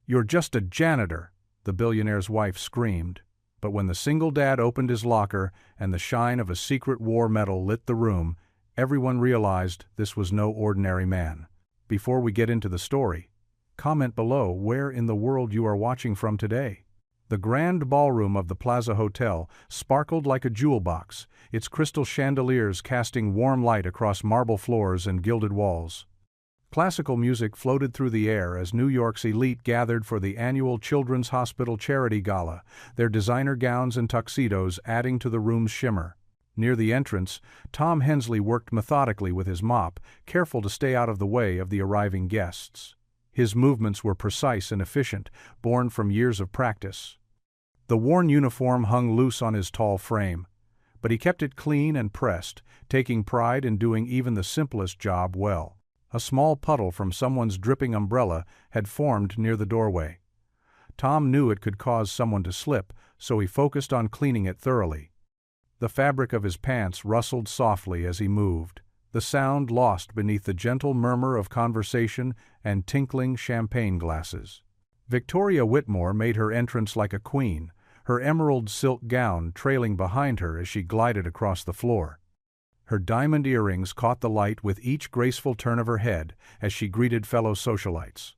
"You're just a janitor," the billionaire's wife screamed. But when the single dad opened his locker and the shine of a secret war medal lit the room, everyone realized this was no ordinary man. Before we get into the story, comment below where in the world you are watching from today. The grand ballroom of the Plaza Hotel sparkled like a jewel box, its crystal chandeliers casting warm light across marble floors and gilded walls. Classical music floated through the air as New York's elite gathered for the annual Children's Hospital Charity Gala, their designer gowns and tuxedos adding to the room's shimmer. Near the entrance, Tom Hensley worked methodically with his mop, careful to stay out of the way of the arriving guests. His movements were precise and efficient, born from years of practice. The worn uniform hung loose on his tall frame, but he kept it clean and pressed, taking pride in doing even the simplest job well. A small puddle from someone's dripping umbrella had formed near the doorway. Tom knew it could cause someone to slip, so he focused on cleaning it thoroughly. The fabric of his pants rustled softly as he moved, the sound lost beneath the gentle murmur of conversation and tinkling champagne glasses. Victoria Whitmore made her entrance like a queen, her emerald silk gown trailing behind her as she glided across the floor. Her diamond earrings caught the light with each graceful turn of her head as she greeted fellow socialites.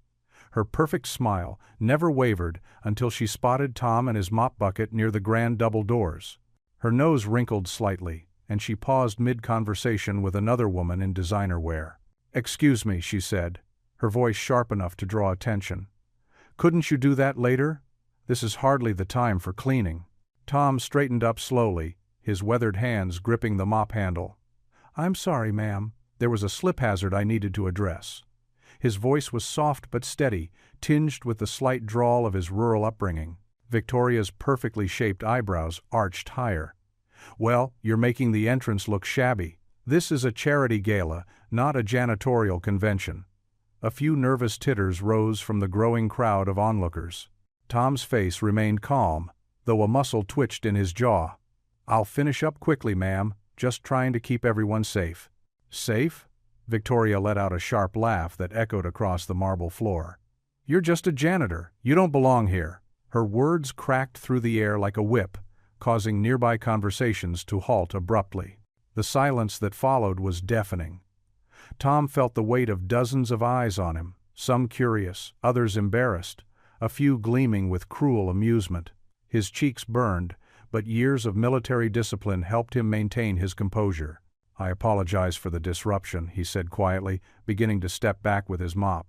Her perfect smile never wavered until she spotted Tom and his mop bucket near the grand double doors. Her nose wrinkled slightly, and she paused mid-conversation with another woman in designer wear. "Excuse me," she said, her voice sharp enough to draw attention. "Couldn't you do that later? This is hardly the time for cleaning." Tom straightened up slowly, his weathered hands gripping the mop handle. "I'm sorry, ma'am. There was a slip hazard I needed to address." His voice was soft but steady, tinged with the slight drawl of his rural upbringing. Victoria's perfectly shaped eyebrows arched higher. "Well, you're making the entrance look shabby. This is a charity gala, not a janitorial convention." A few nervous titters rose from the growing crowd of onlookers. Tom's face remained calm, though a muscle twitched in his jaw. "I'll finish up quickly, ma'am. Just trying to keep everyone safe." "Safe?" Victoria let out a sharp laugh that echoed across the marble floor. "You're just a janitor. You don't belong here." Her words cracked through the air like a whip, causing nearby conversations to halt abruptly. The silence that followed was deafening. Tom felt the weight of dozens of eyes on him, some curious, others embarrassed, a few gleaming with cruel amusement. His cheeks burned, but years of military discipline helped him maintain his composure. "I apologize for the disruption," he said quietly, beginning to step back with his mop.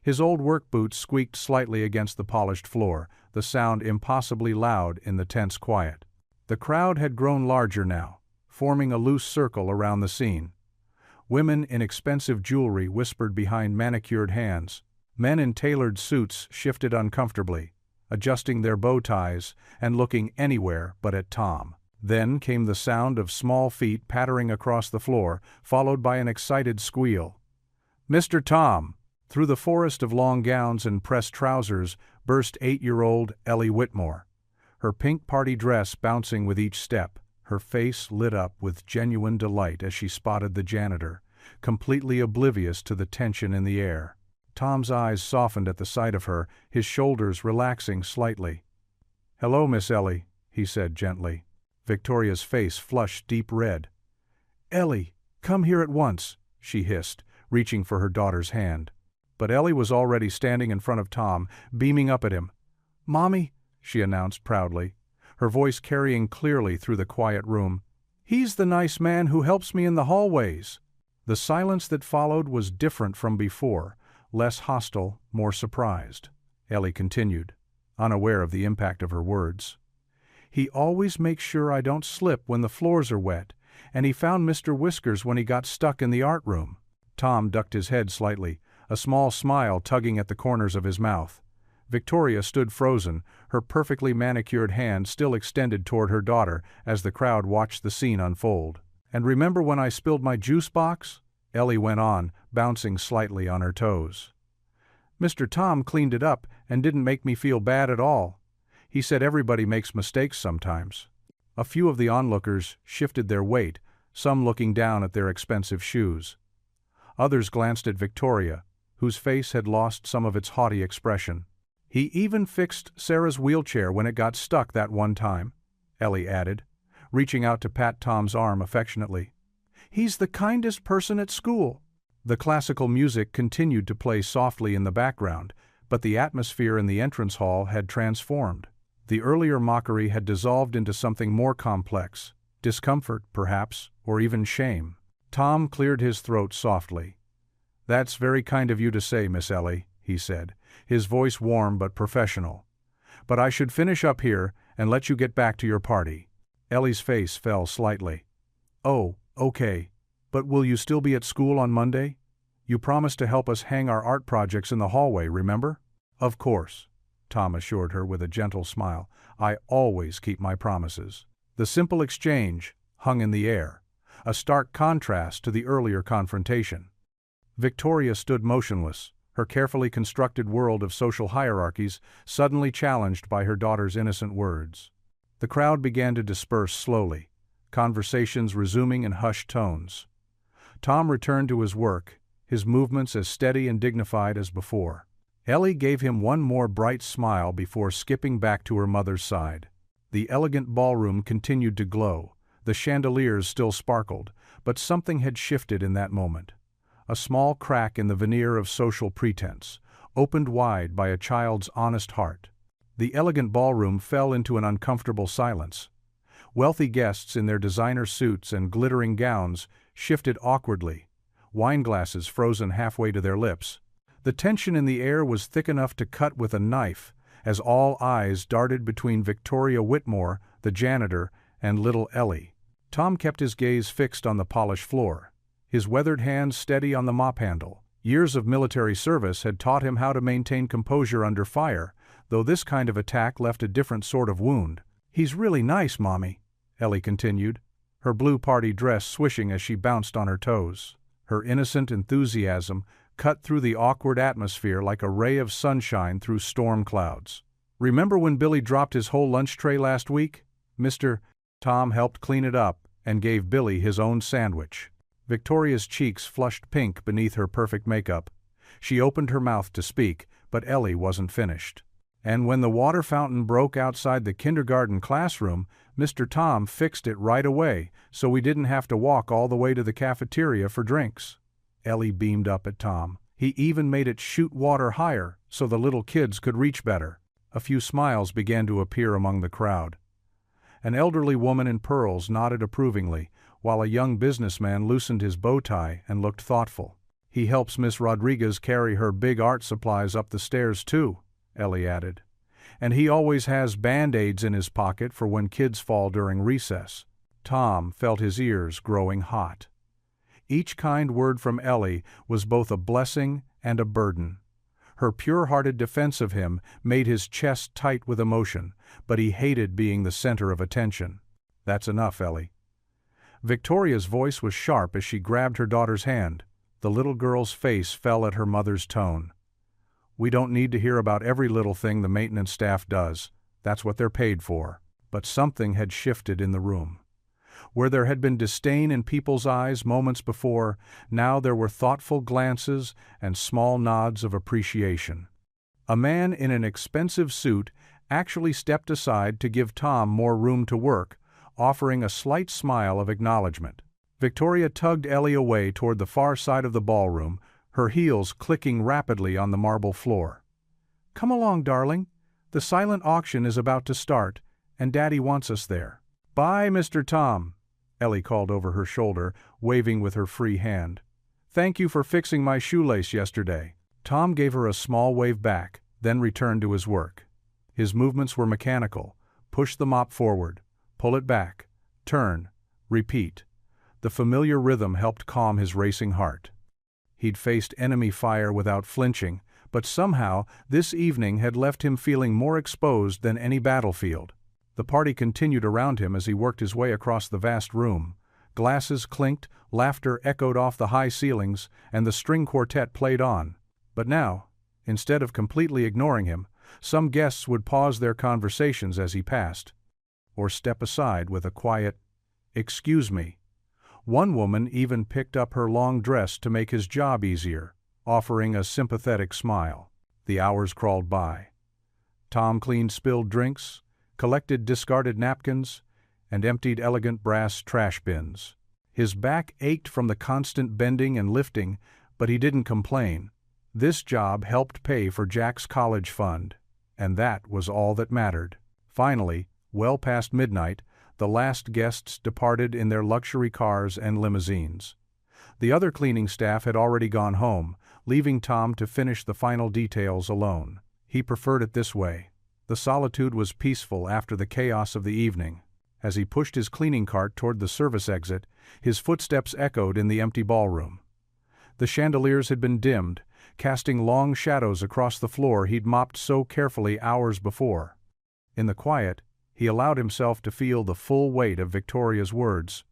His old work boots squeaked slightly against the polished floor, the sound impossibly loud in the tense quiet. The crowd had grown larger now, forming a loose circle around the scene. Women in expensive jewelry whispered behind manicured hands. Men in tailored suits shifted uncomfortably, adjusting their bow ties and looking anywhere but at Tom. Then came the sound of small feet pattering across the floor, followed by an excited squeal. "Mr. Tom!" Through the forest of long gowns and pressed trousers burst 8-year-old Ellie Whitmore, her pink party dress bouncing with each step. Her face lit up with genuine delight as she spotted the janitor, completely oblivious to the tension in the air. Tom's eyes softened at the sight of her, his shoulders relaxing slightly. "Hello, Miss Ellie," he said gently. Victoria's face flushed deep red. "Ellie, come here at once," she hissed, reaching for her daughter's hand. But Ellie was already standing in front of Tom, beaming up at him. "Mommy," she announced proudly, her voice carrying clearly through the quiet room. "He's the nice man who helps me in the hallways." The silence that followed was different from before, less hostile, more surprised. Ellie continued, unaware of the impact of her words. "He always makes sure I don't slip when the floors are wet, and he found Mr. Whiskers when he got stuck in the art room." Tom ducked his head slightly, a small smile tugging at the corners of his mouth. Victoria stood frozen, her perfectly manicured hand still extended toward her daughter as the crowd watched the scene unfold. "And remember when I spilled my juice box?" Ellie went on, bouncing slightly on her toes. "Mr. Tom cleaned it up and didn't make me feel bad at all. He said everybody makes mistakes sometimes." A few of the onlookers shifted their weight, some looking down at their expensive shoes. Others glanced at Victoria, whose face had lost some of its haughty expression. He even fixed Sarah's wheelchair when it got stuck that one time, Ellie added, reaching out to pat Tom's arm affectionately. He's the kindest person at school. The classical music continued to play softly in the background, but the atmosphere in the entrance hall had transformed. The earlier mockery had dissolved into something more complex, discomfort, perhaps, or even shame. Tom cleared his throat softly. "That's very kind of you to say, Miss Ellie," he said, his voice warm but professional. "But I should finish up here and let you get back to your party." Ellie's face fell slightly. "Oh, okay. But will you still be at school on Monday? You promised to help us hang our art projects in the hallway, remember?" "Of course," Tom assured her with a gentle smile. "I always keep my promises." The simple exchange hung in the air, a stark contrast to the earlier confrontation. Victoria stood motionless, her carefully constructed world of social hierarchies suddenly challenged by her daughter's innocent words. The crowd began to disperse slowly, conversations resuming in hushed tones. Tom returned to his work, his movements as steady and dignified as before. Ellie gave him one more bright smile before skipping back to her mother's side. The elegant ballroom continued to glow, the chandeliers still sparkled, but something had shifted in that moment. A small crack in the veneer of social pretense, opened wide by a child's honest heart. The elegant ballroom fell into an uncomfortable silence. Wealthy guests in their designer suits and glittering gowns shifted awkwardly, wineglasses frozen halfway to their lips. The tension in the air was thick enough to cut with a knife, as all eyes darted between Victoria Whitmore, the janitor, and little Ellie. Tom kept his gaze fixed on the polished floor, his weathered hands steady on the mop handle. Years of military service had taught him how to maintain composure under fire, though this kind of attack left a different sort of wound. "He's really nice, Mommy," Ellie continued, her blue party dress swishing as she bounced on her toes. Her innocent enthusiasm cut through the awkward atmosphere like a ray of sunshine through storm clouds. "Remember when Billy dropped his whole lunch tray last week? Mr. Tom helped clean it up and gave Billy his own sandwich." Victoria's cheeks flushed pink beneath her perfect makeup. She opened her mouth to speak, but Ellie wasn't finished. "And when the water fountain broke outside the kindergarten classroom, Mr. Tom fixed it right away, so we didn't have to walk all the way to the cafeteria for drinks." Ellie beamed up at Tom. "He even made it shoot water higher so the little kids could reach better." A few smiles began to appear among the crowd. An elderly woman in pearls nodded approvingly, while a young businessman loosened his bow tie and looked thoughtful. "He helps Miss Rodriguez carry her big art supplies up the stairs too," Ellie added. "And he always has Band-Aids in his pocket for when kids fall during recess." Tom felt his ears growing hot. Each kind word from Ellie was both a blessing and a burden. Her pure-hearted defense of him made his chest tight with emotion, but he hated being the center of attention. "That's enough, Ellie." Victoria's voice was sharp as she grabbed her daughter's hand. The little girl's face fell at her mother's tone. "We don't need to hear about every little thing the maintenance staff does. That's what they're paid for." But something had shifted in the room. Where there had been disdain in people's eyes moments before, now there were thoughtful glances and small nods of appreciation. A man in an expensive suit actually stepped aside to give Tom more room to work, offering a slight smile of acknowledgement. Victoria tugged Ellie away toward the far side of the ballroom, her heels clicking rapidly on the marble floor. "Come along, darling. The silent auction is about to start, and Daddy wants us there." "Bye, Mr. Tom," Ellie called over her shoulder, waving with her free hand. "Thank you for fixing my shoelace yesterday." Tom gave her a small wave back, then returned to his work. His movements were mechanical. Push the mop forward, pull it back, turn, repeat. The familiar rhythm helped calm his racing heart. He'd faced enemy fire without flinching, but somehow this evening had left him feeling more exposed than any battlefield. The party continued around him as he worked his way across the vast room. Glasses clinked, laughter echoed off the high ceilings, and the string quartet played on. But now, instead of completely ignoring him, some guests would pause their conversations as he passed, or step aside with a quiet, "Excuse me." One woman even picked up her long dress to make his job easier, offering a sympathetic smile. The hours crawled by. Tom cleaned spilled drinks, collected discarded napkins, and emptied elegant brass trash bins. His back ached from the constant bending and lifting, but he didn't complain. This job helped pay for Jack's college fund, and that was all that mattered. Finally, well past midnight, the last guests departed in their luxury cars and limousines. The other cleaning staff had already gone home, leaving Tom to finish the final details alone. He preferred it this way. The solitude was peaceful after the chaos of the evening. As he pushed his cleaning cart toward the service exit, his footsteps echoed in the empty ballroom. The chandeliers had been dimmed, casting long shadows across the floor he'd mopped so carefully hours before. In the quiet, he allowed himself to feel the full weight of Victoria's words.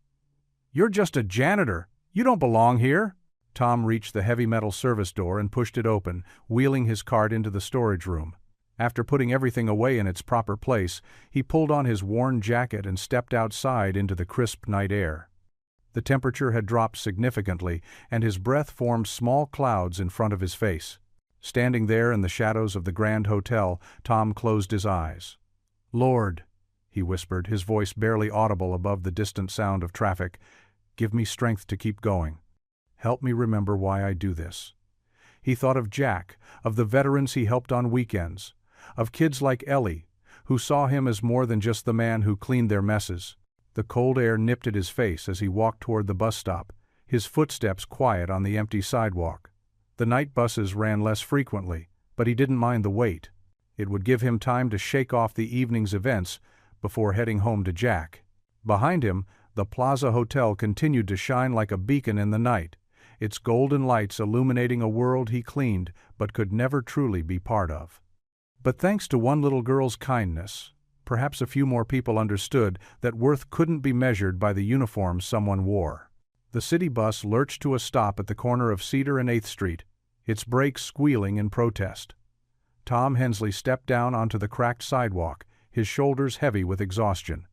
"You're just a janitor. You don't belong here." Tom reached the heavy metal service door and pushed it open, wheeling his cart into the storage room. After putting everything away in its proper place, he pulled on his worn jacket and stepped outside into the crisp night air. The temperature had dropped significantly, and his breath formed small clouds in front of his face. Standing there in the shadows of the Grand Hotel, Tom closed his eyes. "Lord," he whispered, his voice barely audible above the distant sound of traffic, "give me strength to keep going. Help me remember why I do this." He thought of Jack, of the veterans he helped on weekends, of kids like Ellie, who saw him as more than just the man who cleaned their messes. The cold air nipped at his face as he walked toward the bus stop, his footsteps quiet on the empty sidewalk. The night buses ran less frequently, but he didn't mind the wait. It would give him time to shake off the evening's events before heading home to Jack. Behind him, the Plaza Hotel continued to shine like a beacon in the night, its golden lights illuminating a world he cleaned but could never truly be part of. But thanks to one little girl's kindness, perhaps a few more people understood that worth couldn't be measured by the uniform someone wore. The city bus lurched to a stop at the corner of Cedar and 8th Street, its brakes squealing in protest. Tom Hensley stepped down onto the cracked sidewalk, his shoulders heavy with exhaustion.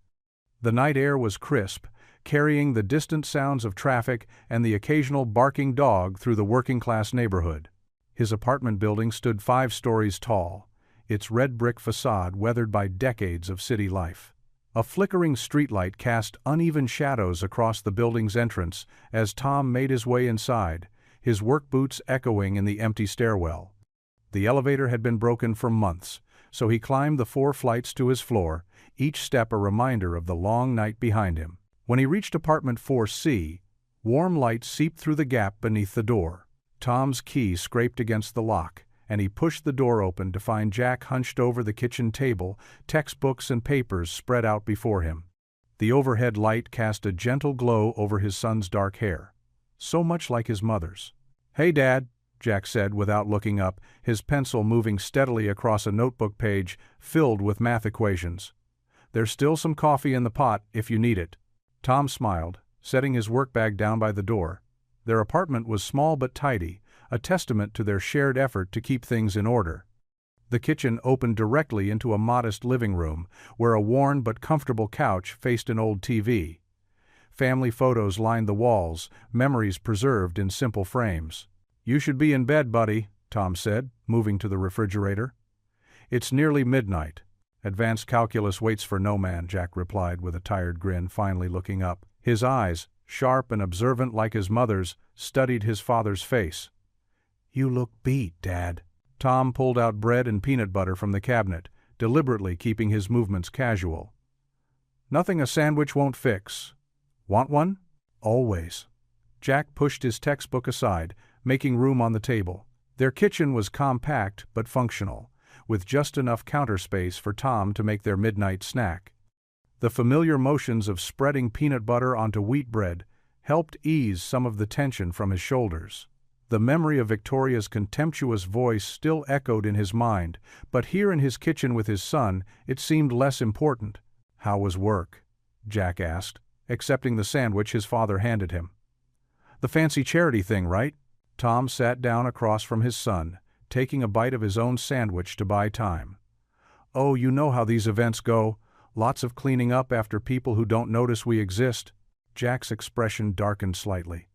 The night air was crisp, carrying the distant sounds of traffic and the occasional barking dog through the working-class neighborhood. His apartment building stood 5 stories tall, its red brick facade weathered by decades of city life. A flickering streetlight cast uneven shadows across the building's entrance as Tom made his way inside, his work boots echoing in the empty stairwell. The elevator had been broken for months, so he climbed the 4 flights to his floor, each step a reminder of the long night behind him. When he reached apartment 4C, warm light seeped through the gap beneath the door. Tom's key scraped against the lock, and he pushed the door open to find Jack hunched over the kitchen table, textbooks and papers spread out before him. The overhead light cast a gentle glow over his son's dark hair, so much like his mother's. "Hey, Dad," Jack said without looking up, his pencil moving steadily across a notebook page filled with math equations. "There's still some coffee in the pot if you need it." Tom smiled, setting his work bag down by the door. Their apartment was small but tidy, a testament to their shared effort to keep things in order. The kitchen opened directly into a modest living room, where a worn but comfortable couch faced an old TV. Family photos lined the walls, memories preserved in simple frames. "You should be in bed, buddy," Tom said, moving to the refrigerator. "It's nearly midnight." "Advanced calculus waits for no man," Jack replied with a tired grin, finally looking up. His eyes, sharp and observant like his mother's, studied his father's face. "You look beat, Dad." Tom pulled out bread and peanut butter from the cabinet, deliberately keeping his movements casual. "Nothing a sandwich won't fix. Want one?" "Always." Jack pushed his textbook aside, making room on the table. Their kitchen was compact but functional, with just enough counter space for Tom to make their midnight snack. The familiar motions of spreading peanut butter onto wheat bread helped ease some of the tension from his shoulders. The memory of Victoria's contemptuous voice still echoed in his mind, but here in his kitchen with his son, it seemed less important. "How was work?" Jack asked, accepting the sandwich his father handed him. "The fancy charity thing, right?" Tom sat down across from his son, taking a bite of his own sandwich to buy time. "Oh, you know how these events go. Lots of cleaning up after people who don't notice we exist." Jack's expression darkened slightly.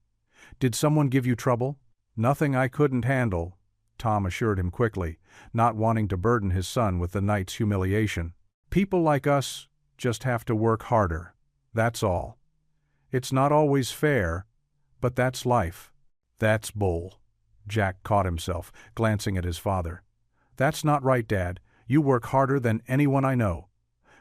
"Did someone give you trouble?" "Nothing I couldn't handle," Tom assured him quickly, not wanting to burden his son with the night's humiliation. People like us just have to work harder. That's all. It's not always fair, but that's life. That's bull. Jack caught himself, glancing at his father. That's not right, Dad. You work harder than anyone I know.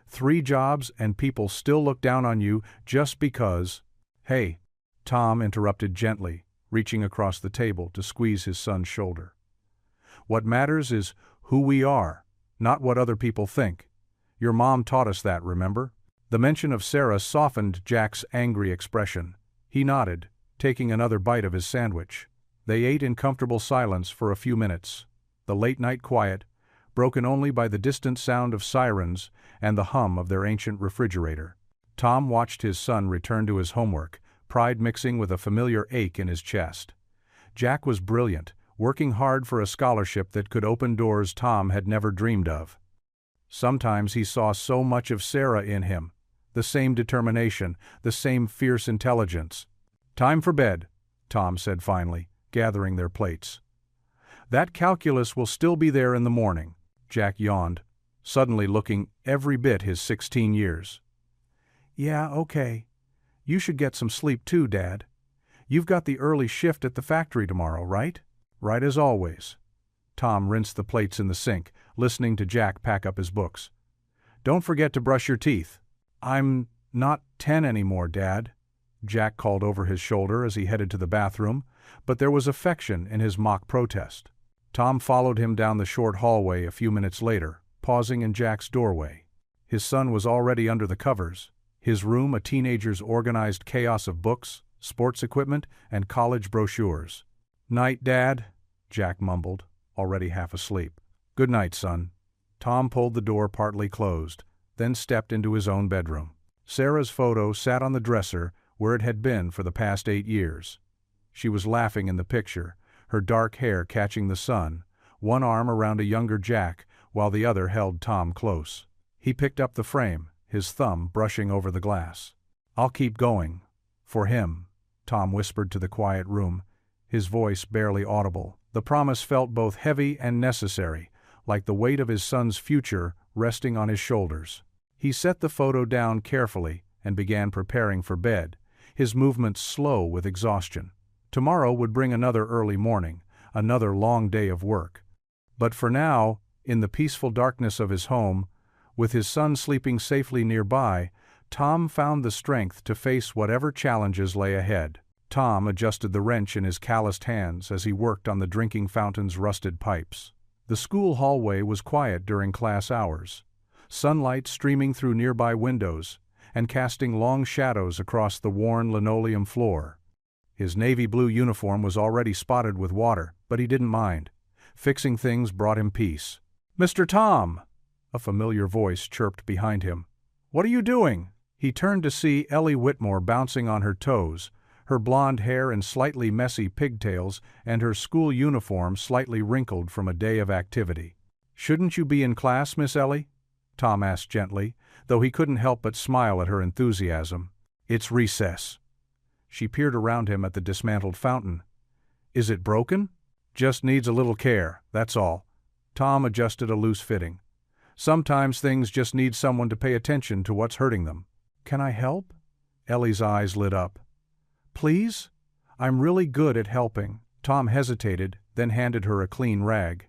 3 jobs and people still look down on you just because— Hey, Tom interrupted gently, reaching across the table to squeeze his son's shoulder. What matters is who we are, not what other people think. Your mom taught us that, remember? The mention of Sarah softened Jack's angry expression. He nodded, taking another bite of his sandwich. They ate in comfortable silence for a few minutes, the late-night quiet, broken only by the distant sound of sirens and the hum of their ancient refrigerator. Tom watched his son return to his homework, pride mixing with a familiar ache in his chest. Jack was brilliant, working hard for a scholarship that could open doors Tom had never dreamed of. Sometimes he saw so much of Sarah in him, the same determination, the same fierce intelligence. Time for bed, Tom said finally, gathering their plates. That calculus will still be there in the morning, Jack yawned, suddenly looking every bit his 16 years. Yeah, okay. You should get some sleep too, Dad. You've got the early shift at the factory tomorrow, right? Right as always. Tom rinsed the plates in the sink, listening to Jack pack up his books. Don't forget to brush your teeth. I'm not 10 anymore, Dad, Jack called over his shoulder as he headed to the bathroom, but there was affection in his mock protest. Tom followed him down the short hallway a few minutes later, pausing in Jack's doorway. His son was already under the covers, his room a teenager's organized chaos of books, sports equipment, and college brochures. Night, Dad, Jack mumbled, already half asleep. Good night, son. Tom pulled the door partly closed, then stepped into his own bedroom. Sarah's photo sat on the dresser where it had been for the past 8 years. She was laughing in the picture, her dark hair catching the sun, one arm around a younger Jack while the other held Tom close. He picked up the frame, his thumb brushing over the glass. I'll keep going. For him, Tom whispered to the quiet room, his voice barely audible. The promise felt both heavy and necessary, like the weight of his son's future resting on his shoulders. He set the photo down carefully and began preparing for bed, his movements slow with exhaustion. Tomorrow would bring another early morning, another long day of work. But for now, in the peaceful darkness of his home, with his son sleeping safely nearby, Tom found the strength to face whatever challenges lay ahead. Tom adjusted the wrench in his calloused hands as he worked on the drinking fountain's rusted pipes. The school hallway was quiet during class hours, sunlight streaming through nearby windows and casting long shadows across the worn linoleum floor. His navy blue uniform was already spotted with water, but he didn't mind. Fixing things brought him peace. "Mr. Tom!" A familiar voice chirped behind him. "What are you doing?" He turned to see Ellie Whitmore bouncing on her toes, her blonde hair in slightly messy pigtails and her school uniform slightly wrinkled from a day of activity. "Shouldn't you be in class, Miss Ellie?" Tom asked gently, though he couldn't help but smile at her enthusiasm. "It's recess." She peered around him at the dismantled fountain. "Is it broken?" "Just needs a little care, that's all." Tom adjusted a loose fitting. "Sometimes things just need someone to pay attention to what's hurting them." "Can I help?" Ellie's eyes lit up. "Please? I'm really good at helping." Tom hesitated, then handed her a clean rag.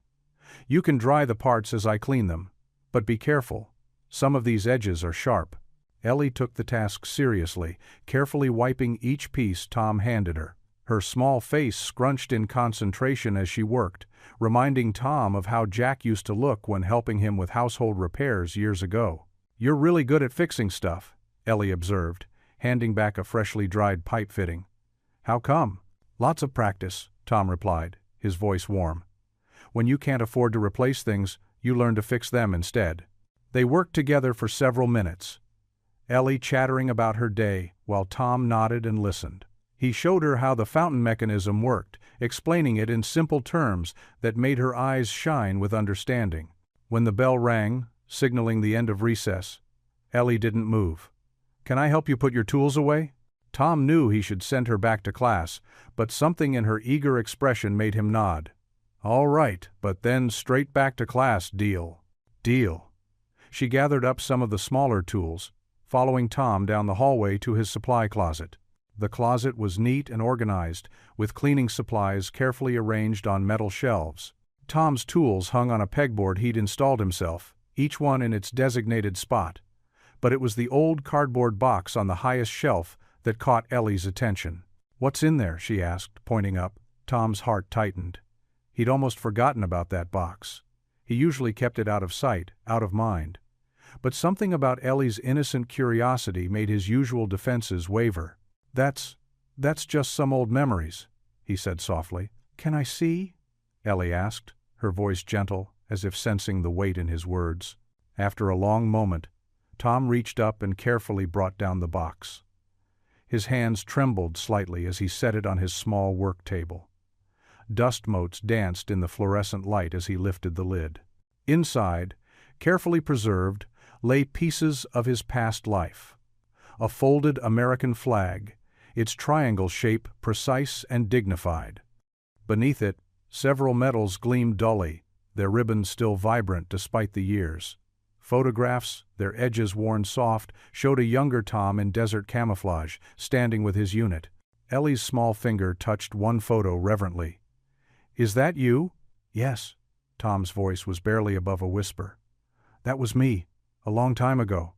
"You can dry the parts as I clean them. But be careful. Some of these edges are sharp." Ellie took the task seriously, carefully wiping each piece Tom handed her. Her small face scrunched in concentration as she worked, reminding Tom of how Jack used to look when helping him with household repairs years ago. "You're really good at fixing stuff," Ellie observed, handing back a freshly dried pipe fitting. "How come?" "Lots of practice," Tom replied, his voice warm. "When you can't afford to replace things, you learn to fix them instead." They worked together for several minutes, Ellie chattering about her day while Tom nodded and listened. He showed her how the fountain mechanism worked, explaining it in simple terms that made her eyes shine with understanding. When the bell rang, signaling the end of recess, Ellie didn't move. "Can I help you put your tools away?" Tom knew he should send her back to class, but something in her eager expression made him nod. All right, but then straight back to class, deal. Deal. She gathered up some of the smaller tools, following Tom down the hallway to his supply closet. The closet was neat and organized, with cleaning supplies carefully arranged on metal shelves. Tom's tools hung on a pegboard he'd installed himself, each one in its designated spot. But it was the old cardboard box on the highest shelf that caught Ellie's attention. "What's in there?" she asked, pointing up. Tom's heart tightened. He'd almost forgotten about that box. He usually kept it out of sight, out of mind. But something about Ellie's innocent curiosity made his usual defenses waver. That's just some old memories," he said softly. "Can I see?" Ellie asked, her voice gentle, as if sensing the weight in his words. After a long moment, Tom reached up and carefully brought down the box. His hands trembled slightly as he set it on his small work table. Dust motes danced in the fluorescent light as he lifted the lid. Inside, carefully preserved, lay pieces of his past life. A folded American flag, its triangle shape precise and dignified. Beneath it, several medals gleamed dully, their ribbons still vibrant despite the years. Photographs, their edges worn soft, showed a younger Tom in desert camouflage, standing with his unit. Ellie's small finger touched one photo reverently. "Is that you?" "Yes." Tom's voice was barely above a whisper. "That was me, a long time ago.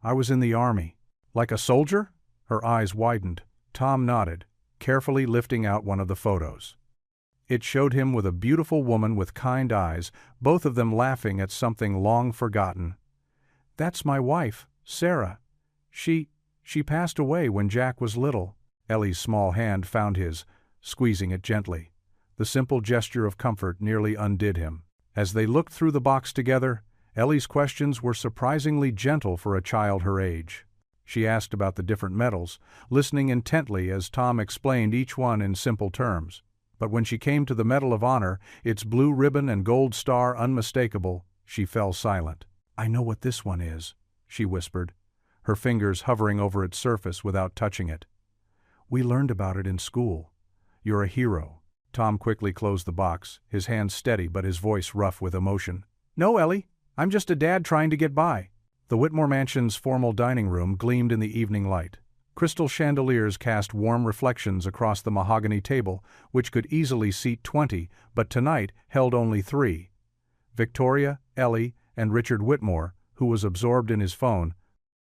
I was in the army." "Like a soldier?" Her eyes widened. Tom nodded, carefully lifting out one of the photos. It showed him with a beautiful woman with kind eyes, both of them laughing at something long forgotten. "That's my wife, Sarah. She passed away when Jack was little." Ellie's small hand found his, squeezing it gently. The simple gesture of comfort nearly undid him. As they looked through the box together, Ellie's questions were surprisingly gentle for a child her age. She asked about the different medals, listening intently as Tom explained each one in simple terms. But when she came to the Medal of Honor, its blue ribbon and gold star unmistakable, she fell silent. "I know what this one is," she whispered, her fingers hovering over its surface without touching it. "We learned about it in school. You're a hero." Tom quickly closed the box, his hands steady but his voice rough with emotion. "No, Ellie, I'm just a dad trying to get by." The Whitmore Mansion's formal dining room gleamed in the evening light. Crystal chandeliers cast warm reflections across the mahogany table, which could easily seat 20, but tonight held only 3. Victoria, Ellie, and Richard Whitmore, who was absorbed in his phone,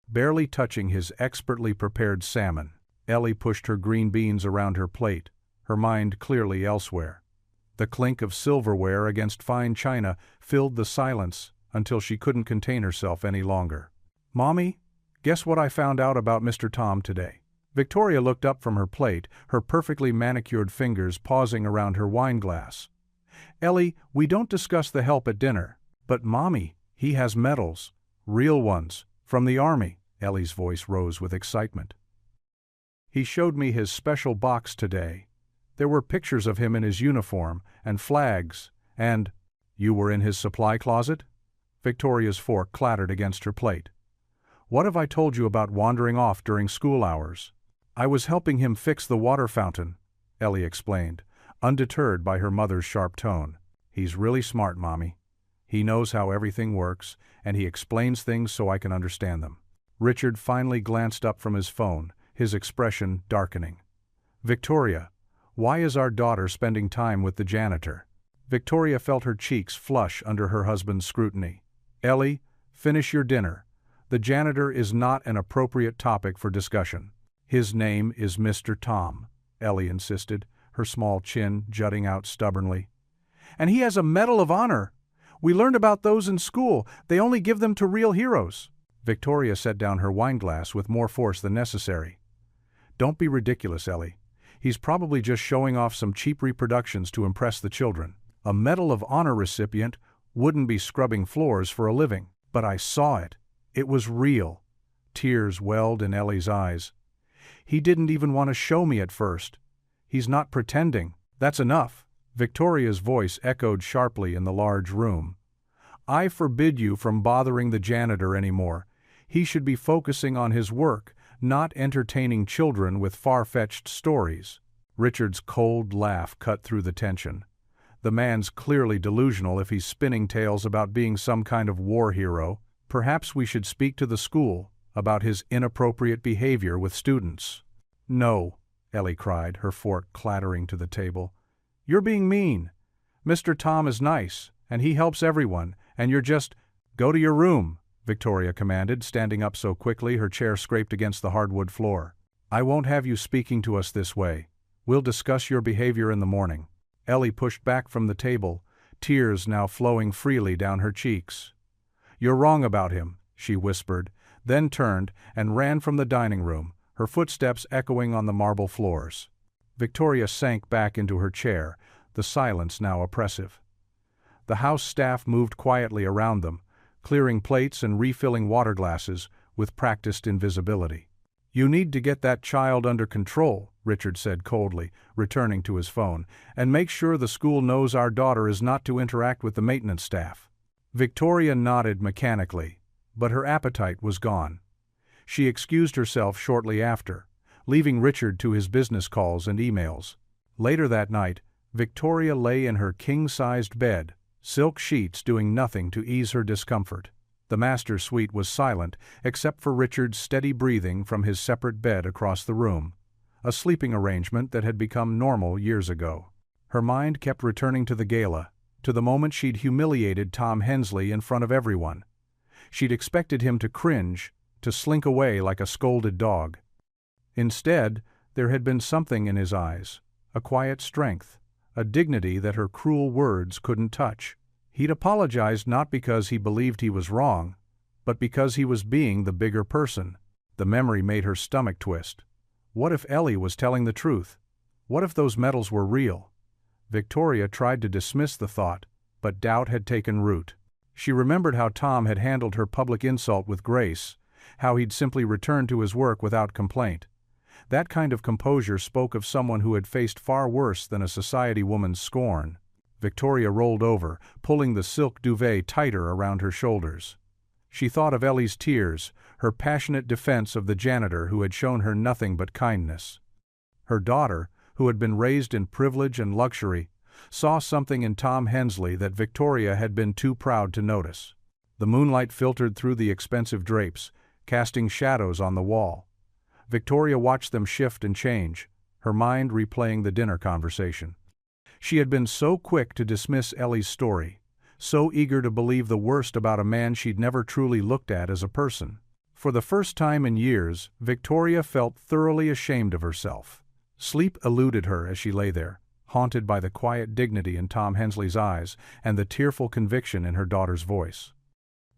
barely touching his expertly prepared salmon. Ellie pushed her green beans around her plate, her mind clearly elsewhere. The clink of silverware against fine china filled the silence until she couldn't contain herself any longer. "Mommy, guess what I found out about Mr. Tom today?" Victoria looked up from her plate, her perfectly manicured fingers pausing around her wine glass. "Ellie, we don't discuss the help at dinner." "But Mommy, he has medals. Real ones. From the Army." Ellie's voice rose with excitement. "He showed me his special box today. There were pictures of him in his uniform, and flags, and—" "You were in his supply closet?" Victoria's fork clattered against her plate. "What have I told you about wandering off during school hours?" "I was helping him fix the water fountain," Ellie explained, undeterred by her mother's sharp tone. "He's really smart, Mommy. He knows how everything works, and he explains things so I can understand them." Richard finally glanced up from his phone, his expression darkening. "Victoria, why is our daughter spending time with the janitor?" Victoria felt her cheeks flush under her husband's scrutiny. "Ellie, finish your dinner. The janitor is not an appropriate topic for discussion." "His name is Mr. Tom," Ellie insisted, her small chin jutting out stubbornly. "And he has a Medal of Honor. We learned about those in school. They only give them to real heroes." Victoria set down her wineglass with more force than necessary. "Don't be ridiculous, Ellie. He's probably just showing off some cheap reproductions to impress the children. A Medal of Honor recipient wouldn't be scrubbing floors for a living." "But I saw it. It was real." Tears welled in Ellie's eyes. "He didn't even want to show me at first. He's not pretending." "That's enough." Victoria's voice echoed sharply in the large room. "I forbid you from bothering the janitor anymore. He should be focusing on his work, not entertaining children with far-fetched stories." Richard's cold laugh cut through the tension. The man's clearly delusional if he's spinning tales about being some kind of war hero. Perhaps we should speak to the school about his inappropriate behavior with students." "No," Ellie cried, her fork clattering to the table. "You're being mean. Mr. Tom is nice, and he helps everyone, and you're just—" "Go to your room," Victoria commanded, standing up so quickly her chair scraped against the hardwood floor. "I won't have you speaking to us this way. We'll discuss your behavior in the morning." Ellie pushed back from the table, tears now flowing freely down her cheeks. "You're wrong about him," she whispered, then turned and ran from the dining room, her footsteps echoing on the marble floors. Victoria sank back into her chair, the silence now oppressive. The house staff moved quietly around them, clearing plates and refilling water glasses with practiced invisibility. "You need to get that child under control," Richard said coldly, returning to his phone, "and make sure the school knows our daughter is not to interact with the maintenance staff." Victoria nodded mechanically, but her appetite was gone. She excused herself shortly after, leaving Richard to his business calls and emails. Later that night, Victoria lay in her king-sized bed, silk sheets doing nothing to ease her discomfort. The master suite was silent except for Richard's steady breathing from his separate bed across the room, a sleeping arrangement that had become normal years ago. Her mind kept returning to the gala, to the moment she'd humiliated Tom Hensley in front of everyone. She'd expected him to cringe, to slink away like a scolded dog. Instead, there had been something in his eyes, a quiet strength, a dignity that her cruel words couldn't touch. He'd apologized not because he believed he was wrong, but because he was being the bigger person. The memory made her stomach twist. What if Ellie was telling the truth? What if those medals were real? Victoria tried to dismiss the thought, but doubt had taken root. She remembered how Tom had handled her public insult with grace, how he'd simply returned to his work without complaint. That kind of composure spoke of someone who had faced far worse than a society woman's scorn. Victoria rolled over, pulling the silk duvet tighter around her shoulders. She thought of Ellie's tears, her passionate defense of the janitor who had shown her nothing but kindness. Her daughter, who had been raised in privilege and luxury, saw something in Tom Hensley that Victoria had been too proud to notice. The moonlight filtered through the expensive drapes, casting shadows on the wall. Victoria watched them shift and change, her mind replaying the dinner conversation. She had been so quick to dismiss Ellie's story, so eager to believe the worst about a man she'd never truly looked at as a person. For the first time in years, Victoria felt thoroughly ashamed of herself. Sleep eluded her as she lay there, haunted by the quiet dignity in Tom Hensley's eyes and the tearful conviction in her daughter's voice.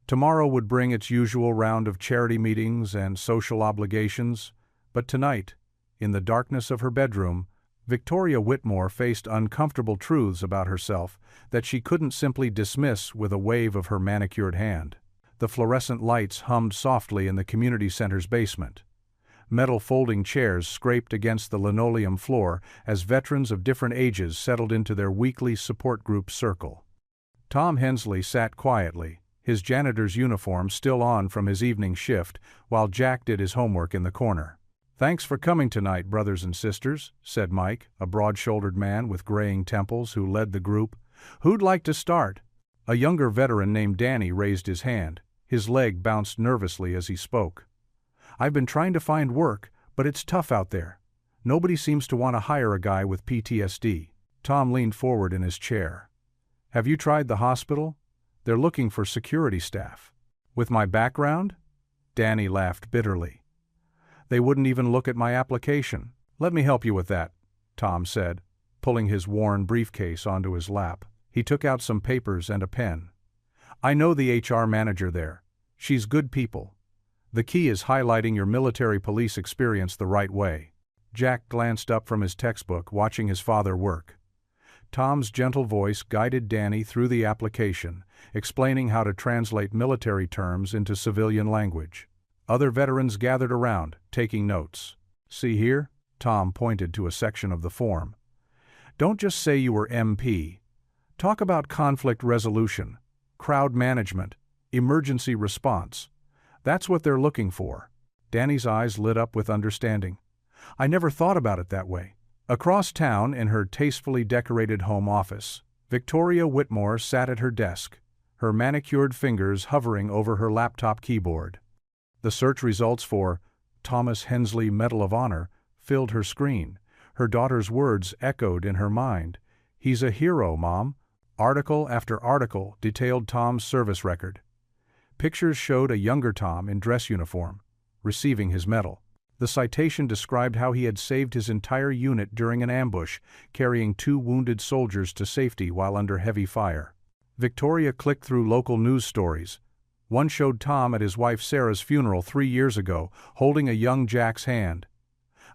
Tomorrow would bring its usual round of charity meetings and social obligations, but tonight, in the darkness of her bedroom, Victoria Whitmore faced uncomfortable truths about herself that she couldn't simply dismiss with a wave of her manicured hand. The fluorescent lights hummed softly in the community center's basement. Metal folding chairs scraped against the linoleum floor as veterans of different ages settled into their weekly support group circle. Tom Hensley sat quietly, his janitor's uniform still on from his evening shift, while Jack did his homework in the corner. "Thanks for coming tonight, brothers and sisters," said Mike, a broad-shouldered man with graying temples who led the group. "Who'd like to start?" A younger veteran named Danny raised his hand. His leg bounced nervously as he spoke. "I've been trying to find work, but it's tough out there. Nobody seems to want to hire a guy with PTSD. Tom leaned forward in his chair. "Have you tried the hospital? They're looking for security staff." "With my background?" Danny laughed bitterly. "They wouldn't even look at my application." "Let me help you with that," Tom said, pulling his worn briefcase onto his lap. He took out some papers and a pen. "I know the HR manager there. She's good people. The key is highlighting your military police experience the right way." Jack glanced up from his textbook, watching his father work. Tom's gentle voice guided Danny through the application, explaining how to translate military terms into civilian language. Other veterans gathered around, taking notes. "See here?" Tom pointed to a section of the form. "Don't just say you were MP. Talk about conflict resolution, crowd management, emergency response. That's what they're looking for." Danny's eyes lit up with understanding. "I never thought about it that way." Across town, in her tastefully decorated home office, Victoria Whitmore sat at her desk, her manicured fingers hovering over her laptop keyboard. The search results for Thomas Hensley Medal of Honor filled her screen. Her daughter's words echoed in her mind. "He's a hero, Mom." Article after article detailed Tom's service record. Pictures showed a younger Tom in dress uniform, receiving his medal. The citation described how he had saved his entire unit during an ambush, carrying 2 wounded soldiers to safety while under heavy fire. Victoria clicked through local news stories. One showed Tom at his wife Sarah's funeral 3 years ago, holding a young Jack's hand.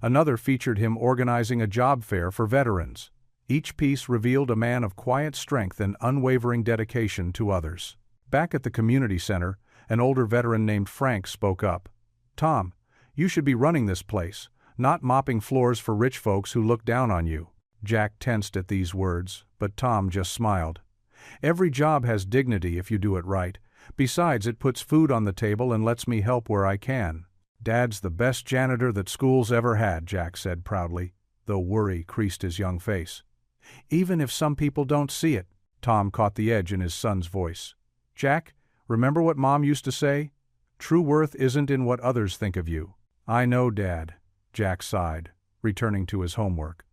Another featured him organizing a job fair for veterans. Each piece revealed a man of quiet strength and unwavering dedication to others. Back at the community center, an older veteran named Frank spoke up. "Tom, you should be running this place, not mopping floors for rich folks who look down on you." Jack tensed at these words, but Tom just smiled. "Every job has dignity if you do it right. Besides, it puts food on the table and lets me help where I can." "Dad's the best janitor that school's ever had," Jack said proudly, though worry creased his young face. "Even if some people don't see it," Tom caught the edge in his son's voice. "Jack, remember what Mom used to say? True worth isn't in what others think of you." "I know, Dad," Jack sighed, returning to his homework.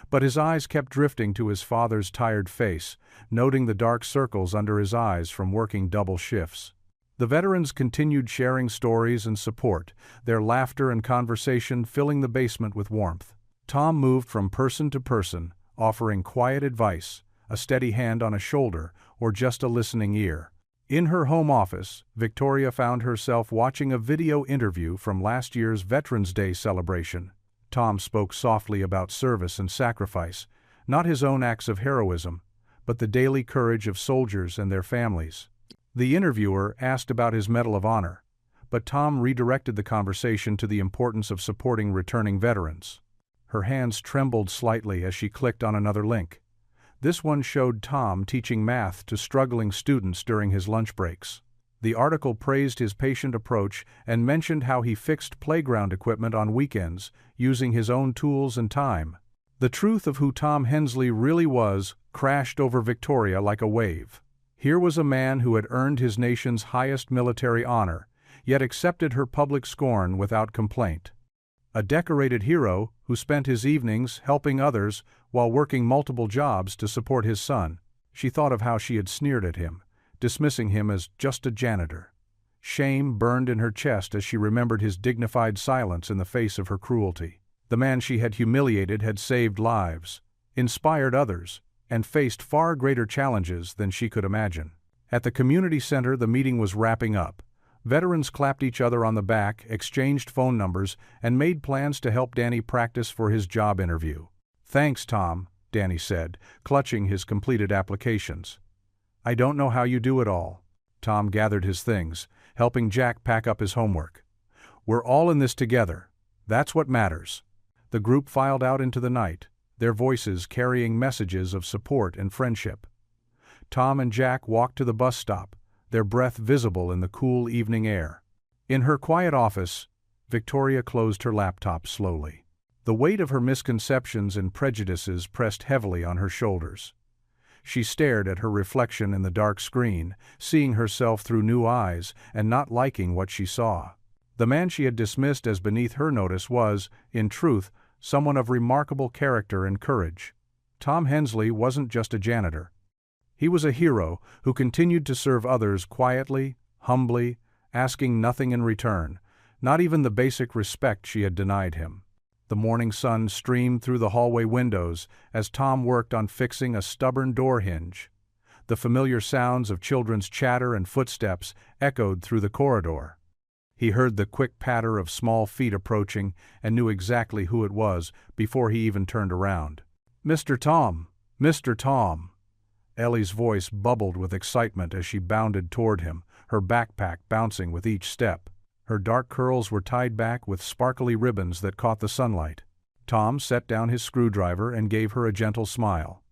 But his eyes kept drifting to his father's tired face, noting the dark circles under his eyes from working double shifts. The veterans continued sharing stories and support, their laughter and conversation filling the basement with warmth. Tom moved from person to person, offering quiet advice, a steady hand on a shoulder, or just a listening ear. In her home office, Victoria found herself watching a video interview from last year's Veterans Day celebration. Tom spoke softly about service and sacrifice, not his own acts of heroism, but the daily courage of soldiers and their families. The interviewer asked about his Medal of Honor, but Tom redirected the conversation to the importance of supporting returning veterans. Her hands trembled slightly as she clicked on another link. This one showed Tom teaching math to struggling students during his lunch breaks. The article praised his patient approach and mentioned how he fixed playground equipment on weekends, using his own tools and time. The truth of who Tom Hensley really was crashed over Victoria like a wave. Here was a man who had earned his nation's highest military honor, yet accepted her public scorn without complaint. A decorated hero who spent his evenings helping others while working multiple jobs to support his son. She thought of how she had sneered at him, dismissing him as just a janitor. Shame burned in her chest as she remembered his dignified silence in the face of her cruelty. The man she had humiliated had saved lives, inspired others, and faced far greater challenges than she could imagine. At the community center, the meeting was wrapping up. Veterans clapped each other on the back, exchanged phone numbers, and made plans to help Danny practice for his job interview. "Thanks, Tom," Danny said, clutching his completed applications. "I don't know how you do it all." Tom gathered his things, helping Jack pack up his homework. "We're all in this together. That's what matters." The group filed out into the night, their voices carrying messages of support and friendship. Tom and Jack walked to the bus stop, their breath visible in the cool evening air. In her quiet office, Victoria closed her laptop slowly. The weight of her misconceptions and prejudices pressed heavily on her shoulders. She stared at her reflection in the dark screen, seeing herself through new eyes and not liking what she saw. The man she had dismissed as beneath her notice was, in truth, someone of remarkable character and courage. Tom Hensley wasn't just a janitor. He was a hero who continued to serve others quietly, humbly, asking nothing in return, not even the basic respect she had denied him. The morning sun streamed through the hallway windows as Tom worked on fixing a stubborn door hinge. The familiar sounds of children's chatter and footsteps echoed through the corridor. He heard the quick patter of small feet approaching and knew exactly who it was before he even turned around. "Mr. Tom! Mr. Tom!" Ellie's voice bubbled with excitement as she bounded toward him, her backpack bouncing with each step. Her dark curls were tied back with sparkly ribbons that caught the sunlight. Tom set down his screwdriver and gave her a gentle smile.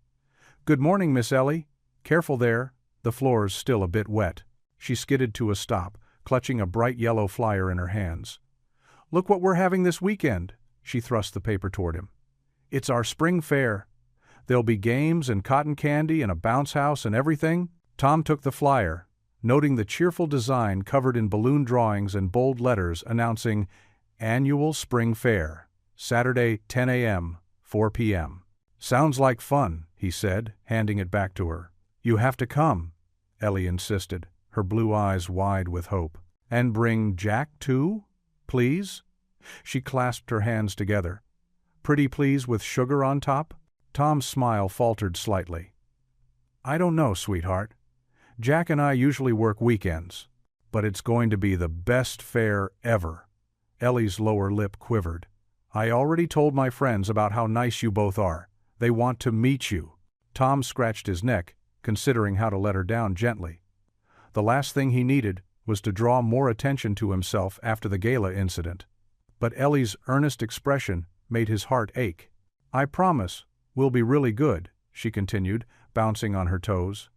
"Good morning, Miss Ellie. Careful there, the floor's still a bit wet." She skidded to a stop, clutching a bright yellow flyer in her hands. "Look what we're having this weekend." She thrust the paper toward him. "It's our spring fair. There'll be games and cotton candy and a bounce house and everything." Tom took the flyer, noting the cheerful design covered in balloon drawings and bold letters announcing Annual Spring Fair, Saturday 10 a.m., 4 p.m. "Sounds like fun," he said, handing it back to her. "You have to come," Ellie insisted, her blue eyes wide with hope. "And bring Jack too, please?" She clasped her hands together. "Pretty please with sugar on top?" Tom's smile faltered slightly. "I don't know, sweetheart. Jack and I usually work weekends, but it's going to be the best fair ever." Ellie's lower lip quivered. "I already told my friends about how nice you both are. They want to meet you." Tom scratched his neck, considering how to let her down gently. The last thing he needed was to draw more attention to himself after the gala incident. But Ellie's earnest expression made his heart ache. "I promise, we'll be really good," she continued, bouncing on her toes.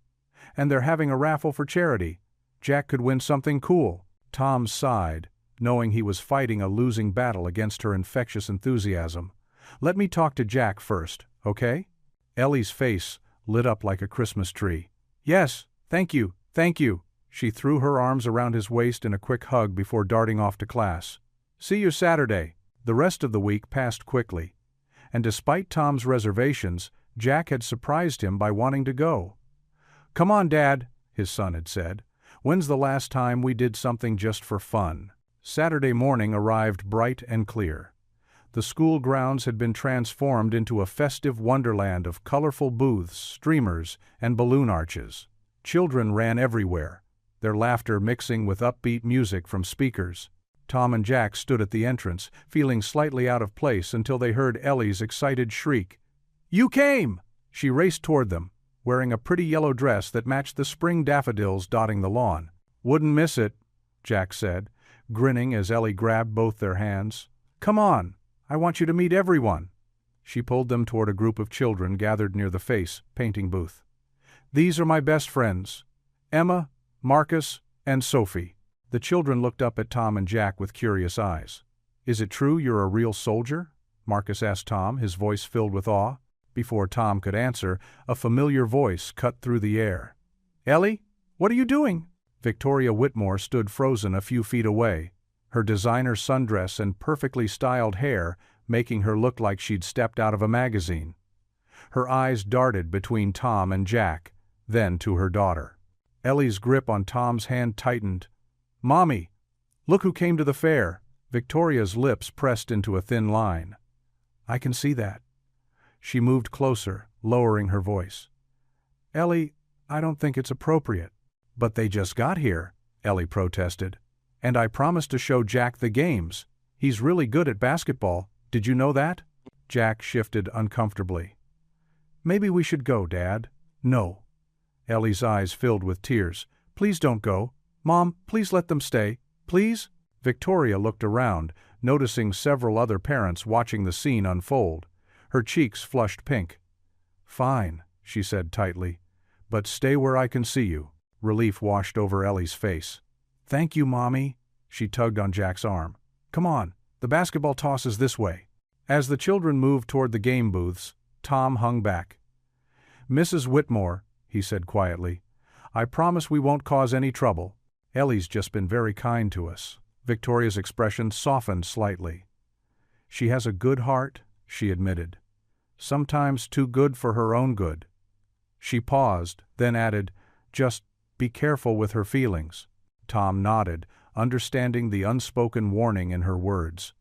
"And they're having a raffle for charity. Jack could win something cool." Tom sighed, knowing he was fighting a losing battle against her infectious enthusiasm. "Let me talk to Jack first, okay?" Ellie's face lit up like a Christmas tree. "Yes, thank you, thank you." She threw her arms around his waist in a quick hug before darting off to class. "See you Saturday." The rest of the week passed quickly, and despite Tom's reservations, Jack had surprised him by wanting to go. "Come on, Dad," his son had said. "When's the last time we did something just for fun?" Saturday morning arrived bright and clear. The school grounds had been transformed into a festive wonderland of colorful booths, streamers, and balloon arches. Children ran everywhere, their laughter mixing with upbeat music from speakers. Tom and Jack stood at the entrance, feeling slightly out of place until they heard Ellie's excited shriek. "You came!" She raced toward them, wearing a pretty yellow dress that matched the spring daffodils dotting the lawn. "Wouldn't miss it," Jack said, grinning as Ellie grabbed both their hands. "Come on, I want you to meet everyone." She pulled them toward a group of children gathered near the face painting booth. "These are my best friends, Emma, Marcus, and Sophie." The children looked up at Tom and Jack with curious eyes. "Is it true you're a real soldier?" Marcus asked Tom, his voice filled with awe. Before Tom could answer, a familiar voice cut through the air. "Ellie, what are you doing?" Victoria Whitmore stood frozen a few feet away, her designer sundress and perfectly styled hair making her look like she'd stepped out of a magazine. Her eyes darted between Tom and Jack, then to her daughter. Ellie's grip on Tom's hand tightened. "Mommy, look who came to the fair." Victoria's lips pressed into a thin line. "I can see that." She moved closer, lowering her voice. "Ellie, I don't think it's appropriate." "But they just got here," Ellie protested. "And I promised to show Jack the games. He's really good at basketball. Did you know that?" Jack shifted uncomfortably. "Maybe we should go, Dad." "No." Ellie's eyes filled with tears. "Please don't go. Mom, please let them stay. Please?" Victoria looked around, noticing several other parents watching the scene unfold. Her cheeks flushed pink. "Fine," she said tightly. "But stay where I can see you." Relief washed over Ellie's face. "Thank you, Mommy." She tugged on Jack's arm. "Come on, the basketball toss is this way." As the children moved toward the game booths, Tom hung back. "Mrs. Whitmore," he said quietly, "I promise we won't cause any trouble. Ellie's just been very kind to us." Victoria's expression softened slightly. "She has a good heart," she admitted. "Sometimes too good for her own good." She paused, then added, "Just be careful with her feelings." Tom nodded, understanding the unspoken warning in her words.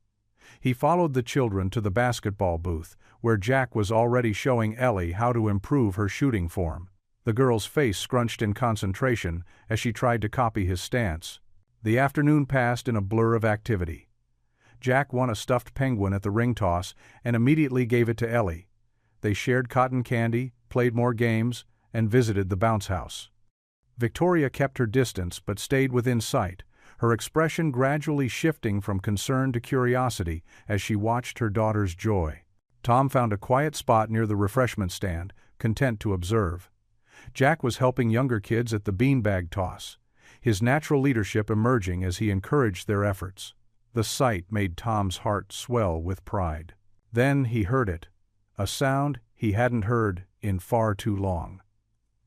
He followed the children to the basketball booth, where Jack was already showing Ellie how to improve her shooting form. The girl's face scrunched in concentration as she tried to copy his stance. The afternoon passed in a blur of activity. Jack won a stuffed penguin at the ring toss and immediately gave it to Ellie. They shared cotton candy, played more games, and visited the bounce house. Victoria kept her distance but stayed within sight, her expression gradually shifting from concern to curiosity as she watched her daughter's joy. Tom found a quiet spot near the refreshment stand, content to observe. Jack was helping younger kids at the beanbag toss, his natural leadership emerging as he encouraged their efforts. The sight made Tom's heart swell with pride. Then he heard it, a sound he hadn't heard in far too long.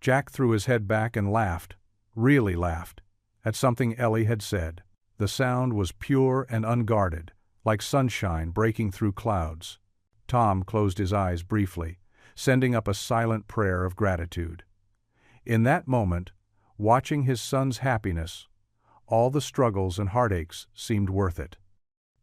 Jack threw his head back and laughed, really laughed, at something Ellie had said. The sound was pure and unguarded, like sunshine breaking through clouds. Tom closed his eyes briefly, sending up a silent prayer of gratitude. In that moment, watching his son's happiness, all the struggles and heartaches seemed worth it.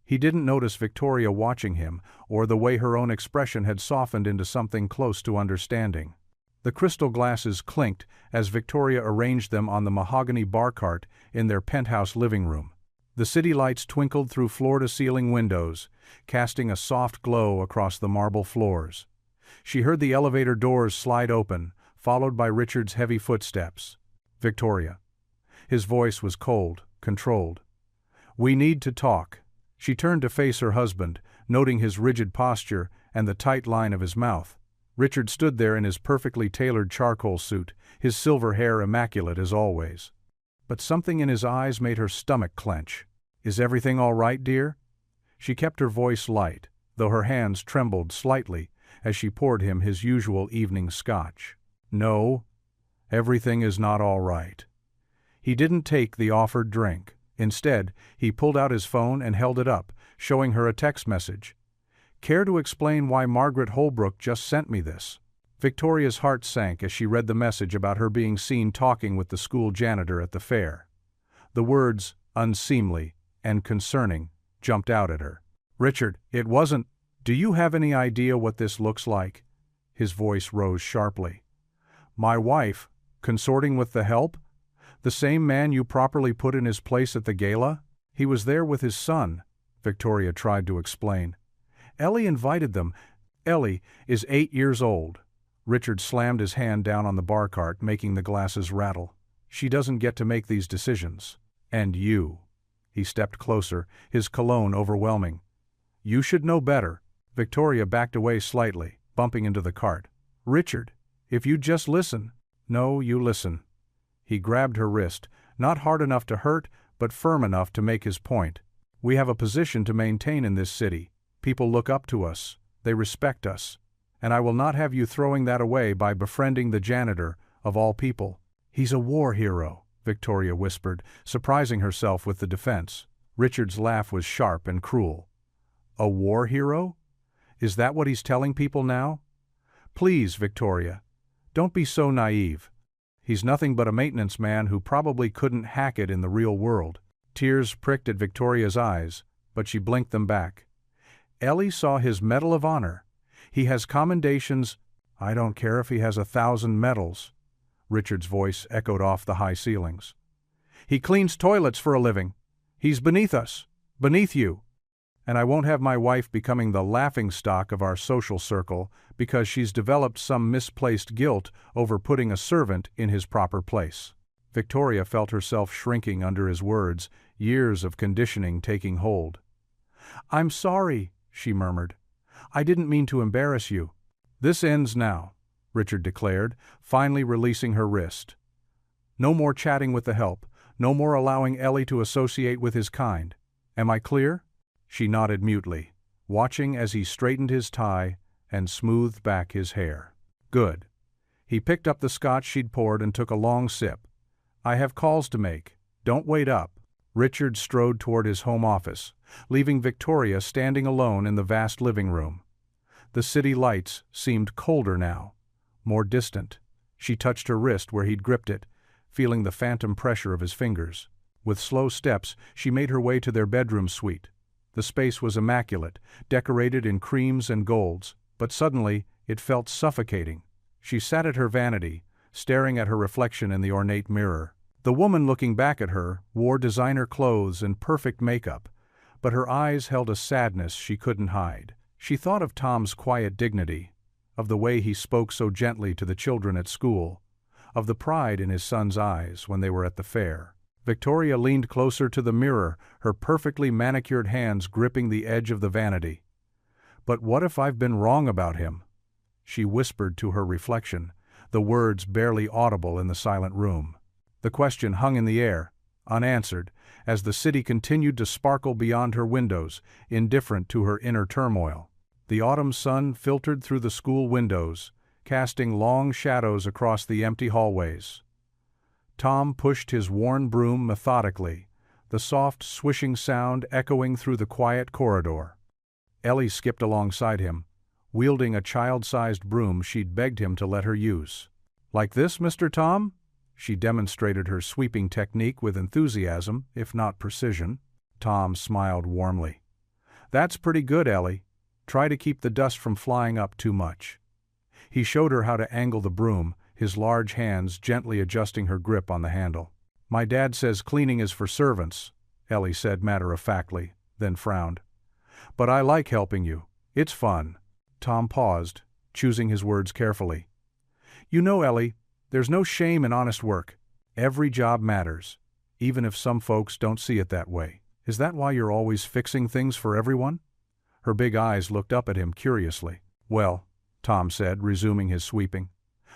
He didn't notice Victoria watching him, or the way her own expression had softened into something close to understanding. The crystal glasses clinked as Victoria arranged them on the mahogany bar cart in their penthouse living room. The city lights twinkled through floor-to-ceiling windows, casting a soft glow across the marble floors. She heard the elevator doors slide open, followed by Richard's heavy footsteps. "Victoria." His voice was cold, controlled. "We need to talk." She turned to face her husband, noting his rigid posture and the tight line of his mouth. Richard stood there in his perfectly tailored charcoal suit, his silver hair immaculate as always. But something in his eyes made her stomach clench. "Is everything all right, dear?" She kept her voice light, though her hands trembled slightly as she poured him his usual evening scotch. "No, everything is not all right." He didn't take the offered drink. Instead, he pulled out his phone and held it up, showing her a text message. "Care to explain why Margaret Holbrook just sent me this?" Victoria's heart sank as she read the message about her being seen talking with the school janitor at the fair. The words, unseemly and concerning, jumped out at her. "Richard, it wasn't. Do you have any idea what this looks like?" His voice rose sharply. "My wife, consorting with the help? The same man you properly put in his place at the gala? He was there with his son," Victoria tried to explain. "Ellie invited them. Ellie is 8 years old." Richard slammed his hand down on the bar cart, making the glasses rattle. "She doesn't get to make these decisions. And you." He stepped closer, his cologne overwhelming. "You should know better." Victoria backed away slightly, bumping into the cart. "Richard, if you'd just listen." "No, you listen." He grabbed her wrist, not hard enough to hurt, but firm enough to make his point. "We have a position to maintain in this city. People look up to us. They respect us. And I will not have you throwing that away by befriending the janitor, of all people." "He's a war hero," Victoria whispered, surprising herself with the defense. Richard's laugh was sharp and cruel. "A war hero? Is that what he's telling people now?" "Please, Victoria, don't be so naive. He's nothing but a maintenance man who probably couldn't hack it in the real world." Tears pricked at Victoria's eyes, but she blinked them back. "Ellie saw his Medal of Honor. He has commendations." "I don't care if he has 1,000 medals." Richard's voice echoed off the high ceilings. "He cleans toilets for a living. He's beneath us, beneath you. And I won't have my wife becoming the laughingstock of our social circle because she's developed some misplaced guilt over putting a servant in his proper place." Victoria felt herself shrinking under his words, years of conditioning taking hold. "I'm sorry," she murmured. "I didn't mean to embarrass you." "This ends now," Richard declared, finally releasing her wrist. "No more chatting with the help, no more allowing Ellie to associate with his kind. Am I clear?" She nodded mutely, watching as he straightened his tie and smoothed back his hair. "Good." He picked up the scotch she'd poured and took a long sip. "I have calls to make. Don't wait up." Richard strode toward his home office, leaving Victoria standing alone in the vast living room. The city lights seemed colder now, more distant. She touched her wrist where he'd gripped it, feeling the phantom pressure of his fingers. With slow steps, she made her way to their bedroom suite. The space was immaculate, decorated in creams and golds, but suddenly it felt suffocating. She sat at her vanity, staring at her reflection in the ornate mirror. The woman looking back at her wore designer clothes and perfect makeup, but her eyes held a sadness she couldn't hide. She thought of Tom's quiet dignity, of the way he spoke so gently to the children at school, of the pride in his son's eyes when they were at the fair. Victoria leaned closer to the mirror, her perfectly manicured hands gripping the edge of the vanity. "But what if I've been wrong about him?" She whispered to her reflection, the words barely audible in the silent room. The question hung in the air, unanswered, as the city continued to sparkle beyond her windows, indifferent to her inner turmoil. The autumn sun filtered through the school windows, casting long shadows across the empty hallways. Tom pushed his worn broom methodically, the soft swishing sound echoing through the quiet corridor. Ellie skipped alongside him, wielding a child-sized broom she'd begged him to let her use. "Like this, Mr. Tom?" She demonstrated her sweeping technique with enthusiasm, if not precision. Tom smiled warmly. "That's pretty good, Ellie. Try to keep the dust from flying up too much." He showed her how to angle the broom, his large hands gently adjusting her grip on the handle. "My dad says cleaning is for servants," Ellie said matter-of-factly, then frowned. "But I like helping you. It's fun." Tom paused, choosing his words carefully. "You know, Ellie, there's no shame in honest work. Every job matters, even if some folks don't see it that way. Is that why you're always fixing things for everyone?" Her big eyes looked up at him curiously. "Well," Tom said, resuming his sweeping,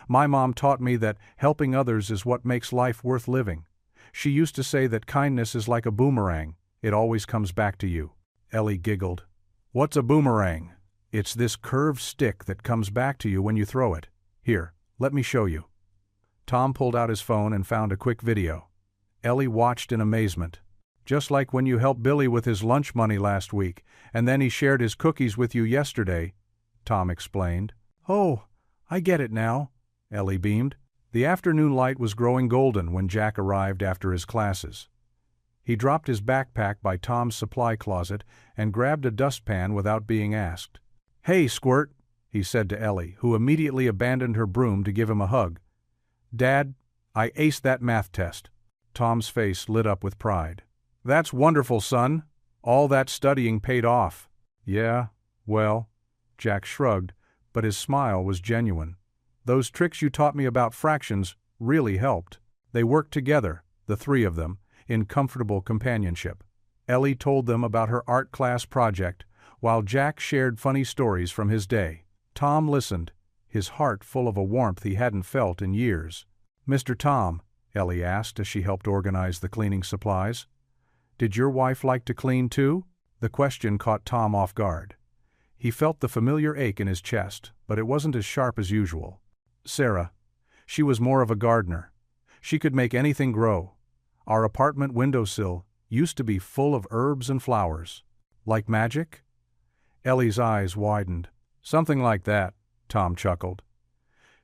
"my mom taught me that helping others is what makes life worth living. She used to say that kindness is like a boomerang, it always comes back to you." Ellie giggled. "What's a boomerang?" "It's this curved stick that comes back to you when you throw it. Here, let me show you." Tom pulled out his phone and found a quick video. Ellie watched in amazement. "Just like when you helped Billy with his lunch money last week, and then he shared his cookies with you yesterday," Tom explained. "Oh, I get it now," Ellie beamed. The afternoon light was growing golden when Jack arrived after his classes. He dropped his backpack by Tom's supply closet and grabbed a dustpan without being asked. "Hey, Squirt," he said to Ellie, who immediately abandoned her broom to give him a hug. "Dad, I aced that math test." Tom's face lit up with pride. "That's wonderful, son. All that studying paid off." "Yeah, well," Jack shrugged, but his smile was genuine. "Those tricks you taught me about fractions really helped." They worked together, the three of them, in comfortable companionship. Ellie told them about her art class project, while Jack shared funny stories from his day. Tom listened, his heart full of a warmth he hadn't felt in years. "Mr. Tom," Ellie asked as she helped organize the cleaning supplies, "did your wife like to clean too?" The question caught Tom off guard. He felt the familiar ache in his chest, but it wasn't as sharp as usual. "Sarah. She was more of a gardener. She could make anything grow. Our apartment windowsill used to be full of herbs and flowers." "Like magic?" Ellie's eyes widened. "Something like that," Tom chuckled.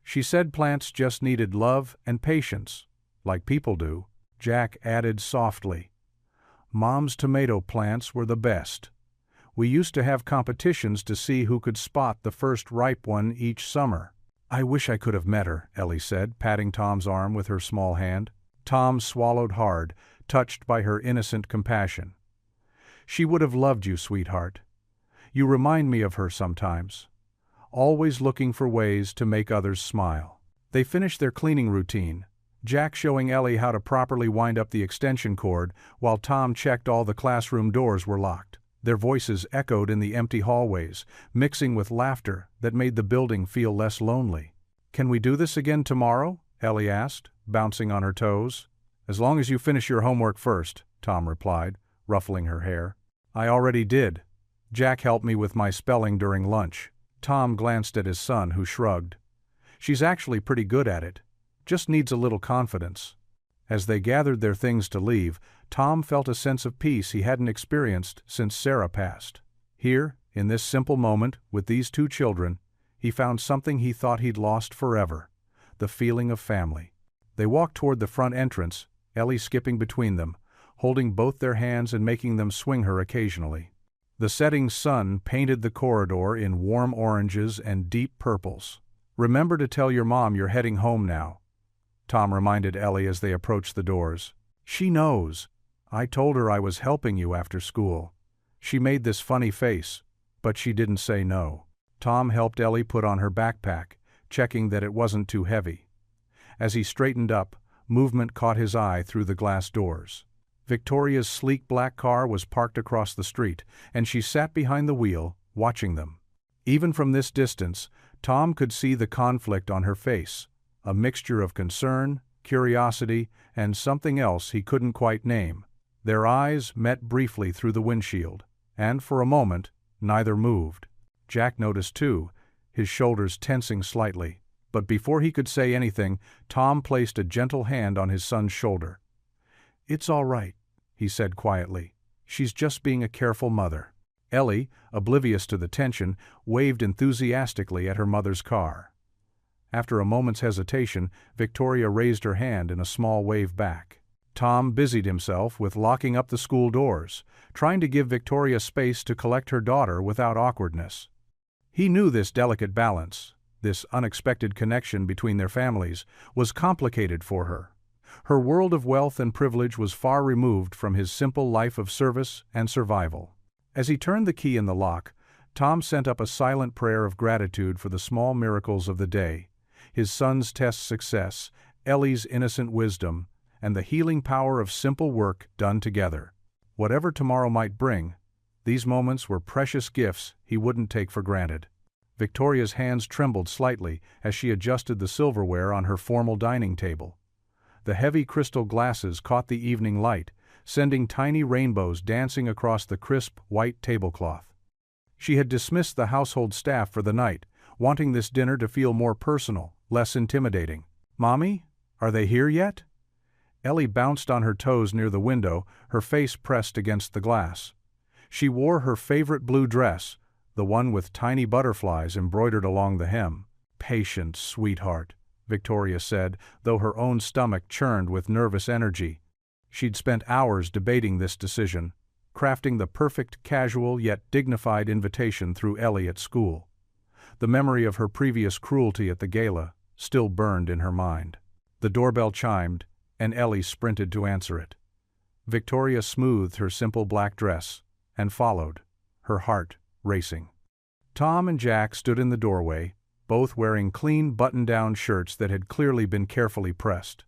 "She said plants just needed love and patience, like people do," Jack added softly. "Mom's tomato plants were the best. We used to have competitions to see who could spot the first ripe one each summer." "I wish I could have met her," Ellie said, patting Tom's arm with her small hand. Tom swallowed hard, touched by her innocent compassion. "She would have loved you, sweetheart. You remind me of her sometimes. Always looking for ways to make others smile." They finished their cleaning routine, Jack showing Ellie how to properly wind up the extension cord while Tom checked all the classroom doors were locked. Their voices echoed in the empty hallways, mixing with laughter that made the building feel less lonely. "Can we do this again tomorrow?" Ellie asked, bouncing on her toes. "As long as you finish your homework first," Tom replied, ruffling her hair. "I already did. Jack helped me with my spelling during lunch." Tom glanced at his son, who shrugged. "She's actually pretty good at it. Just needs a little confidence." As they gathered their things to leave, Tom felt a sense of peace he hadn't experienced since Sarah passed. Here, in this simple moment, with these two children, he found something he thought he'd lost forever: the feeling of family. They walked toward the front entrance, Ellie skipping between them, holding both their hands and making them swing her occasionally. The setting sun painted the corridor in warm oranges and deep purples. "Remember to tell your mom you're heading home now," Tom reminded Ellie as they approached the doors. "She knows. I told her I was helping you after school." She made this funny face, but she didn't say no. Tom helped Ellie put on her backpack, checking that it wasn't too heavy. As he straightened up, movement caught his eye through the glass doors. Victoria's sleek black car was parked across the street, and she sat behind the wheel, watching them. Even from this distance, Tom could see the conflict on her face, a mixture of concern, curiosity, and something else he couldn't quite name. Their eyes met briefly through the windshield, and for a moment, neither moved. Jack noticed too, his shoulders tensing slightly. But before he could say anything, Tom placed a gentle hand on his son's shoulder. "It's all right," he said quietly. "She's just being a careful mother." Ellie, oblivious to the tension, waved enthusiastically at her mother's car. After a moment's hesitation, Victoria raised her hand in a small wave back. Tom busied himself with locking up the school doors, trying to give Victoria space to collect her daughter without awkwardness. He knew this delicate balance, this unexpected connection between their families, was complicated for her. Her world of wealth and privilege was far removed from his simple life of service and survival. As he turned the key in the lock, Tom sent up a silent prayer of gratitude for the small miracles of the day: his son's test success, Ellie's innocent wisdom, and the healing power of simple work done together. Whatever tomorrow might bring, these moments were precious gifts he wouldn't take for granted. Victoria's hands trembled slightly as she adjusted the silverware on her formal dining table. The heavy crystal glasses caught the evening light, sending tiny rainbows dancing across the crisp, white tablecloth. She had dismissed the household staff for the night, wanting this dinner to feel more personal, less intimidating. "Mommy, are they here yet?" Ellie bounced on her toes near the window, her face pressed against the glass. She wore her favorite blue dress, the one with tiny butterflies embroidered along the hem. "Patient, sweetheart," Victoria said, though her own stomach churned with nervous energy. She'd spent hours debating this decision, crafting the perfect casual yet dignified invitation through Ellie at school. The memory of her previous cruelty at the gala still burned in her mind. The doorbell chimed, and Ellie sprinted to answer it. Victoria smoothed her simple black dress and followed, her heart racing. Tom and Jack stood in the doorway, both wearing clean button-down shirts that had clearly been carefully pressed.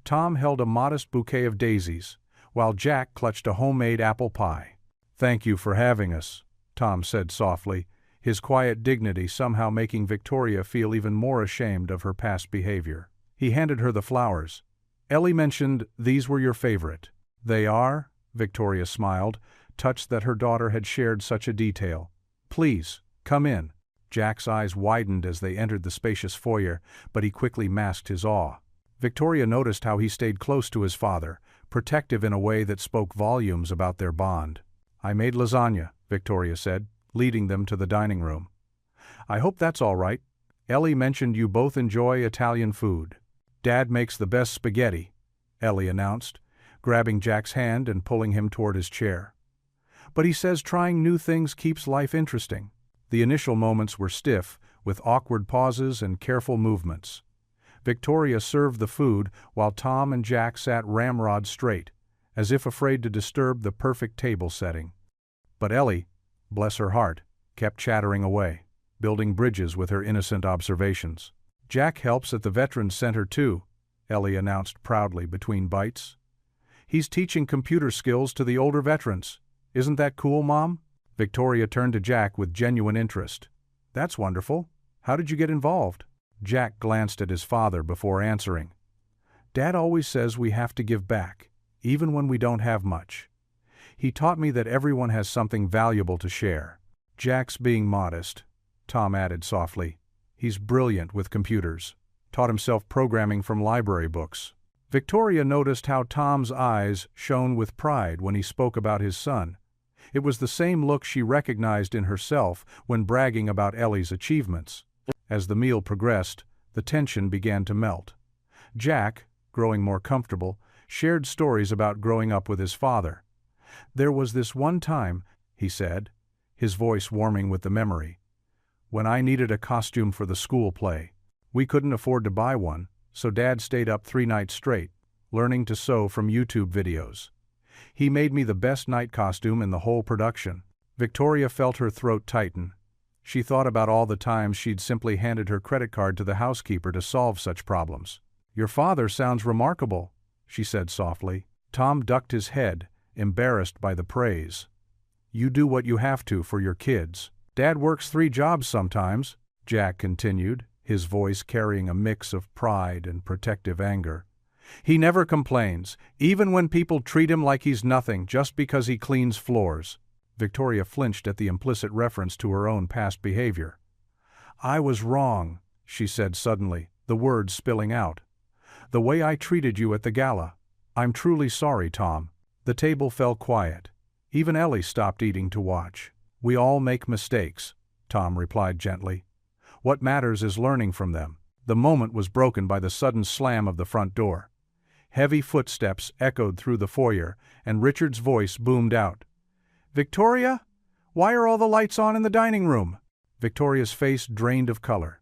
Tom held a modest bouquet of daisies, while Jack clutched a homemade apple pie. "Thank you for having us," Tom said softly, his quiet dignity somehow making Victoria feel even more ashamed of her past behavior. He handed her the flowers. "Ellie mentioned these were your favorite." "They are?" Victoria smiled, touched that her daughter had shared such a detail. "Please, come in." Jack's eyes widened as they entered the spacious foyer, but he quickly masked his awe. Victoria noticed how he stayed close to his father, protective in a way that spoke volumes about their bond. "I made lasagna," Victoria said, leading them to the dining room. "I hope that's all right. Ellie mentioned you both enjoy Italian food." "Dad makes the best spaghetti," Ellie announced, grabbing Jack's hand and pulling him toward his chair. "But he says trying new things keeps life interesting." The initial moments were stiff, with awkward pauses and careful movements. Victoria served the food while Tom and Jack sat ramrod straight, as if afraid to disturb the perfect table setting. But Ellie, bless her heart, kept chattering away, building bridges with her innocent observations. "Jack helps at the Veterans Center too," Ellie announced proudly between bites. "He's teaching computer skills to the older veterans. Isn't that cool, Mom?" Victoria turned to Jack with genuine interest. "That's wonderful. How did you get involved?" Jack glanced at his father before answering. "Dad always says we have to give back, even when we don't have much. He taught me that everyone has something valuable to share." "Jack's being modest," Tom added softly. "He's brilliant with computers. Taught himself programming from library books." Victoria noticed how Tom's eyes shone with pride when he spoke about his son. It was the same look she recognized in herself when bragging about Ellie's achievements. As the meal progressed, the tension began to melt. Jack, growing more comfortable, shared stories about growing up with his father. "There was this one time," he said, his voice warming with the memory, "when I needed a costume for the school play. We couldn't afford to buy one, so Dad stayed up 3 nights straight, learning to sew from YouTube videos. He made me the best night costume in the whole production." Victoria felt her throat tighten. She thought about all the times she'd simply handed her credit card to the housekeeper to solve such problems. "Your father sounds remarkable," she said softly. Tom ducked his head, embarrassed by the praise. "You do what you have to for your kids. Dad works 3 jobs sometimes," Jack continued, his voice carrying a mix of pride and protective anger. "He never complains, even when people treat him like he's nothing just because he cleans floors." Victoria flinched at the implicit reference to her own past behavior. "I was wrong," she said suddenly, the words spilling out. "The way I treated you at the gala. I'm truly sorry, Tom." The table fell quiet. Even Ellie stopped eating to watch. "We all make mistakes," Tom replied gently. "What matters is learning from them." The moment was broken by the sudden slam of the front door. Heavy footsteps echoed through the foyer, and Richard's voice boomed out. "Victoria? Why are all the lights on in the dining room?" Victoria's face drained of color.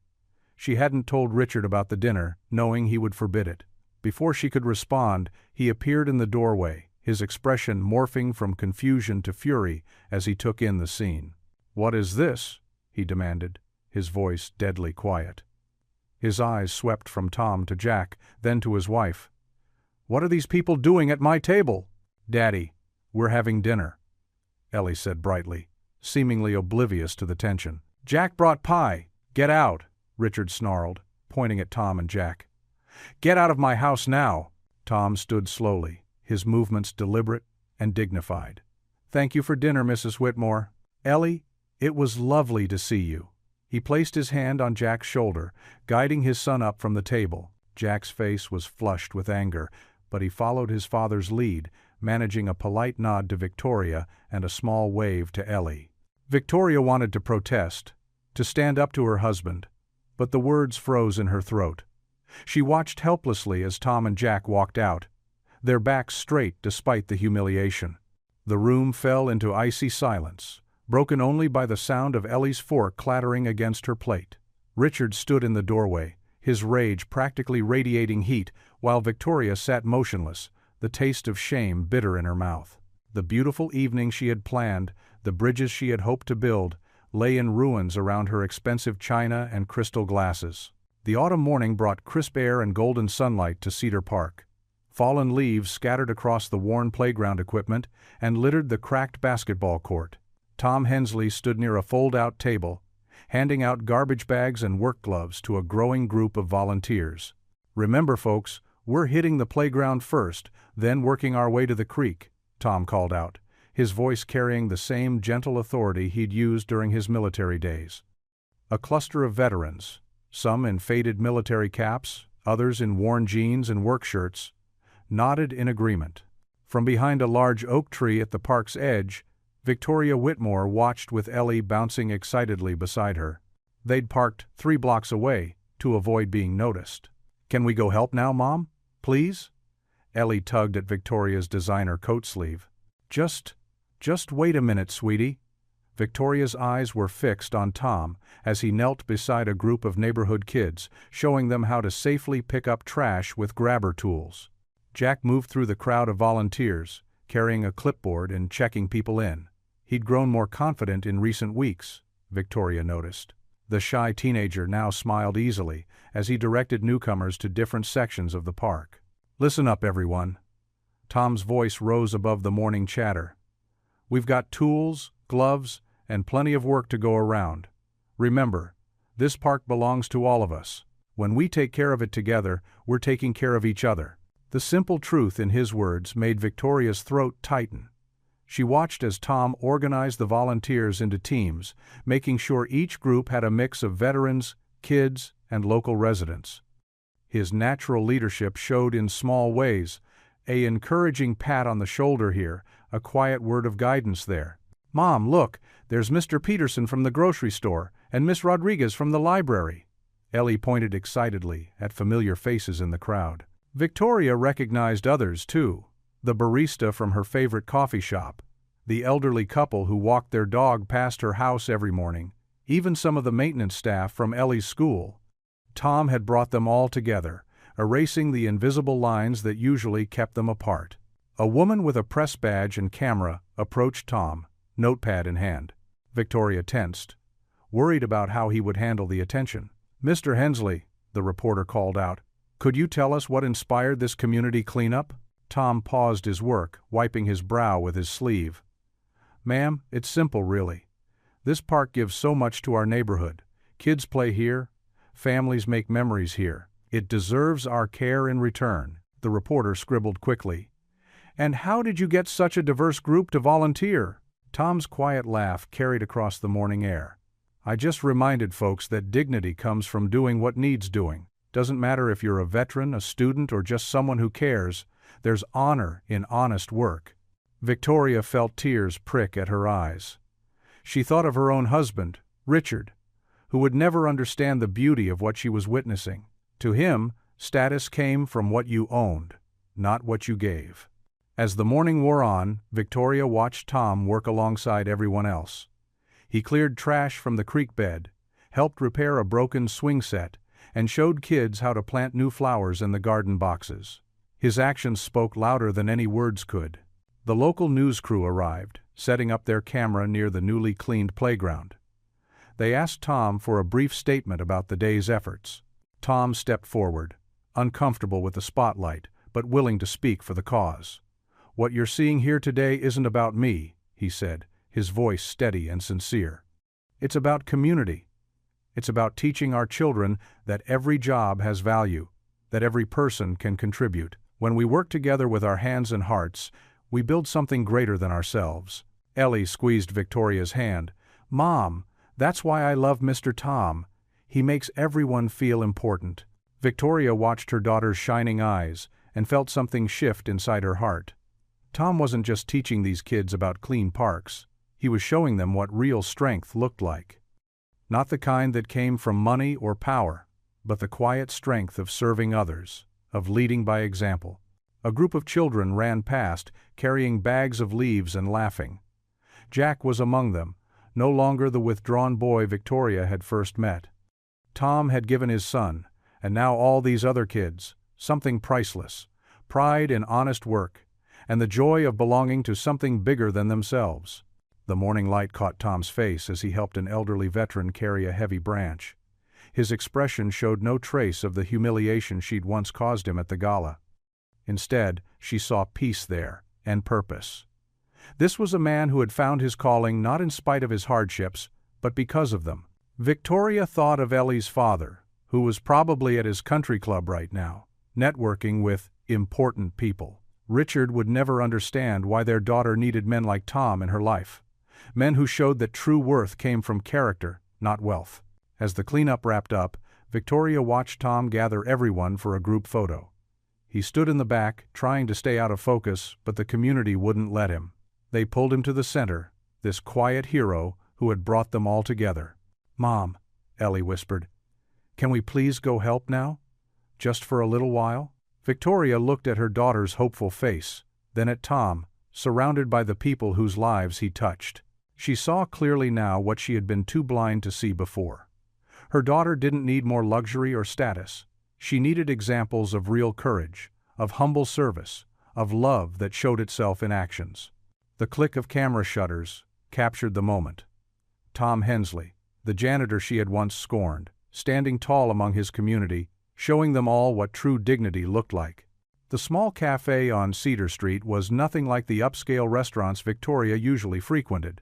She hadn't told Richard about the dinner, knowing he would forbid it. Before she could respond, he appeared in the doorway, his expression morphing from confusion to fury as he took in the scene. "What is this?" he demanded, his voice deadly quiet. His eyes swept from Tom to Jack, then to his wife. "What are these people doing at my table?" "Daddy, we're having dinner," Ellie said brightly, seemingly oblivious to the tension. "Jack brought pie. Get out," Richard snarled, pointing at Tom and Jack. "Get out of my house now." Tom stood slowly, his movements deliberate and dignified. "Thank you for dinner, Mrs. Whitmore. Ellie, it was lovely to see you." He placed his hand on Jack's shoulder, guiding his son up from the table. Jack's face was flushed with anger, but he followed his father's lead, managing a polite nod to Victoria and a small wave to Ellie. Victoria wanted to protest, to stand up to her husband, but the words froze in her throat. She watched helplessly as Tom and Jack walked out, their backs straight despite the humiliation. The room fell into icy silence, broken only by the sound of Ellie's fork clattering against her plate. Richard stood in the doorway, his rage practically radiating heat, while Victoria sat motionless, the taste of shame bitter in her mouth. The beautiful evening she had planned, the bridges she had hoped to build, lay in ruins around her expensive china and crystal glasses. The autumn morning brought crisp air and golden sunlight to Cedar Park. Fallen leaves scattered across the worn playground equipment and littered the cracked basketball court. Tom Hensley stood near a fold-out table, handing out garbage bags and work gloves to a growing group of volunteers. "Remember, folks, we're hitting the playground first, then working our way to the creek," Tom called out, his voice carrying the same gentle authority he'd used during his military days. A cluster of veterans, some in faded military caps, others in worn jeans and work shirts, nodded in agreement. From behind a large oak tree at the park's edge, Victoria Whitmore watched with Ellie bouncing excitedly beside her. They'd parked 3 blocks away to avoid being noticed. "Can we go help now, Mom? Please?" Ellie tugged at Victoria's designer coat sleeve. Just wait a minute, sweetie." Victoria's eyes were fixed on Tom as he knelt beside a group of neighborhood kids, showing them how to safely pick up trash with grabber tools. Jack moved through the crowd of volunteers, carrying a clipboard and checking people in. He'd grown more confident in recent weeks, Victoria noticed. The shy teenager now smiled easily as he directed newcomers to different sections of the park. "Listen up, everyone." Tom's voice rose above the morning chatter. "We've got tools, gloves, and plenty of work to go around. Remember, this park belongs to all of us. When we take care of it together, we're taking care of each other." The simple truth in his words made Victoria's throat tighten. She watched as Tom organized the volunteers into teams, making sure each group had a mix of veterans, kids, and local residents. His natural leadership showed in small ways, an encouraging pat on the shoulder here, a quiet word of guidance there. "Mom, look, there's Mr. Peterson from the grocery store and Miss Rodriguez from the library." Ellie pointed excitedly at familiar faces in the crowd. Victoria recognized others, too. The barista from her favorite coffee shop, the elderly couple who walked their dog past her house every morning, even some of the maintenance staff from Ellie's school. Tom had brought them all together, erasing the invisible lines that usually kept them apart. A woman with a press badge and camera approached Tom, notepad in hand. Victoria tensed, worried about how he would handle the attention. "Mr. Hensley," the reporter called out, "could you tell us what inspired this community cleanup?" Tom paused his work, wiping his brow with his sleeve. "Ma'am, it's simple, really. This park gives so much to our neighborhood. Kids play here. Families make memories here. It deserves our care in return," the reporter scribbled quickly. "And how did you get such a diverse group to volunteer?" Tom's quiet laugh carried across the morning air. I just reminded folks that dignity comes from doing what needs doing. Doesn't matter if you're a veteran, a student, or just someone who cares, there's honor in honest work. Victoria felt tears prick at her eyes. She thought of her own husband, Richard, who would never understand the beauty of what she was witnessing. To him, status came from what you owned, not what you gave. As the morning wore on, Victoria watched Tom work alongside everyone else. He cleared trash from the creek bed, helped repair a broken swing set, and showed kids how to plant new flowers in the garden boxes. His actions spoke louder than any words could. The local news crew arrived, setting up their camera near the newly cleaned playground. They asked Tom for a brief statement about the day's efforts. Tom stepped forward, uncomfortable with the spotlight, but willing to speak for the cause. "What you're seeing here today isn't about me," he said, his voice steady and sincere. "It's about community. It's about teaching our children that every job has value, that every person can contribute. When we work together with our hands and hearts, we build something greater than ourselves." Ellie squeezed Victoria's hand. "Mom, that's why I love Mr. Tom. He makes everyone feel important." Victoria watched her daughter's shining eyes and felt something shift inside her heart. Tom wasn't just teaching these kids about clean parks. He was showing them what real strength looked like. Not the kind that came from money or power, but the quiet strength of serving others, of leading by example. A group of children ran past, carrying bags of leaves and laughing. Jack was among them, no longer the withdrawn boy Victoria had first met. Tom had given his son, and now all these other kids, something priceless, pride in honest work, and the joy of belonging to something bigger than themselves. The morning light caught Tom's face as he helped an elderly veteran carry a heavy branch. His expression showed no trace of the humiliation she'd once caused him at the gala. Instead, she saw peace there, and purpose. This was a man who had found his calling not in spite of his hardships, but because of them. Victoria thought of Ellie's father, who was probably at his country club right now, networking with important people. Richard would never understand why their daughter needed men like Tom in her life. Men who showed that true worth came from character, not wealth. As the cleanup wrapped up, Victoria watched Tom gather everyone for a group photo. He stood in the back, trying to stay out of focus, but the community wouldn't let him. They pulled him to the center, this quiet hero who had brought them all together. "Mom," Ellie whispered, "can we please go help now? Just for a little while?" Victoria looked at her daughter's hopeful face, then at Tom, surrounded by the people whose lives he touched. She saw clearly now what she had been too blind to see before. Her daughter didn't need more luxury or status. She needed examples of real courage, of humble service, of love that showed itself in actions. The click of camera shutters captured the moment. Tom Hensley, the janitor she had once scorned, standing tall among his community, showing them all what true dignity looked like. The small cafe on Cedar Street was nothing like the upscale restaurants Victoria usually frequented.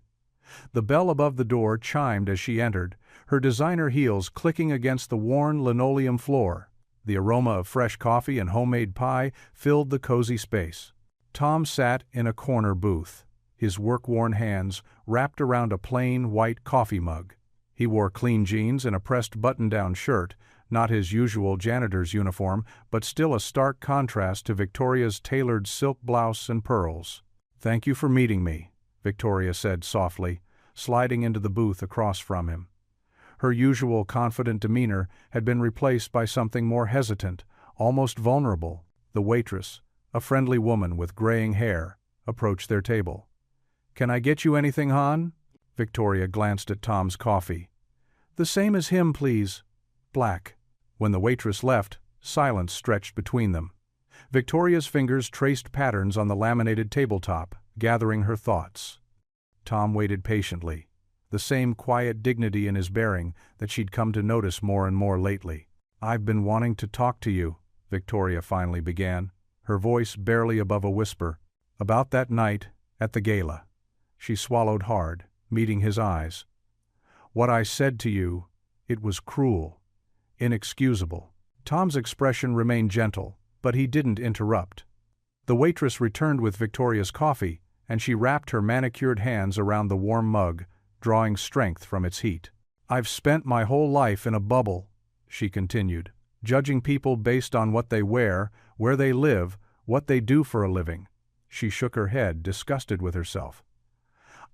The bell above the door chimed as she entered, her designer heels clicking against the worn linoleum floor. The aroma of fresh coffee and homemade pie filled the cozy space. Tom sat in a corner booth, his work-worn hands wrapped around a plain white coffee mug. He wore clean jeans and a pressed button-down shirt, not his usual janitor's uniform, but still a stark contrast to Victoria's tailored silk blouse and pearls. "Thank you for meeting me," Victoria said softly, sliding into the booth across from him. Her usual confident demeanor had been replaced by something more hesitant, almost vulnerable. The waitress, a friendly woman with graying hair, approached their table. "Can I get you anything, hon?" Victoria glanced at Tom's coffee. "The same as him, please. Black." When the waitress left, silence stretched between them. Victoria's fingers traced patterns on the laminated tabletop, gathering her thoughts. Tom waited patiently, the same quiet dignity in his bearing that she'd come to notice more and more lately. "I've been wanting to talk to you," Victoria finally began, her voice barely above a whisper. "About that night at the gala." She swallowed hard, meeting his eyes. "What I said to you, it was cruel, inexcusable." Tom's expression remained gentle, but he didn't interrupt. The waitress returned with Victoria's coffee, and she wrapped her manicured hands around the warm mug, drawing strength from its heat. "I've spent my whole life in a bubble," she continued, "judging people based on what they wear, where they live, what they do for a living." She shook her head, disgusted with herself.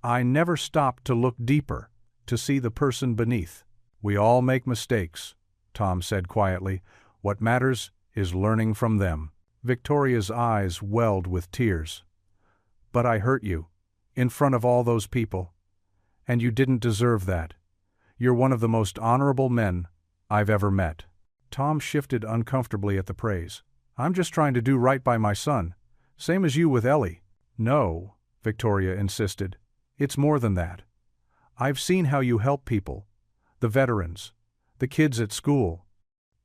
"I never stopped to look deeper, to see the person beneath." "We all make mistakes," Tom said quietly. "What matters is learning from them." Victoria's eyes welled with tears. "But I hurt you, in front of all those people. And you didn't deserve that. You're one of the most honorable men I've ever met." Tom shifted uncomfortably at the praise. "I'm just trying to do right by my son, same as you with Ellie." "No," Victoria insisted. "It's more than that. I've seen how you help people, the veterans, the kids at school.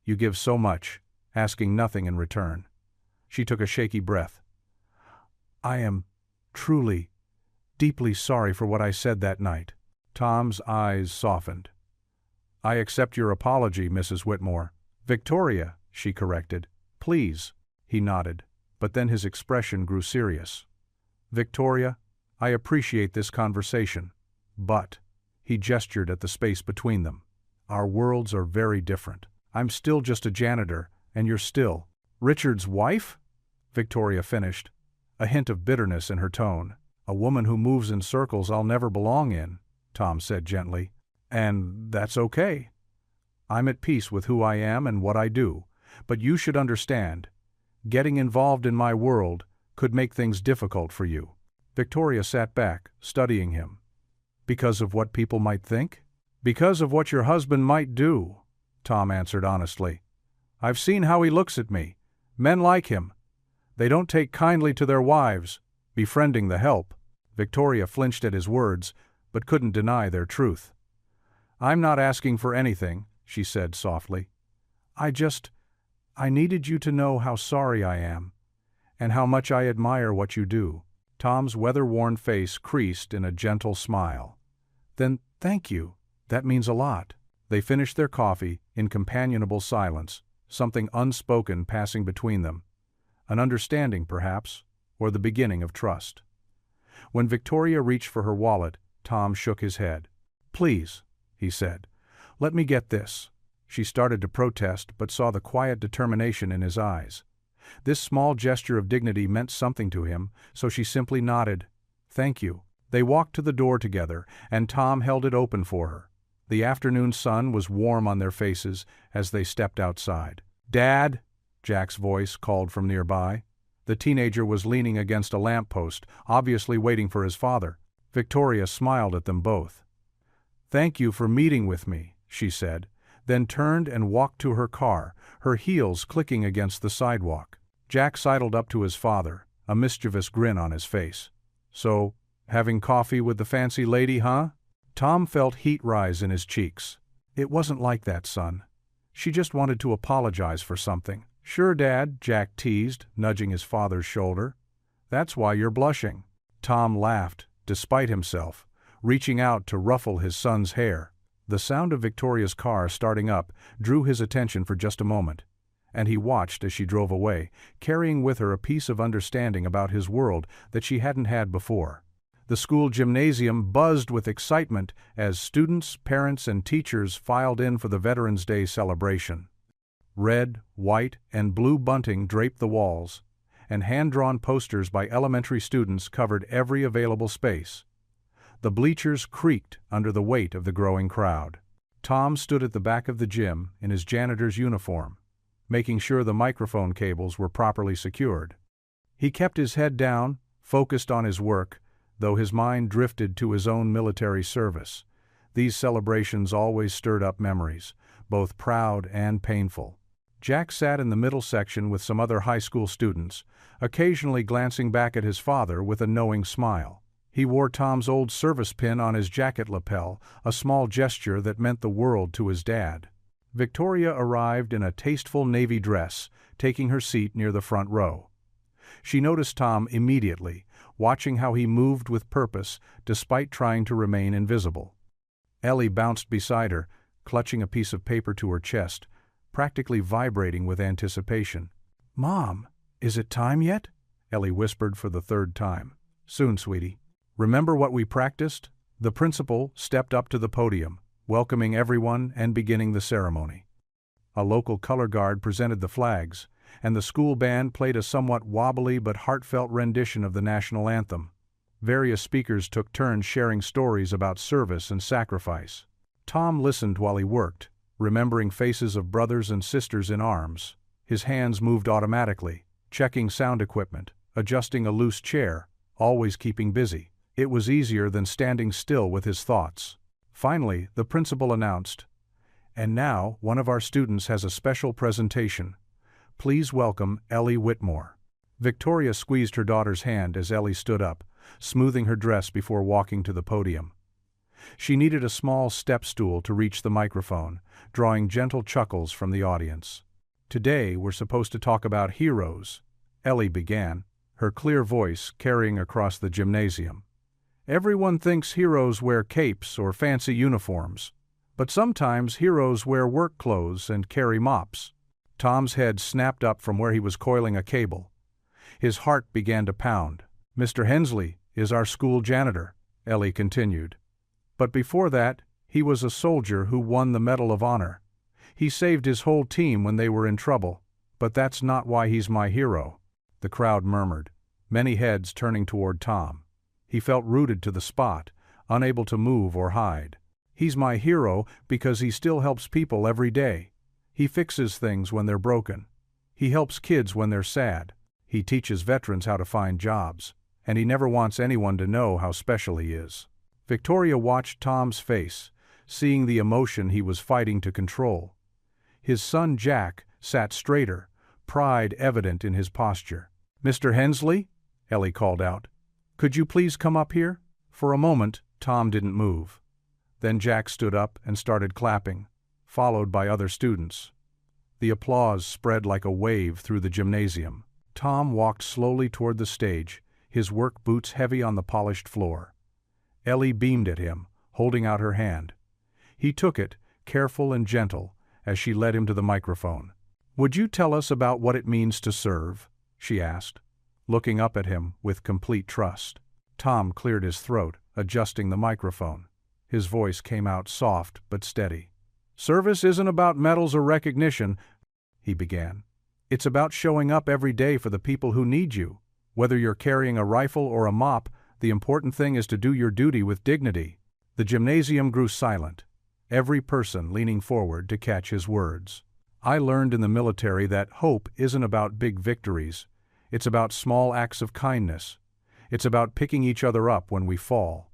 You give so much, asking nothing in return." She took a shaky breath. "I am truly, deeply sorry for what I said that night." Tom's eyes softened. "I accept your apology, Mrs. Whitmore." "Victoria," she corrected. "Please." He nodded, but then his expression grew serious. "Victoria, I appreciate this conversation, but," he gestured at the space between them, "our worlds are very different. I'm still just a janitor, and you're still—" "Richard's wife?" Victoria finished, a hint of bitterness in her tone. "A woman who moves in circles I'll never belong in," Tom said gently. "And that's okay. I'm at peace with who I am and what I do, but you should understand, getting involved in my world could make things difficult for you." Victoria sat back, studying him. "Because of what people might think?" "Because of what your husband might do," Tom answered honestly. "I've seen how he looks at me. Men like him. They don't take kindly to their wives, befriending the help." Victoria flinched at his words, but couldn't deny their truth. "I'm not asking for anything," she said softly. I needed you to know how sorry I am, and how much I admire what you do." Tom's weather-worn face creased in a gentle smile. "Then thank you. That means a lot." They finished their coffee in companionable silence, something unspoken passing between them. An understanding, perhaps, or the beginning of trust. When Victoria reached for her wallet, Tom shook his head. "Please," he said, "let me get this." She started to protest, but saw the quiet determination in his eyes. This small gesture of dignity meant something to him, so she simply nodded. "Thank you." They walked to the door together, and Tom held it open for her. The afternoon sun was warm on their faces as they stepped outside. "Dad!" Jack's voice called from nearby. The teenager was leaning against a lamppost, obviously waiting for his father. Victoria smiled at them both. "Thank you for meeting with me," she said, then turned and walked to her car, her heels clicking against the sidewalk. Jack sidled up to his father, a mischievous grin on his face. "So, having coffee with the fancy lady, huh?" Tom felt heat rise in his cheeks. "It wasn't like that, son. She just wanted to apologize for something." "Sure, Dad," Jack teased, nudging his father's shoulder. "That's why you're blushing." Tom laughed, despite himself, reaching out to ruffle his son's hair. The sound of Victoria's car starting up drew his attention for just a moment, and he watched as she drove away, carrying with her a piece of understanding about his world that she hadn't had before. The school gymnasium buzzed with excitement as students, parents, and teachers filed in for the Veterans Day celebration. Red, white, and blue bunting draped the walls, and hand-drawn posters by elementary students covered every available space. The bleachers creaked under the weight of the growing crowd. Tom stood at the back of the gym in his janitor's uniform, making sure the microphone cables were properly secured. He kept his head down, focused on his work, though his mind drifted to his own military service. These celebrations always stirred up memories, both proud and painful. Jack sat in the middle section with some other high school students, occasionally glancing back at his father with a knowing smile. He wore Tom's old service pin on his jacket lapel, a small gesture that meant the world to his dad. Victoria arrived in a tasteful navy dress, taking her seat near the front row. She noticed Tom immediately, watching how he moved with purpose despite trying to remain invisible. Ellie bounced beside her, clutching a piece of paper to her chest, practically vibrating with anticipation. "Mom, is it time yet?" Ellie whispered for the third time. Soon, sweetie. Remember what we practiced? The principal stepped up to the podium, welcoming everyone and beginning the ceremony. A local color guard presented the flags, and the school band played a somewhat wobbly but heartfelt rendition of the national anthem. Various speakers took turns sharing stories about service and sacrifice. Tom listened while he worked, remembering faces of brothers and sisters in arms. His hands moved automatically, checking sound equipment, adjusting a loose chair, always keeping busy. It was easier than standing still with his thoughts. Finally, the principal announced, "And now, one of our students has a special presentation. Please welcome Ellie Whitmore." Victoria squeezed her daughter's hand as Ellie stood up, smoothing her dress before walking to the podium. She needed a small step stool to reach the microphone, drawing gentle chuckles from the audience. "Today we're supposed to talk about heroes," Ellie began, her clear voice carrying across the gymnasium. "Everyone thinks heroes wear capes or fancy uniforms, but sometimes heroes wear work clothes and carry mops." Tom's head snapped up from where he was coiling a cable. His heart began to pound. "Mr. Hensley is our school janitor," Ellie continued. "But before that, he was a soldier who won the Medal of Honor. He saved his whole team when they were in trouble, but that's not why he's my hero." The crowd murmured, many heads turning toward Tom. He felt rooted to the spot, unable to move or hide. "He's my hero because he still helps people every day. He fixes things when they're broken. He helps kids when they're sad. He teaches veterans how to find jobs. And he never wants anyone to know how special he is." Victoria watched Tom's face, seeing the emotion he was fighting to control. His son Jack sat straighter, pride evident in his posture. "Mr. Hensley?" Ellie called out. "Could you please come up here?" For a moment, Tom didn't move. Then Jack stood up and started clapping, followed by other students. The applause spread like a wave through the gymnasium. Tom walked slowly toward the stage, his work boots heavy on the polished floor. Ellie beamed at him, holding out her hand. He took it, careful and gentle, as she led him to the microphone. "Would you tell us about what it means to serve?" she asked, looking up at him with complete trust. Tom cleared his throat, adjusting the microphone. His voice came out soft but steady. "Service isn't about medals or recognition," he began. "It's about showing up every day for the people who need you. Whether you're carrying a rifle or a mop, the important thing is to do your duty with dignity." The gymnasium grew silent, every person leaning forward to catch his words. "I learned in the military that hope isn't about big victories. It's about small acts of kindness. It's about picking each other up when we fall.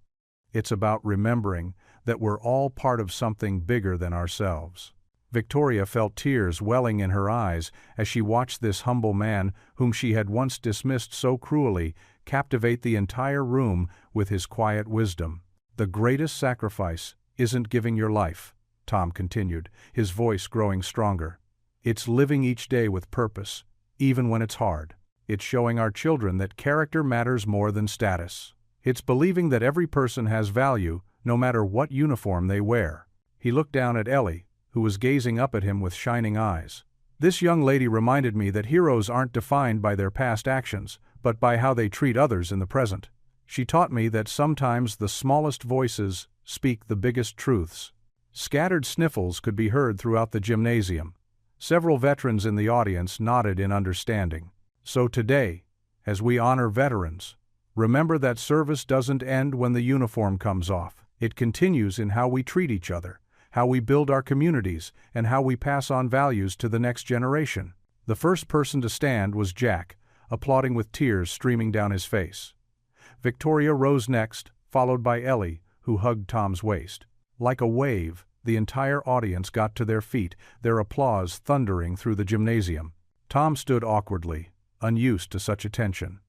It's about remembering that we're all part of something bigger than ourselves." Victoria felt tears welling in her eyes as she watched this humble man, whom she had once dismissed so cruelly, captivate the entire room with his quiet wisdom. "The greatest sacrifice isn't giving your life," Tom continued, his voice growing stronger. "It's living each day with purpose, even when it's hard. It's showing our children that character matters more than status. It's believing that every person has value, no matter what uniform they wear." He looked down at Ellie, who was gazing up at him with shining eyes. "This young lady reminded me that heroes aren't defined by their past actions, but by how they treat others in the present. She taught me that sometimes the smallest voices speak the biggest truths." Scattered sniffles could be heard throughout the gymnasium. Several veterans in the audience nodded in understanding. "So today, as we honor veterans, remember that service doesn't end when the uniform comes off. It continues in how we treat each other, how we build our communities, and how we pass on values to the next generation." The first person to stand was Jack, applauding with tears streaming down his face. Victoria rose next, followed by Ellie, who hugged Tom's waist. Like a wave, the entire audience got to their feet, their applause thundering through the gymnasium. Tom stood awkwardly, unused to such attention.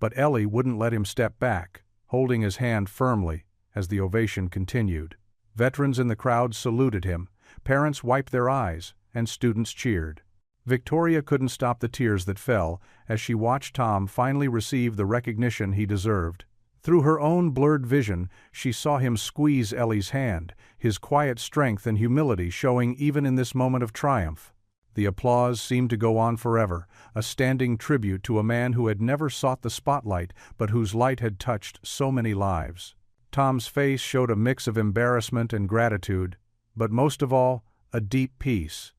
But Ellie wouldn't let him step back, holding his hand firmly as the ovation continued. Veterans in the crowd saluted him, parents wiped their eyes, and students cheered. Victoria couldn't stop the tears that fell as she watched Tom finally receive the recognition he deserved. Through her own blurred vision, she saw him squeeze Ellie's hand, his quiet strength and humility showing even in this moment of triumph. The applause seemed to go on forever, a standing tribute to a man who had never sought the spotlight but whose light had touched so many lives. Tom's face showed a mix of embarrassment and gratitude, but most of all, a deep peace,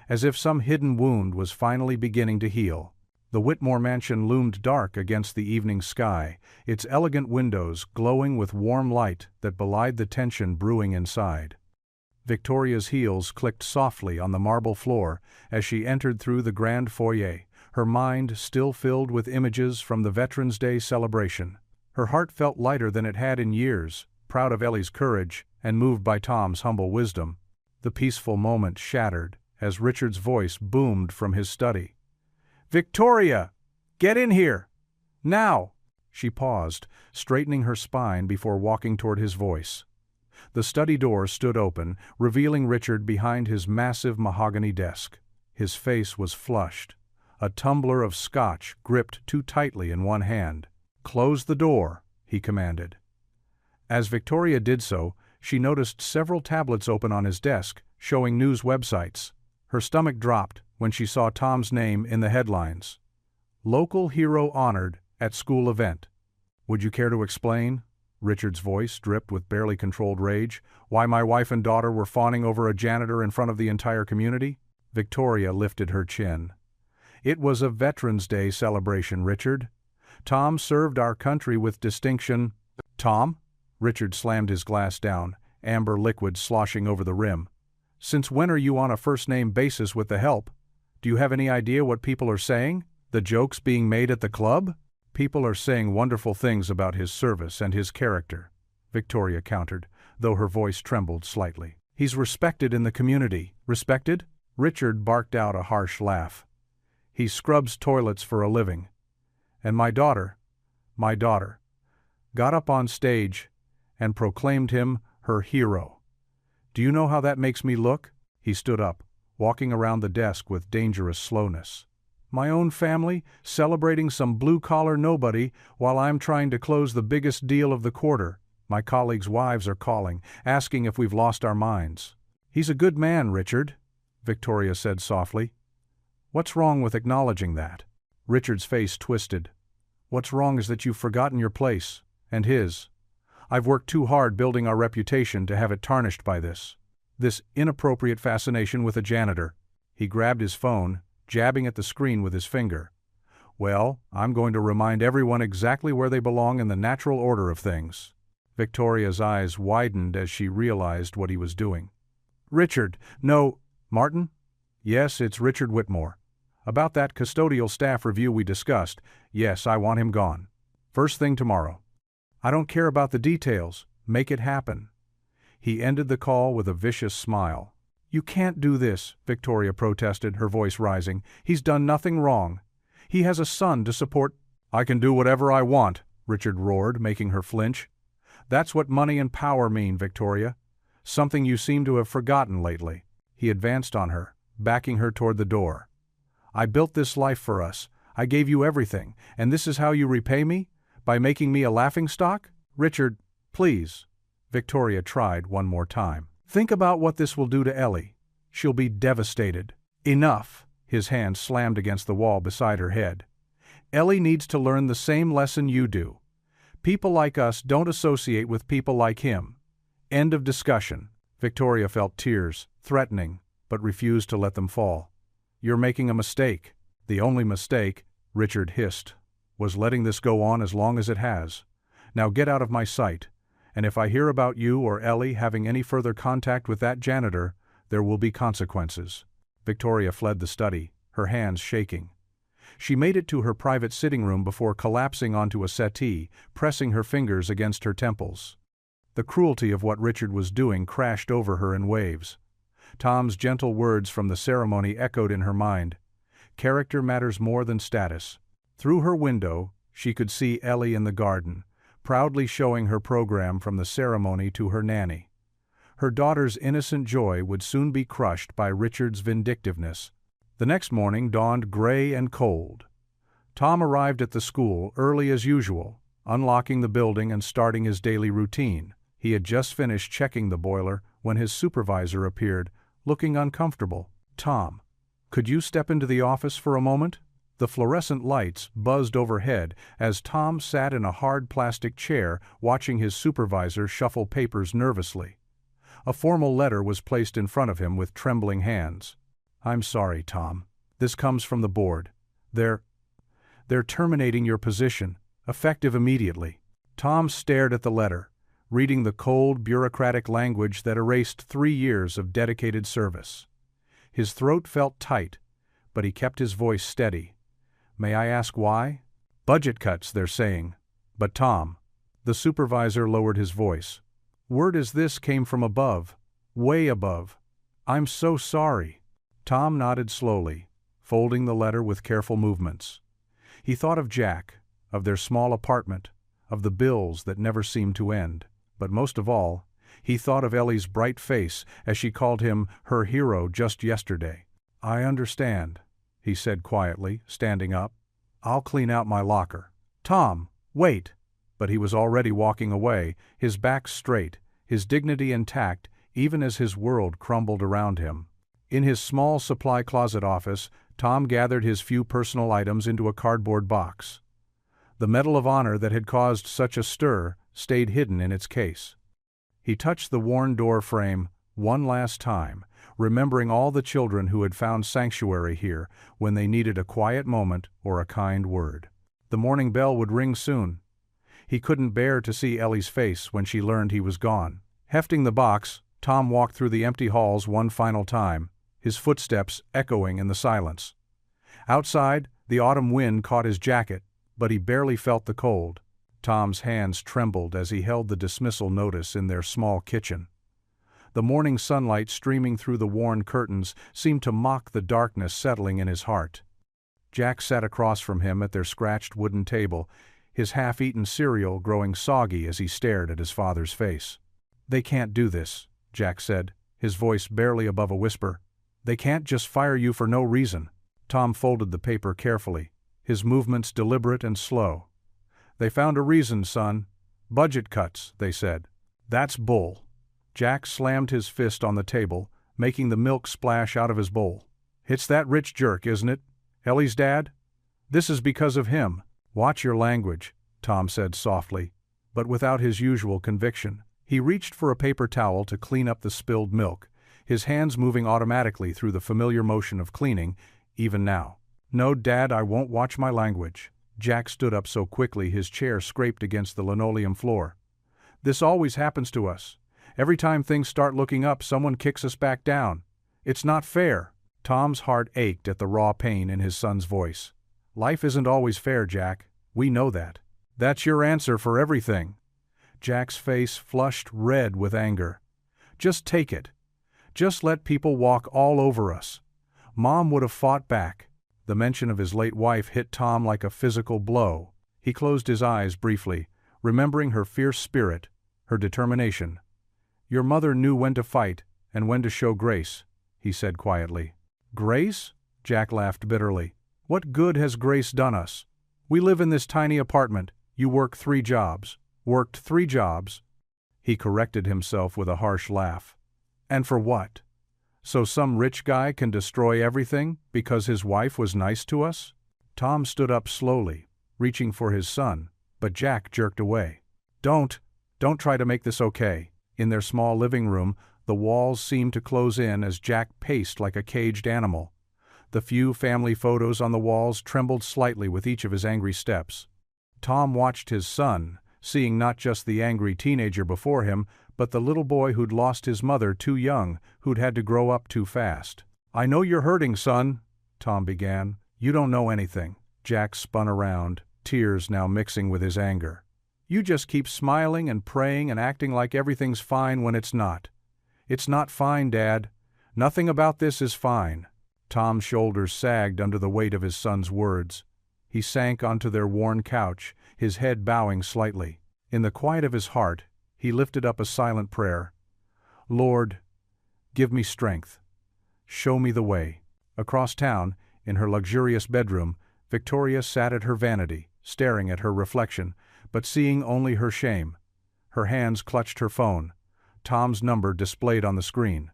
as if some hidden wound was finally beginning to heal. The Whitmore mansion loomed dark against the evening sky, its elegant windows glowing with warm light that belied the tension brewing inside. Victoria's heels clicked softly on the marble floor as she entered through the grand foyer, her mind still filled with images from the Veterans Day celebration. Her heart felt lighter than it had in years, proud of Ellie's courage and moved by Tom's humble wisdom. The peaceful moment shattered as Richard's voice boomed from his study. "Victoria! Get in here! Now!" She paused, straightening her spine before walking toward his voice. The study door stood open, revealing Richard behind his massive mahogany desk. His face was flushed, a tumbler of scotch gripped too tightly in one hand. "Close the door," he commanded. As Victoria did so, she noticed several tablets open on his desk, showing news websites. Her stomach dropped when she saw Tom's name in the headlines. "Local hero honored at school event." "Would you care to explain?" Richard's voice dripped with barely controlled rage. "Why my wife and daughter were fawning over a janitor in front of the entire community?" Victoria lifted her chin. "It was a Veterans Day celebration, Richard. Tom served our country with distinction." "Tom?" Richard slammed his glass down, amber liquid sloshing over the rim. "Since when are you on a first-name basis with the help? Do you have any idea what people are saying? The jokes being made at the club?" "People are saying wonderful things about his service and his character," Victoria countered, though her voice trembled slightly. "He's respected in the community." "Respected?" Richard barked out a harsh laugh. "He scrubs toilets for a living. And my daughter, got up on stage and proclaimed him her hero. Do you know how that makes me look?" He stood up, walking around the desk with dangerous slowness. "My own family celebrating some blue-collar nobody while I'm trying to close the biggest deal of the quarter. My colleagues' wives are calling, asking if we've lost our minds." "He's a good man, Richard," Victoria said softly. "What's wrong with acknowledging that?" Richard's face twisted. "What's wrong is that you've forgotten your place, and his. I've worked too hard building our reputation to have it tarnished by this inappropriate fascination with a janitor." He grabbed his phone, jabbing at the screen with his finger. "Well, I'm going to remind everyone exactly where they belong in the natural order of things." Victoria's eyes widened as she realized what he was doing. "Richard, no, Martin?" "Yes, it's Richard Whitmore. About that custodial staff review we discussed, yes, I want him gone. First thing tomorrow." "I don't care about the details. Make it happen." He ended the call with a vicious smile. "You can't do this," Victoria protested, her voice rising. "He's done nothing wrong. He has a son to support." "I can do whatever I want," Richard roared, making her flinch. "That's what money and power mean, Victoria. Something you seem to have forgotten lately." He advanced on her, backing her toward the door. "I built this life for us. I gave you everything, and this is how you repay me? By making me a laughingstock?" "Richard, please." Victoria tried one more time. "Think about what this will do to Ellie. She'll be devastated." "Enough." His hand slammed against the wall beside her head. "Ellie needs to learn the same lesson you do. People like us don't associate with people like him. End of discussion." Victoria felt tears, threatening, but refused to let them fall. "You're making a mistake." "The only mistake," Richard hissed, "was letting this go on as long as it has. Now get out of my sight, and if I hear about you or Ellie having any further contact with that janitor, there will be consequences." Victoria fled the study, her hands shaking. She made it to her private sitting room before collapsing onto a settee, pressing her fingers against her temples. The cruelty of what Richard was doing crashed over her in waves. Tom's gentle words from the ceremony echoed in her mind. Character matters more than status. Through her window, she could see Ellie in the garden, proudly showing her program from the ceremony to her nanny. Her daughter's innocent joy would soon be crushed by Richard's vindictiveness. The next morning dawned gray and cold. Tom arrived at the school early as usual, unlocking the building and starting his daily routine. He had just finished checking the boiler when his supervisor appeared, looking uncomfortable. "Tom, Could you step into the office for a moment? The fluorescent lights buzzed overhead as Tom sat in a hard plastic chair watching his supervisor shuffle papers nervously. A formal letter was placed in front of him with trembling hands. "I'm sorry, Tom. This comes from the board. They're terminating your position, effective immediately." Tom stared at the letter, reading the cold, bureaucratic language that erased 3 years of dedicated service. His throat felt tight, but he kept his voice steady. "May I ask why?" "Budget cuts, they're saying." "But Tom." The supervisor lowered his voice. "Word as this came from above, way above. I'm so sorry." Tom nodded slowly, folding the letter with careful movements. He thought of Jack, of their small apartment, of the bills that never seemed to end. But most of all, he thought of Ellie's bright face as she called him her hero just yesterday. "I understand," he said quietly, standing up. "I'll clean out my locker." "Tom, wait!" But he was already walking away, his back straight, his dignity intact, even as his world crumbled around him. In his small supply closet office, Tom gathered his few personal items into a cardboard box. The Medal of Honor that had caused such a stir stayed hidden in its case. He touched the worn door frame one last time, remembering all the children who had found sanctuary here when they needed a quiet moment or a kind word. The morning bell would ring soon. He couldn't bear to see Ellie's face when she learned he was gone. Hefting the box, Tom walked through the empty halls one final time, his footsteps echoing in the silence. Outside, the autumn wind caught his jacket, but he barely felt the cold. Tom's hands trembled as he held the dismissal notice in their small kitchen. The morning sunlight streaming through the worn curtains seemed to mock the darkness settling in his heart. Jack sat across from him at their scratched wooden table, his half-eaten cereal growing soggy as he stared at his father's face. "They can't do this," Jack said, his voice barely above a whisper. "They can't just fire you for no reason." Tom folded the paper carefully, his movements deliberate and slow. "They found a reason, son. Budget cuts, they said." "That's bull." Jack slammed his fist on the table, making the milk splash out of his bowl. "It's that rich jerk, isn't it? Ellie's dad? This is because of him." "Watch your language," Tom said softly, but without his usual conviction. He reached for a paper towel to clean up the spilled milk, his hands moving automatically through the familiar motion of cleaning, even now. "No, Dad, I won't watch my language." Jack stood up so quickly his chair scraped against the linoleum floor. "This always happens to us. Every time things start looking up, someone kicks us back down. It's not fair." Tom's heart ached at the raw pain in his son's voice. "Life isn't always fair, Jack. We know that." "That's your answer for everything." Jack's face flushed red with anger. "Just take it. Just let people walk all over us. Mom would have fought back." The mention of his late wife hit Tom like a physical blow. He closed his eyes briefly, remembering her fierce spirit, her determination. "Your mother knew when to fight and when to show grace," he said quietly. "Grace?" Jack laughed bitterly. "What good has Grace done us? We live in this tiny apartment. You work 3 jobs. Worked 3 jobs." He corrected himself with a harsh laugh. "And for what? So some rich guy can destroy everything because his wife was nice to us?" Tom stood up slowly, reaching for his son, but Jack jerked away. Don't try to make this okay." In their small living room, the walls seemed to close in as Jack paced like a caged animal. The few family photos on the walls trembled slightly with each of his angry steps. Tom watched his son, seeing not just the angry teenager before him, but the little boy who'd lost his mother too young, who'd had to grow up too fast. "I know you're hurting, son," Tom began. "You don't know anything." Jack spun around, tears now mixing with his anger. "You just keep smiling and praying and acting like everything's fine when it's not. It's not fine, Dad. Nothing about this is fine." Tom's shoulders sagged under the weight of his son's words. He sank onto their worn couch, his head bowing slightly. In the quiet of his heart, he lifted up a silent prayer. "Lord, give me strength. Show me the way." Across town, in her luxurious bedroom, Victoria sat at her vanity, staring at her reflection, but seeing only her shame. Her hands clutched her phone. Tom's number displayed on the screen.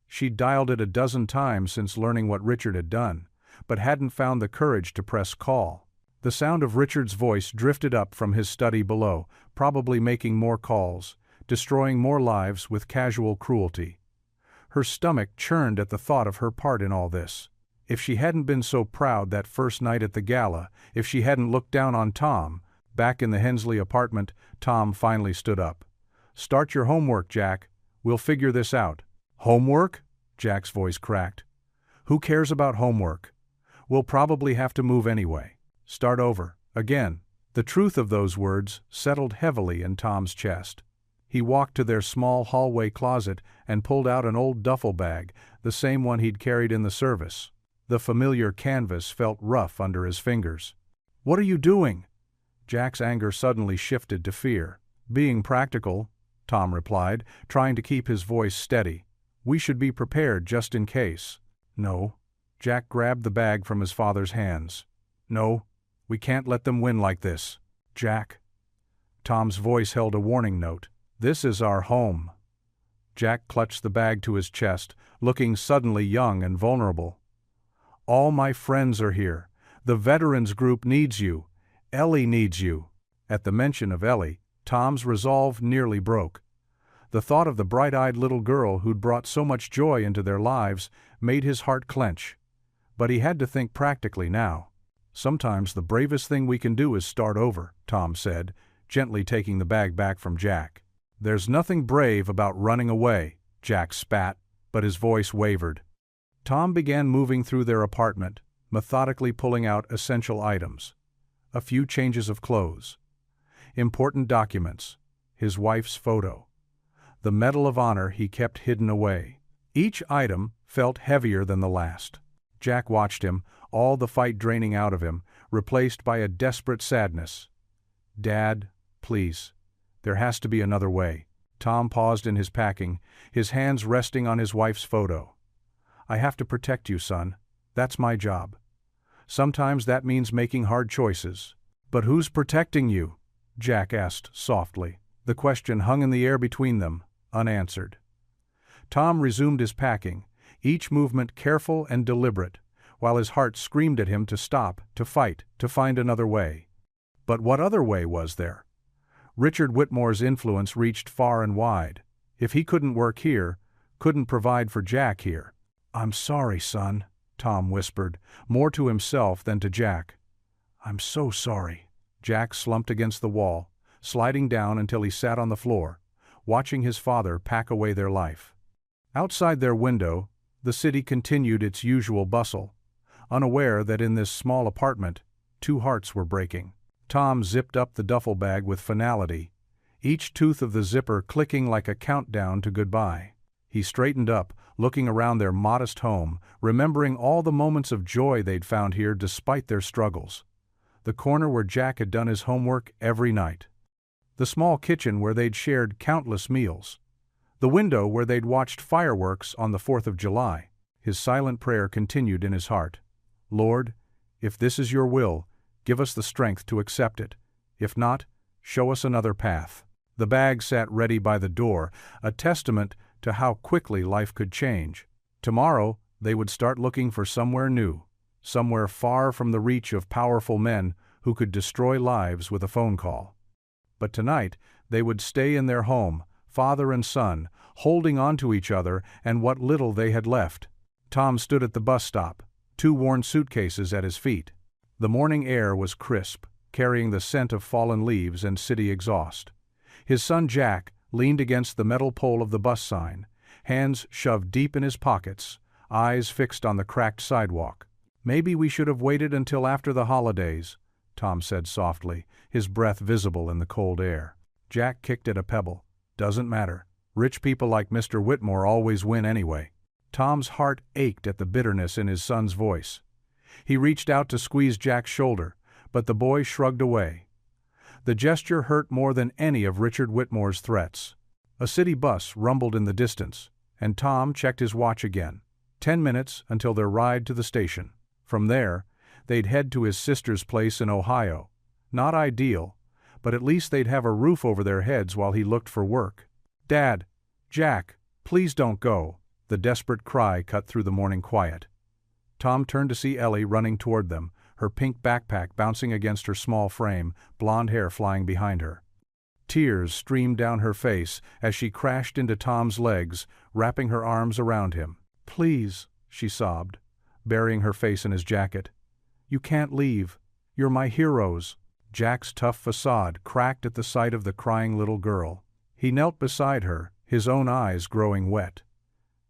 She'd dialed it a dozen times since learning what Richard had done, but hadn't found the courage to press call. The sound of Richard's voice drifted up from his study below, probably making more calls, destroying more lives with casual cruelty. Her stomach churned at the thought of her part in all this. If she hadn't been so proud that first night at the gala, if she hadn't looked down on Tom. Back in the Hensley apartment, Tom finally stood up. "Start your homework, Jack. We'll figure this out." "Homework?" Jack's voice cracked. "Who cares about homework? We'll probably have to move anyway. Start over, again." The truth of those words settled heavily in Tom's chest. He walked to their small hallway closet and pulled out an old duffel bag, the same one he'd carried in the service. The familiar canvas felt rough under his fingers. "What are you doing?" Jack's anger suddenly shifted to fear. "Being practical," Tom replied, trying to keep his voice steady. "We should be prepared just in case." "No." Jack grabbed the bag from his father's hands. "No, we can't let them win like this. Jack." Tom's voice held a warning note. "This is our home." Jack clutched the bag to his chest, looking suddenly young and vulnerable. "All my friends are here. The veterans group needs you. Ellie needs you." At the mention of Ellie, Tom's resolve nearly broke. The thought of the bright-eyed little girl who'd brought so much joy into their lives made his heart clench. But he had to think practically now. "Sometimes the bravest thing we can do is start over," Tom said, gently taking the bag back from Jack. "There's nothing brave about running away," Jack spat, but his voice wavered. Tom began moving through their apartment, methodically pulling out essential items. A few changes of clothes. Important documents. His wife's photo. The Medal of Honor he kept hidden away. Each item felt heavier than the last. Jack watched him, all the fight draining out of him, replaced by a desperate sadness. "Dad, please. There has to be another way." Tom paused in his packing, his hands resting on his wife's photo. "I have to protect you, son. That's my job. Sometimes that means making hard choices." "But who's protecting you?" Jack asked softly. The question hung in the air between them, unanswered. Tom resumed his packing, each movement careful and deliberate, while his heart screamed at him to stop, to fight, to find another way. But what other way was there? Richard Whitmore's influence reached far and wide. If he couldn't work here, couldn't provide for Jack here. "I'm sorry, son," Tom whispered, more to himself than to Jack. "I'm so sorry." Jack slumped against the wall, sliding down until he sat on the floor, watching his father pack away their life. Outside their window, the city continued its usual bustle, unaware that in this small apartment, two hearts were breaking. Tom zipped up the duffel bag with finality, each tooth of the zipper clicking like a countdown to goodbye. He straightened up, looking around their modest home, remembering all the moments of joy they'd found here despite their struggles. The corner where Jack had done his homework every night. The small kitchen where they'd shared countless meals. The window where they'd watched fireworks on the 4th of July. His silent prayer continued in his heart. "Lord, if this is your will, give us the strength to accept it. If not, show us another path." The bag sat ready by the door, a testament to how quickly life could change. Tomorrow, they would start looking for somewhere new, somewhere far from the reach of powerful men who could destroy lives with a phone call. But tonight, they would stay in their home, father and son, holding on to each other and what little they had left. Tom stood at the bus stop, two worn suitcases at his feet. The morning air was crisp, carrying the scent of fallen leaves and city exhaust. His son Jack leaned against the metal pole of the bus sign, hands shoved deep in his pockets, eyes fixed on the cracked sidewalk. "Maybe we should have waited until after the holidays," Tom said softly, his breath visible in the cold air. Jack kicked at a pebble. "Doesn't matter. Rich people like Mr. Whitmore always win anyway." Tom's heart ached at the bitterness in his son's voice. He reached out to squeeze Jack's shoulder, but the boy shrugged away. The gesture hurt more than any of Richard Whitmore's threats. A city bus rumbled in the distance, and Tom checked his watch again. 10 minutes until their ride to the station. From there, they'd head to his sister's place in Ohio. Not ideal, but at least they'd have a roof over their heads while he looked for work. "Dad, Jack, please don't go," The desperate cry cut through the morning quiet. Tom turned to see Ellie running toward them, her pink backpack bouncing against her small frame, blonde hair flying behind her. Tears streamed down her face as she crashed into Tom's legs, wrapping her arms around him. "Please," she sobbed, burying her face in his jacket. "You can't leave. You're my heroes." Jack's tough facade cracked at the sight of the crying little girl. He knelt beside her, his own eyes growing wet.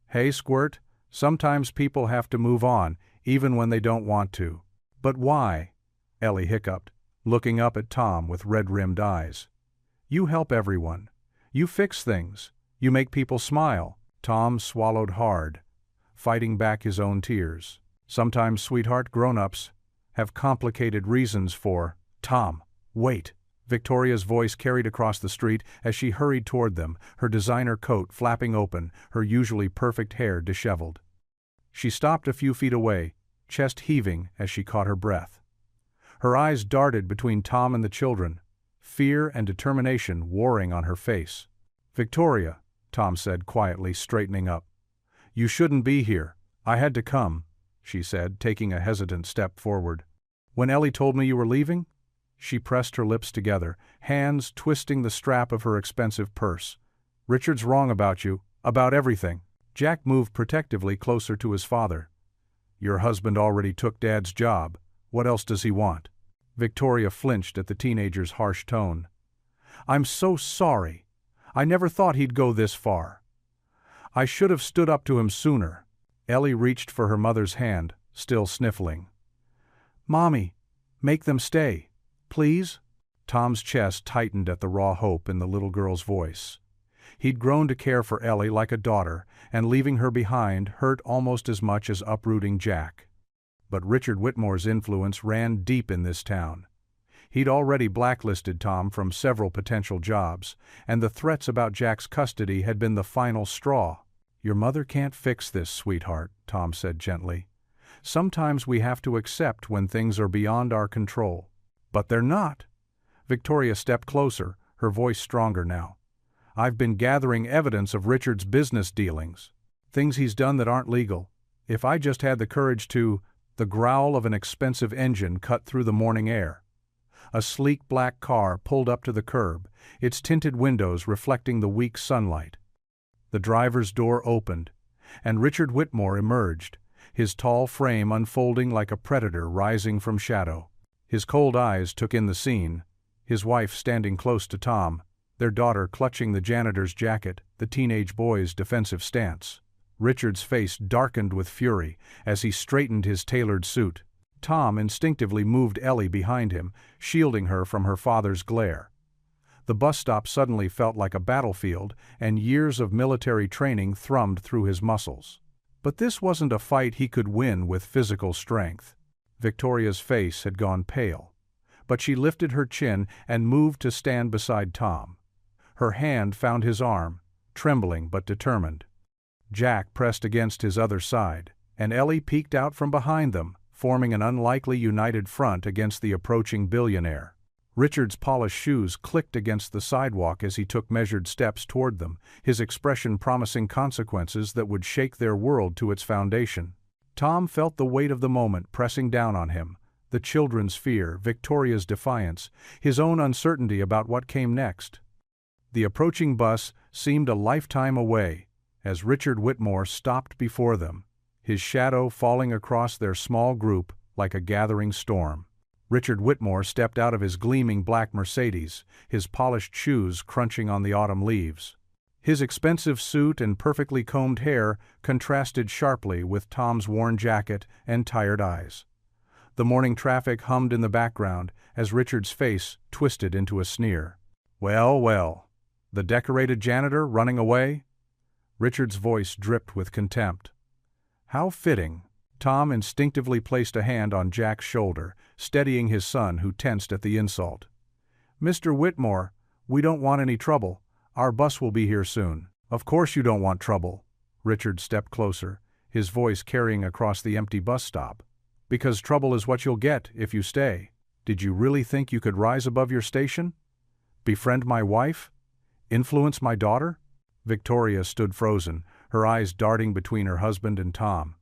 "Hey, Squirt, sometimes people have to move on, even when they don't want to." "But why?" Ellie hiccuped, looking up at Tom with red-rimmed eyes. "You help everyone. You fix things. You make people smile." Tom swallowed hard, fighting back his own tears. "Sometimes, sweetheart, grown-ups have complicated reasons for—" "Tom, wait!" Victoria's voice carried across the street as she hurried toward them, her designer coat flapping open, her usually perfect hair disheveled. She stopped a few feet away, chest heaving as she caught her breath. Her eyes darted between Tom and the children, fear and determination warring on her face. "Victoria," Tom said quietly, straightening up. "You shouldn't be here. I had to come," she said, taking a hesitant step forward. "When Ellie told me you were leaving?" She pressed her lips together, hands twisting the strap of her expensive purse. "Richard's wrong about you, about everything." Jack moved protectively closer to his father. "Your husband already took Dad's job. What else does he want?" Victoria flinched at the teenager's harsh tone. "I'm so sorry. I never thought he'd go this far. I should have stood up to him sooner." Ellie reached for her mother's hand, still sniffling. "Mommy, make them stay, please?" Tom's chest tightened at the raw hope in the little girl's voice. He'd grown to care for Ellie like a daughter, and leaving her behind hurt almost as much as uprooting Jack. But Richard Whitmore's influence ran deep in this town. He'd already blacklisted Tom from several potential jobs, and the threats about Jack's custody had been the final straw. "Your mother can't fix this, sweetheart," Tom said gently. "Sometimes we have to accept when things are beyond our control." "But they're not." Victoria stepped closer, her voice stronger now. "I've been gathering evidence of Richard's business dealings. Things he's done that aren't legal. If I just had the courage to—" The growl of an expensive engine cut through the morning air. A sleek black car pulled up to the curb, its tinted windows reflecting the weak sunlight. The driver's door opened, and Richard Whitmore emerged, his tall frame unfolding like a predator rising from shadow. His cold eyes took in the scene, his wife standing close to Tom, their daughter clutching the janitor's jacket, the teenage boy's defensive stance. Richard's face darkened with fury as he straightened his tailored suit. Tom instinctively moved Ellie behind him, shielding her from her father's glare. The bus stop suddenly felt like a battlefield, and years of military training thrummed through his muscles. But this wasn't a fight he could win with physical strength. Victoria's face had gone pale, but she lifted her chin and moved to stand beside Tom. Her hand found his arm, trembling but determined. Jack pressed against his other side, and Ellie peeked out from behind them, forming an unlikely united front against the approaching billionaire. Richard's polished shoes clicked against the sidewalk as he took measured steps toward them, his expression promising consequences that would shake their world to its foundation. Tom felt the weight of the moment pressing down on him, the children's fear, Victoria's defiance, his own uncertainty about what came next. The approaching bus seemed a lifetime away as Richard Whitmore stopped before them, his shadow falling across their small group like a gathering storm. Richard Whitmore stepped out of his gleaming black Mercedes, his polished shoes crunching on the autumn leaves. His expensive suit and perfectly combed hair contrasted sharply with Tom's worn jacket and tired eyes. The morning traffic hummed in the background as Richard's face twisted into a sneer. "Well, well, the decorated janitor running away?" Richard's voice dripped with contempt. "How fitting." Tom instinctively placed a hand on Jack's shoulder, steadying his son, who tensed at the insult. "Mr. Whitmore, we don't want any trouble. Our bus will be here soon." "Of course you don't want trouble." Richard stepped closer, his voice carrying across the empty bus stop. "Because trouble is what you'll get if you stay. Did you really think you could rise above your station? Befriend my wife? Influence my daughter?" Victoria stood frozen, her eyes darting between her husband and Tom.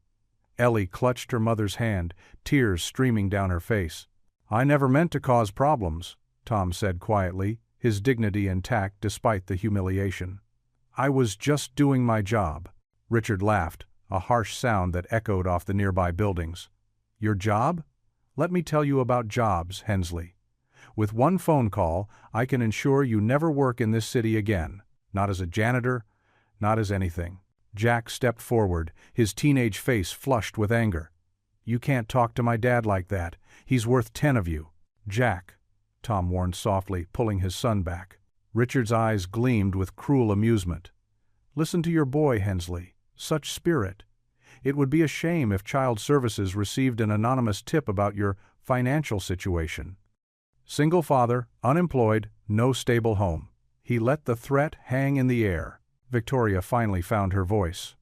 Ellie clutched her mother's hand, tears streaming down her face. "I never meant to cause problems," Tom said quietly, his dignity intact despite the humiliation. "I was just doing my job." Richard laughed, a harsh sound that echoed off the nearby buildings. "Your job? Let me tell you about jobs, Hensley. With one phone call, I can ensure you never work in this city again. Not as a janitor, not as anything." Jack stepped forward, his teenage face flushed with anger. "You can't talk to my dad like that. He's worth 10 of you." "Jack," Tom warned softly, pulling his son back. Richard's eyes gleamed with cruel amusement. "Listen to your boy, Hensley. Such spirit. It would be a shame if Child Services received an anonymous tip about your financial situation. Single father, unemployed, no stable home." He let the threat hang in the air. Victoria finally found her voice.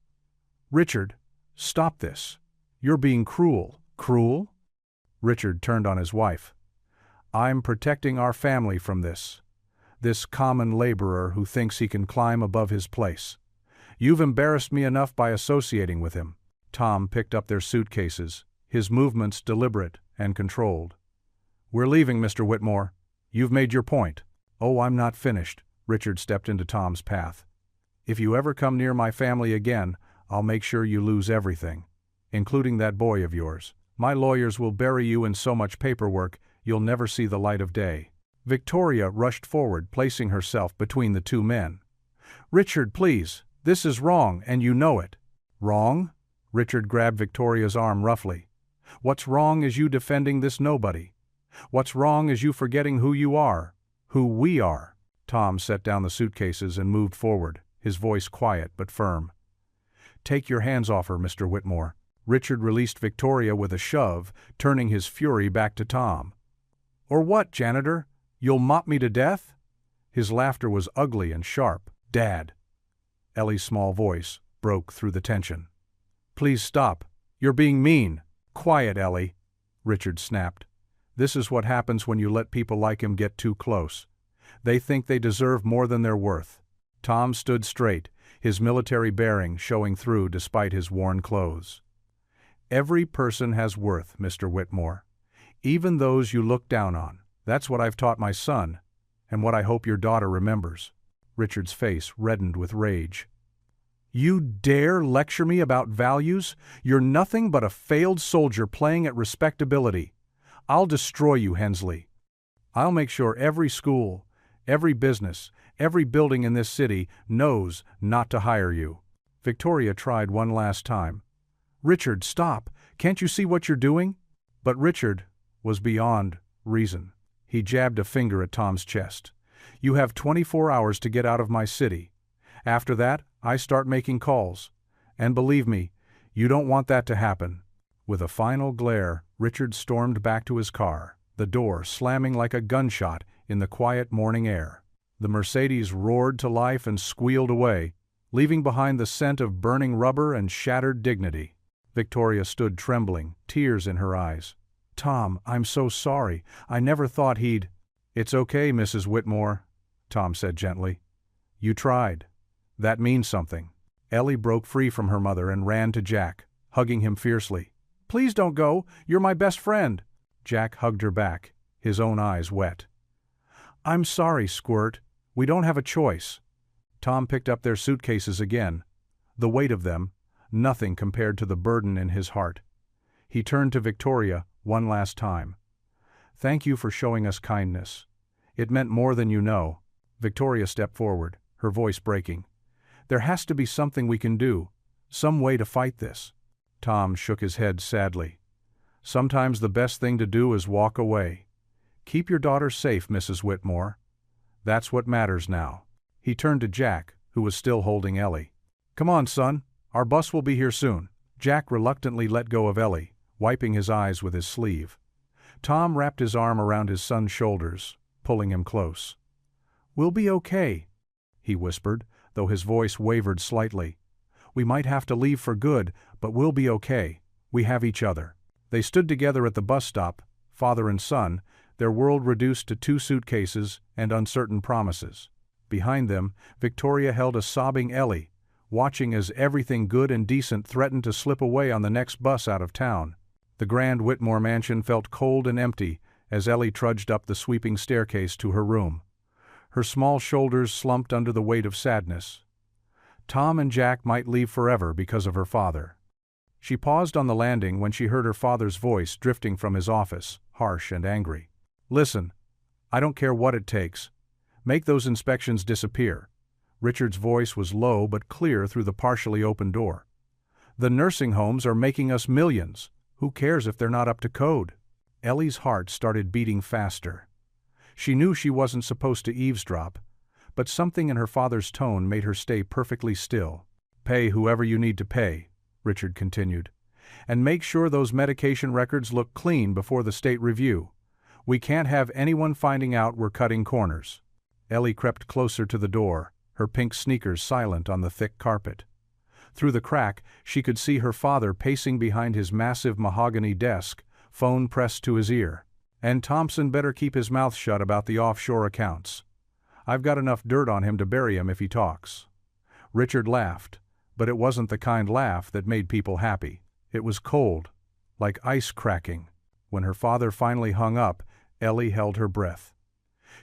"Richard, stop this. You're being cruel." "Cruel?" Richard turned on his wife. "I'm protecting our family from this common laborer who thinks he can climb above his place. You've embarrassed me enough by associating with him." Tom picked up their suitcases, his movements deliberate and controlled. "We're leaving, Mr. Whitmore. You've made your point." "Oh, I'm not finished." Richard stepped into Tom's path. "If you ever come near my family again, I'll make sure you lose everything, including that boy of yours. My lawyers will bury you in so much paperwork you'll never see the light of day." Victoria rushed forward, placing herself between the two men. "Richard, please, this is wrong, and you know it." "Wrong?" Richard grabbed Victoria's arm roughly. "What's wrong is you defending this nobody. What's wrong is you forgetting who you are, who we are." Tom set down the suitcases and moved forward, his voice quiet but firm. "Take your hands off her, Mr. Whitmore." Richard released Victoria with a shove, turning his fury back to Tom. "Or what, janitor? You'll mop me to death?" His laughter was ugly and sharp. "Dad!" Ellie's small voice broke through the tension. "Please stop. You're being mean." "Quiet, Ellie," Richard snapped. "This is what happens when you let people like him get too close. They think they deserve more than they're worth." Tom stood straight, his military bearing showing through despite his worn clothes. "Every person has worth, Mr. Whitmore. Even those you look down on. That's what I've taught my son, and what I hope your daughter remembers." Richard's face reddened with rage. "You dare lecture me about values? You're nothing but a failed soldier playing at respectability. I'll destroy you, Hensley. I'll make sure every school, every business, every building in this city knows not to hire you." Victoria tried one last time. "Richard, stop. Can't you see what you're doing?" But Richard was beyond reason. He jabbed a finger at Tom's chest. "You have 24 hours to get out of my city. After that, I start making calls. And believe me, you don't want that to happen." With a final glare, Richard stormed back to his car, the door slamming like a gunshot in the quiet morning air. The Mercedes roared to life and squealed away, leaving behind the scent of burning rubber and shattered dignity. Victoria stood trembling, tears in her eyes. "Tom, I'm so sorry. I never thought he'd—" "It's okay, Mrs. Whitmore," Tom said gently. "You tried. That means something." Ellie broke free from her mother and ran to Jack, hugging him fiercely. "Please don't go. You're my best friend." Jack hugged her back, his own eyes wet. "I'm sorry, Squirt. We don't have a choice." Tom picked up their suitcases again. The weight of them, nothing compared to the burden in his heart. He turned to Victoria one last time. "Thank you for showing us kindness. It meant more than you know." Victoria stepped forward, her voice breaking. "There has to be something we can do, some way to fight this." Tom shook his head sadly. "Sometimes the best thing to do is walk away. Keep your daughter safe, Mrs. Whitmore. That's what matters now." He turned to Jack, who was still holding Ellie. "Come on, son. Our bus will be here soon." Jack reluctantly let go of Ellie, wiping his eyes with his sleeve. Tom wrapped his arm around his son's shoulders, pulling him close. "We'll be okay," he whispered, though his voice wavered slightly. "We might have to leave for good, but we'll be okay. We have each other." They stood together at the bus stop, father and son, their world reduced to 2 suitcases and uncertain promises. Behind them, Victoria held a sobbing Ellie, watching as everything good and decent threatened to slip away on the next bus out of town. The grand Whitmore mansion felt cold and empty as Ellie trudged up the sweeping staircase to her room. Her small shoulders slumped under the weight of sadness. Tom and Jack might leave forever because of her father. She paused on the landing when she heard her father's voice drifting from his office, harsh and angry. "Listen, I don't care what it takes. Make those inspections disappear." Richard's voice was low but clear through the partially open door. "The nursing homes are making us millions. Who cares if they're not up to code?" Ellie's heart started beating faster. She knew she wasn't supposed to eavesdrop, but something in her father's tone made her stay perfectly still. "Pay whoever you need to pay," Richard continued, "and make sure those medication records look clean before the state review. We can't have anyone finding out we're cutting corners." Ellie crept closer to the door, her pink sneakers silent on the thick carpet. Through the crack, she could see her father pacing behind his massive mahogany desk, phone pressed to his ear. "And Thompson better keep his mouth shut about the offshore accounts. I've got enough dirt on him to bury him if he talks." Richard laughed, but it wasn't the kind laugh that made people happy. It was cold, like ice cracking. When her father finally hung up, Ellie held her breath.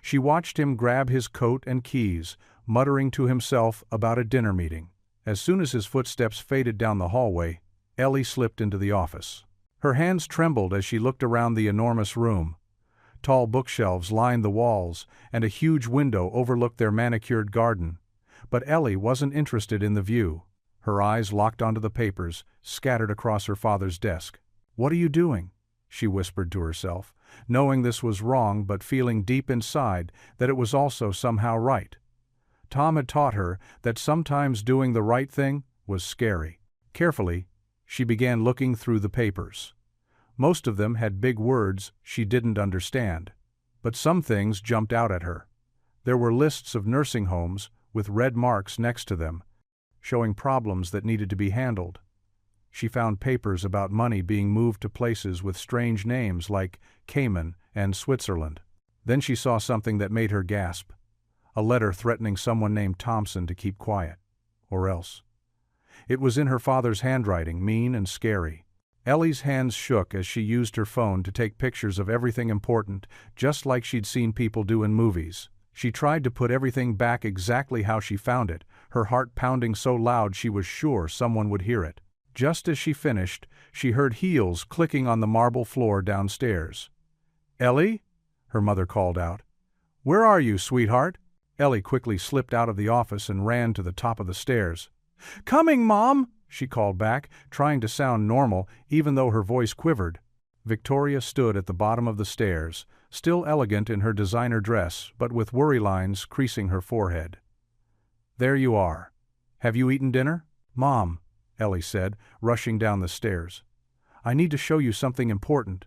She watched him grab his coat and keys, muttering to himself about a dinner meeting. As soon as his footsteps faded down the hallway, Ellie slipped into the office. Her hands trembled as she looked around the enormous room. Tall bookshelves lined the walls, and a huge window overlooked their manicured garden. But Ellie wasn't interested in the view. Her eyes locked onto the papers, scattered across her father's desk. "What are you doing?" she whispered to herself, knowing this was wrong but feeling deep inside that it was also somehow right. Tom had taught her that sometimes doing the right thing was scary. Carefully, she began looking through the papers. Most of them had big words she didn't understand, but some things jumped out at her. There were lists of nursing homes with red marks next to them, showing problems that needed to be handled. She found papers about money being moved to places with strange names like Cayman and Switzerland. Then she saw something that made her gasp. A letter threatening someone named Thompson to keep quiet, or else. It was in her father's handwriting, mean and scary. Ellie's hands shook as she used her phone to take pictures of everything important, just like she'd seen people do in movies. She tried to put everything back exactly how she found it, her heart pounding so loud she was sure someone would hear it. Just as she finished, she heard heels clicking on the marble floor downstairs. "Ellie?" her mother called out. "Where are you, sweetheart?" Ellie quickly slipped out of the office and ran to the top of the stairs. "Coming, Mom!" she called back, trying to sound normal even though her voice quivered. Victoria stood at the bottom of the stairs, still elegant in her designer dress but with worry lines creasing her forehead. "There you are. Have you eaten dinner?" "Mom," Ellie said, rushing down the stairs. "I need to show you something important."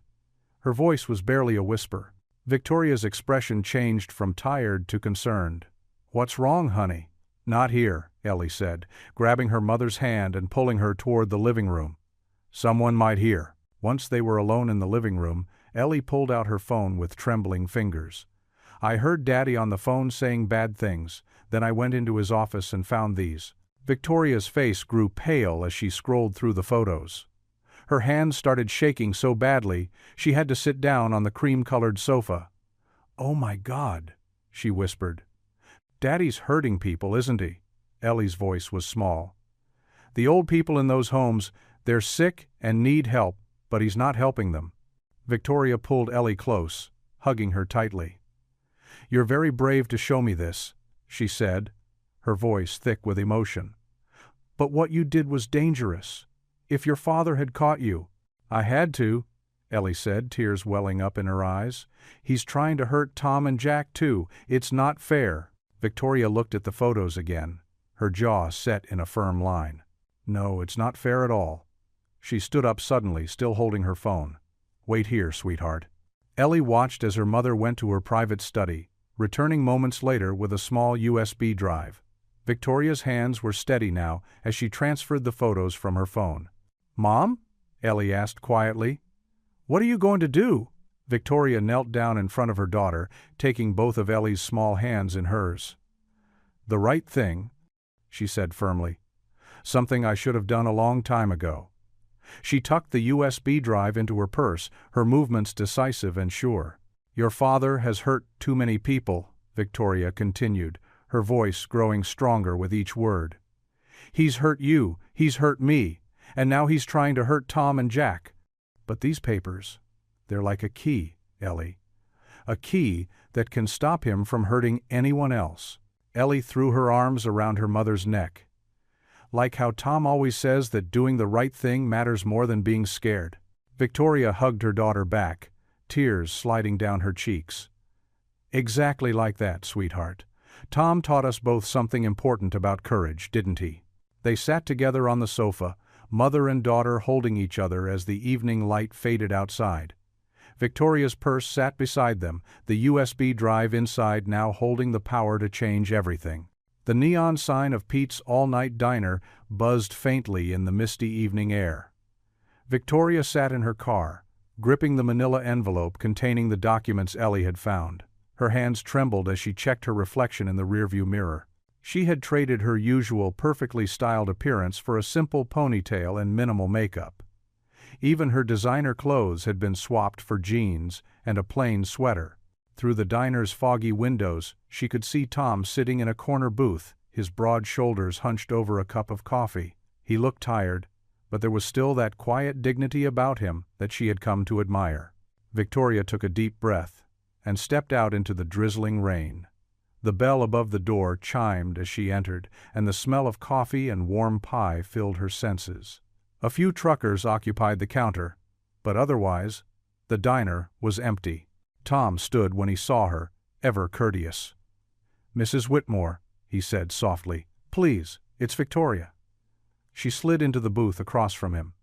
Her voice was barely a whisper. Victoria's expression changed from tired to concerned. "What's wrong, honey?" "Not here," Ellie said, grabbing her mother's hand and pulling her toward the living room. "Someone might hear." Once they were alone in the living room, Ellie pulled out her phone with trembling fingers. "I heard Daddy on the phone saying bad things, then I went into his office and found these." Victoria's face grew pale as she scrolled through the photos. Her hands started shaking so badly, she had to sit down on the cream-colored sofa. "Oh my God," she whispered. "Daddy's hurting people, isn't he?" Ellie's voice was small. "The old people in those homes, they're sick and need help, but he's not helping them." Victoria pulled Ellie close, hugging her tightly. "You're very brave to show me this," she said, her voice thick with emotion. "But what you did was dangerous. If your father had caught you—" "I had to," Ellie said, tears welling up in her eyes. "He's trying to hurt Tom and Jack too. It's not fair." Victoria looked at the photos again, her jaw set in a firm line. "No, it's not fair at all." She stood up suddenly, still holding her phone. "Wait here, sweetheart." Ellie watched as her mother went to her private study, returning moments later with a small USB drive. Victoria's hands were steady now as she transferred the photos from her phone. "Mom?" Ellie asked quietly. "What are you going to do?" Victoria knelt down in front of her daughter, taking both of Ellie's small hands in hers. "The right thing," she said firmly. something I should have done a long time ago. She tucked the USB drive into her purse, her movements decisive and sure. Your father has hurt too many people, Victoria continued, her voice growing stronger with each word. He's hurt you, he's hurt me, and now he's trying to hurt Tom and Jack. But these papers, they're like a key, Ellie. A key that can stop him from hurting anyone else. Ellie threw her arms around her mother's neck. Like how Tom always says that doing the right thing matters more than being scared. Victoria hugged her daughter back, tears sliding down her cheeks. Exactly like that, sweetheart. Tom taught us both something important about courage, didn't he? They sat together on the sofa, mother and daughter holding each other as the evening light faded outside. Victoria's purse sat beside them, the USB drive inside now holding the power to change everything. The neon sign of Pete's all-night diner buzzed faintly in the misty evening air. Victoria sat in her car, gripping the manila envelope containing the documents Ellie had found. Her hands trembled as she checked her reflection in the rearview mirror. She had traded her usual perfectly styled appearance for a simple ponytail and minimal makeup. Even her designer clothes had been swapped for jeans and a plain sweater. Through the diner's foggy windows, she could see Tom sitting in a corner booth, his broad shoulders hunched over a cup of coffee. He looked tired, but there was still that quiet dignity about him that she had come to admire. Victoria took a deep breath and stepped out into the drizzling rain. The bell above the door chimed as she entered, and the smell of coffee and warm pie filled her senses. A few truckers occupied the counter, but otherwise, the diner was empty. Tom stood when he saw her, ever courteous. "Mrs. Whitmore," he said softly, "please, it's Victoria." She slid into the booth across from him.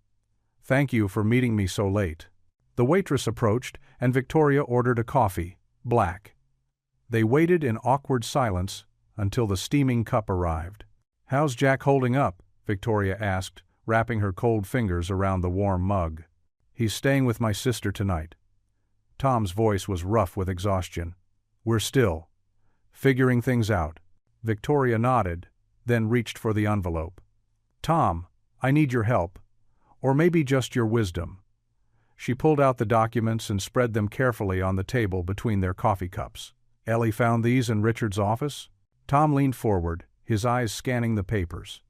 "Thank you for meeting me so late." The waitress approached, and Victoria ordered a coffee, black. They waited in awkward silence until the steaming cup arrived. "How's Jack holding up?" Victoria asked, wrapping her cold fingers around the warm mug. "He's staying with my sister tonight." Tom's voice was rough with exhaustion. "We're still figuring things out." Victoria nodded, then reached for the envelope. "Tom, I need your help, or maybe just your wisdom." She pulled out the documents and spread them carefully on the table between their coffee cups. "Ellie found these in Richard's office?" Tom leaned forward, his eyes scanning the papers.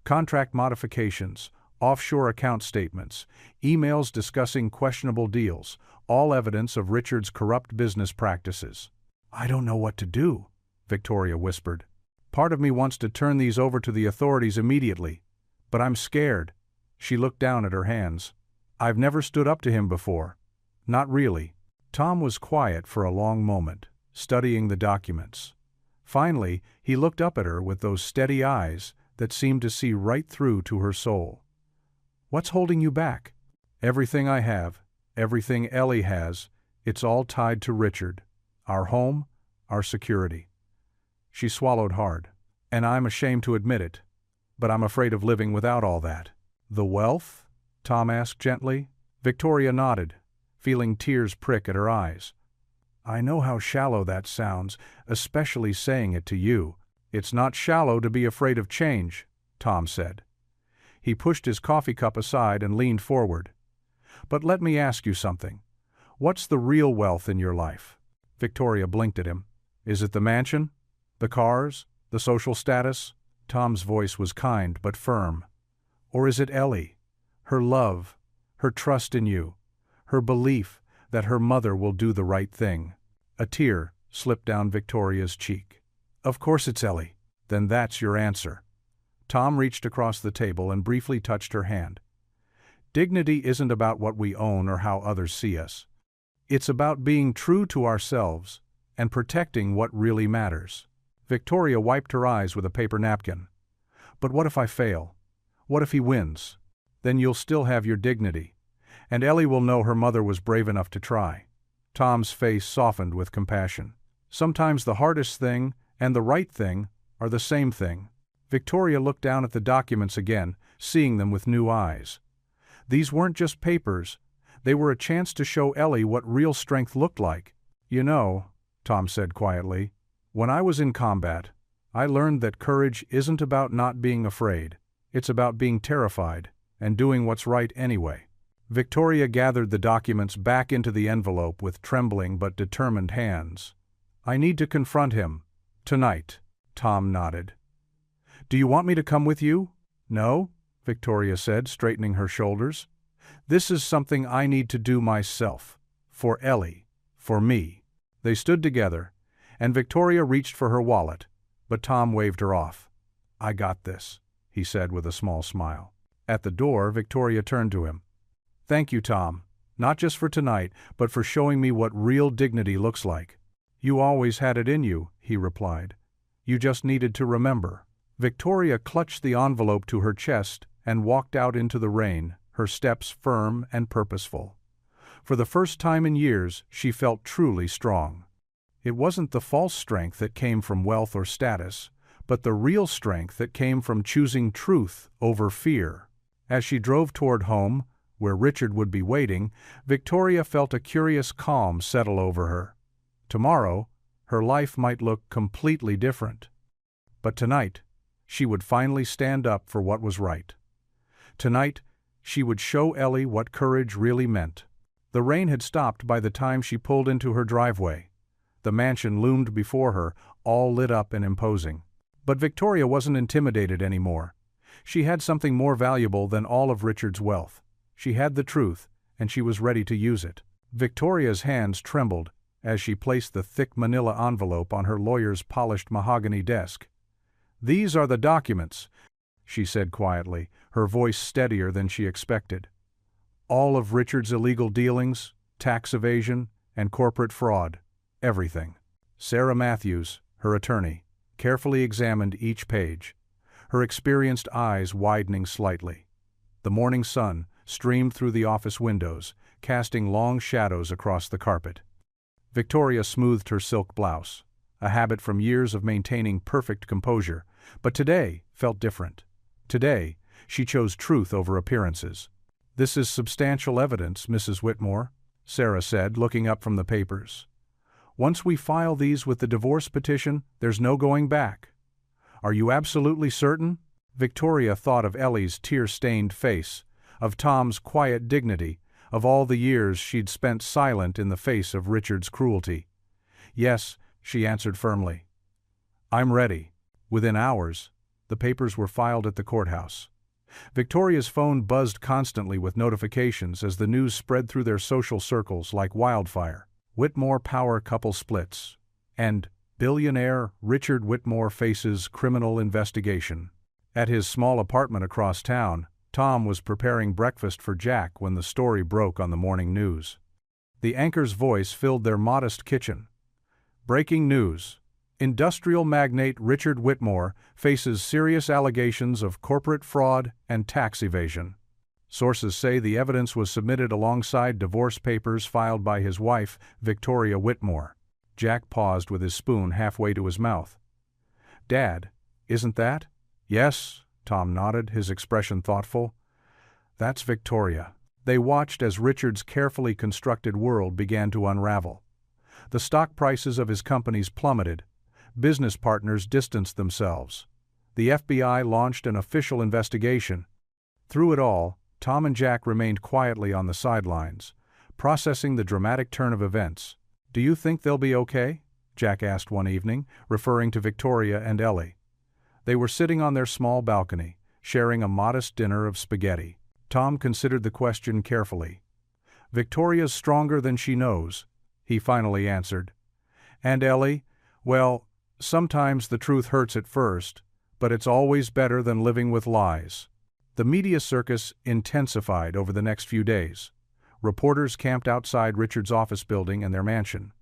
Contract modifications, offshore account statements, emails discussing questionable deals, all evidence of Richard's corrupt business practices. "I don't know what to do," Victoria whispered. "Part of me wants to turn these over to the authorities immediately, but I'm scared." She looked down at her hands. "I've never stood up to him before. Not really." Tom was quiet for a long moment, studying the documents. Finally, he looked up at her with those steady eyes that seemed to see right through to her soul. "What's holding you back?" "Everything I have, everything Ellie has, it's all tied to Richard. Our home, our security." She swallowed hard. "And I'm ashamed to admit it, but I'm afraid of living without all that." "The wealth?" Tom asked gently. Victoria nodded, feeling tears prick at her eyes. "I know how shallow that sounds, especially saying it to you." "It's not shallow to be afraid of change," Tom said. He pushed his coffee cup aside and leaned forward. "But let me ask you something. What's the real wealth in your life?" Victoria blinked at him. "Is it the mansion? The cars? The social status?" Tom's voice was kind but firm. "Or is it Ellie? Her love, her trust in you, her belief that her mother will do the right thing?" A tear slipped down Victoria's cheek. "Of course it's Ellie." "Then that's your answer." Tom reached across the table and briefly touched her hand. "Dignity isn't about what we own or how others see us. It's about being true to ourselves and protecting what really matters." Victoria wiped her eyes with a paper napkin. "But what if I fail? What if he wins? Then you'll still have your dignity, and Ellie will know her mother was brave enough to try." Tom's face softened with compassion. "Sometimes the hardest thing and the right thing are the same thing." Victoria looked down at the documents again, seeing them with new eyes. These weren't just papers, they were a chance to show Ellie what real strength looked like. "You know," Tom said quietly, "when I was in combat, I learned that courage isn't about not being afraid. It's about being terrified and doing what's right anyway. Victoria gathered the documents back into the envelope with trembling but determined hands. I need to confront him. Tonight. Tom nodded. Do you want me to come with you? No, Victoria said, straightening her shoulders. This is something I need to do myself. For Ellie. For me. They stood together, and Victoria reached for her wallet, but Tom waved her off. I got this, he said with a small smile. At the door, Victoria turned to him. Thank you, Tom, not just for tonight, but for showing me what real dignity looks like. You always had it in you, he replied. You just needed to remember. Victoria clutched the envelope to her chest and walked out into the rain, her steps firm and purposeful. For the first time in years, she felt truly strong. It wasn't the false strength that came from wealth or status, but the real strength that came from choosing truth over fear. As she drove toward home, where Richard would be waiting, Victoria felt a curious calm settle over her. Tomorrow, her life might look completely different. But tonight, she would finally stand up for what was right. Tonight, she would show Ellie what courage really meant. The rain had stopped by the time she pulled into her driveway. The mansion loomed before her, all lit up and imposing. But Victoria wasn't intimidated anymore. She had something more valuable than all of Richard's wealth. She had the truth, and she was ready to use it. Victoria's hands trembled as she placed the thick manila envelope on her lawyer's polished mahogany desk. These are the documents, she said quietly, her voice steadier than she expected. All of Richard's illegal dealings, tax evasion, and corporate fraud. Everything. Sarah Matthews, her attorney, carefully examined each page, her experienced eyes widening slightly. The morning sun streamed through the office windows, casting long shadows across the carpet. Victoria smoothed her silk blouse, a habit from years of maintaining perfect composure, but today felt different. Today, she chose truth over appearances. This is substantial evidence, Mrs. Whitmore, Sarah said, looking up from the papers. Once we file these with the divorce petition, there's no going back. Are you absolutely certain? Victoria thought of Ellie's tear-stained face, of Tom's quiet dignity, of all the years she'd spent silent in the face of Richard's cruelty. Yes, she answered firmly. I'm ready. Within hours, the papers were filed at the courthouse. Victoria's phone buzzed constantly with notifications as the news spread through their social circles like wildfire. Whitmore power couple splits, and billionaire Richard Whitmore faces criminal investigation. At his small apartment across town, Tom was preparing breakfast for Jack when the story broke on the morning news. The anchor's voice filled their modest kitchen. Breaking news. Industrial magnate Richard Whitmore faces serious allegations of corporate fraud and tax evasion. Sources say the evidence was submitted alongside divorce papers filed by his wife, Victoria Whitmore. Jack paused with his spoon halfway to his mouth. Dad, isn't that? Yes, Tom nodded, his expression thoughtful. That's Victoria. They watched as Richard's carefully constructed world began to unravel. The stock prices of his companies plummeted. Business partners distanced themselves. The FBI launched an official investigation. Through it all, Tom and Jack remained quietly on the sidelines, processing the dramatic turn of events. Do you think they'll be okay? Jack asked one evening, referring to Victoria and Ellie. They were sitting on their small balcony, sharing a modest dinner of spaghetti. Tom considered the question carefully. Victoria's stronger than she knows, he finally answered. And Ellie? Well, sometimes the truth hurts at first, but it's always better than living with lies. The media circus intensified over the next few days. Reporters camped outside Richard's office building and their mansion.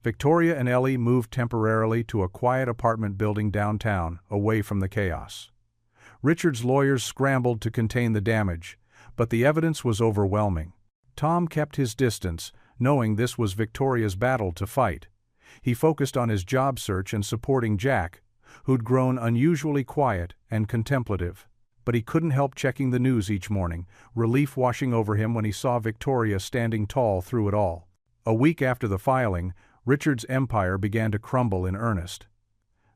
Victoria and Ellie moved temporarily to a quiet apartment building downtown, away from the chaos. Richard's lawyers scrambled to contain the damage, but the evidence was overwhelming. Tom kept his distance, knowing this was Victoria's battle to fight. He focused on his job search and supporting Jack, who'd grown unusually quiet and contemplative. But he couldn't help checking the news each morning, relief washing over him when he saw Victoria standing tall through it all. A week after the filing, Richard's empire began to crumble in earnest.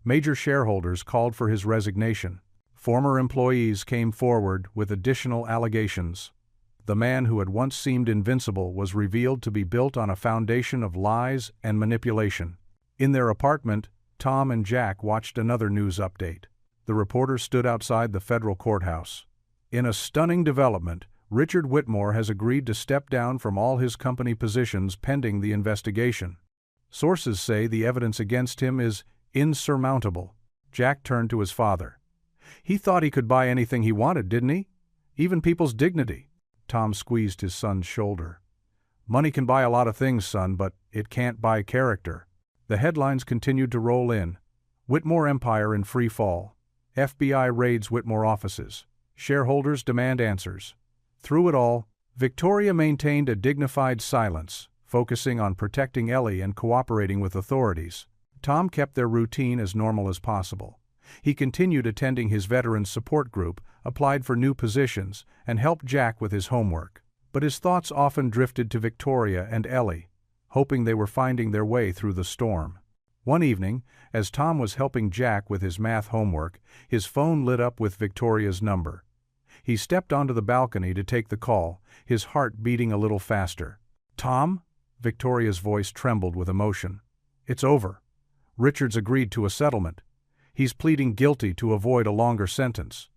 Major shareholders called for his resignation. Former employees came forward with additional allegations. The man who had once seemed invincible was revealed to be built on a foundation of lies and manipulation. In their apartment, Tom and Jack watched another news update. The reporter stood outside the federal courthouse. In a stunning development, Richard Whitmore has agreed to step down from all his company positions pending the investigation. Sources say the evidence against him is insurmountable. Jack turned to his father. He thought he could buy anything he wanted, didn't he? Even people's dignity. Tom squeezed his son's shoulder. Money can buy a lot of things, son, but it can't buy character. The headlines continued to roll in. Whitmore Empire in free fall. FBI raids Whitmore offices. Shareholders demand answers. Through it all, Victoria maintained a dignified silence, focusing on protecting Ellie and cooperating with authorities. Tom kept their routine as normal as possible. He continued attending his veterans support group, applied for new positions, and helped Jack with his homework. But his thoughts often drifted to Victoria and Ellie, hoping they were finding their way through the storm. One evening, as Tom was helping Jack with his math homework, his phone lit up with Victoria's number. He stepped onto the balcony to take the call, his heart beating a little faster. "Tom?" Victoria's voice trembled with emotion. "It's over. Richard's agreed to a settlement. He's pleading guilty to avoid a longer sentence."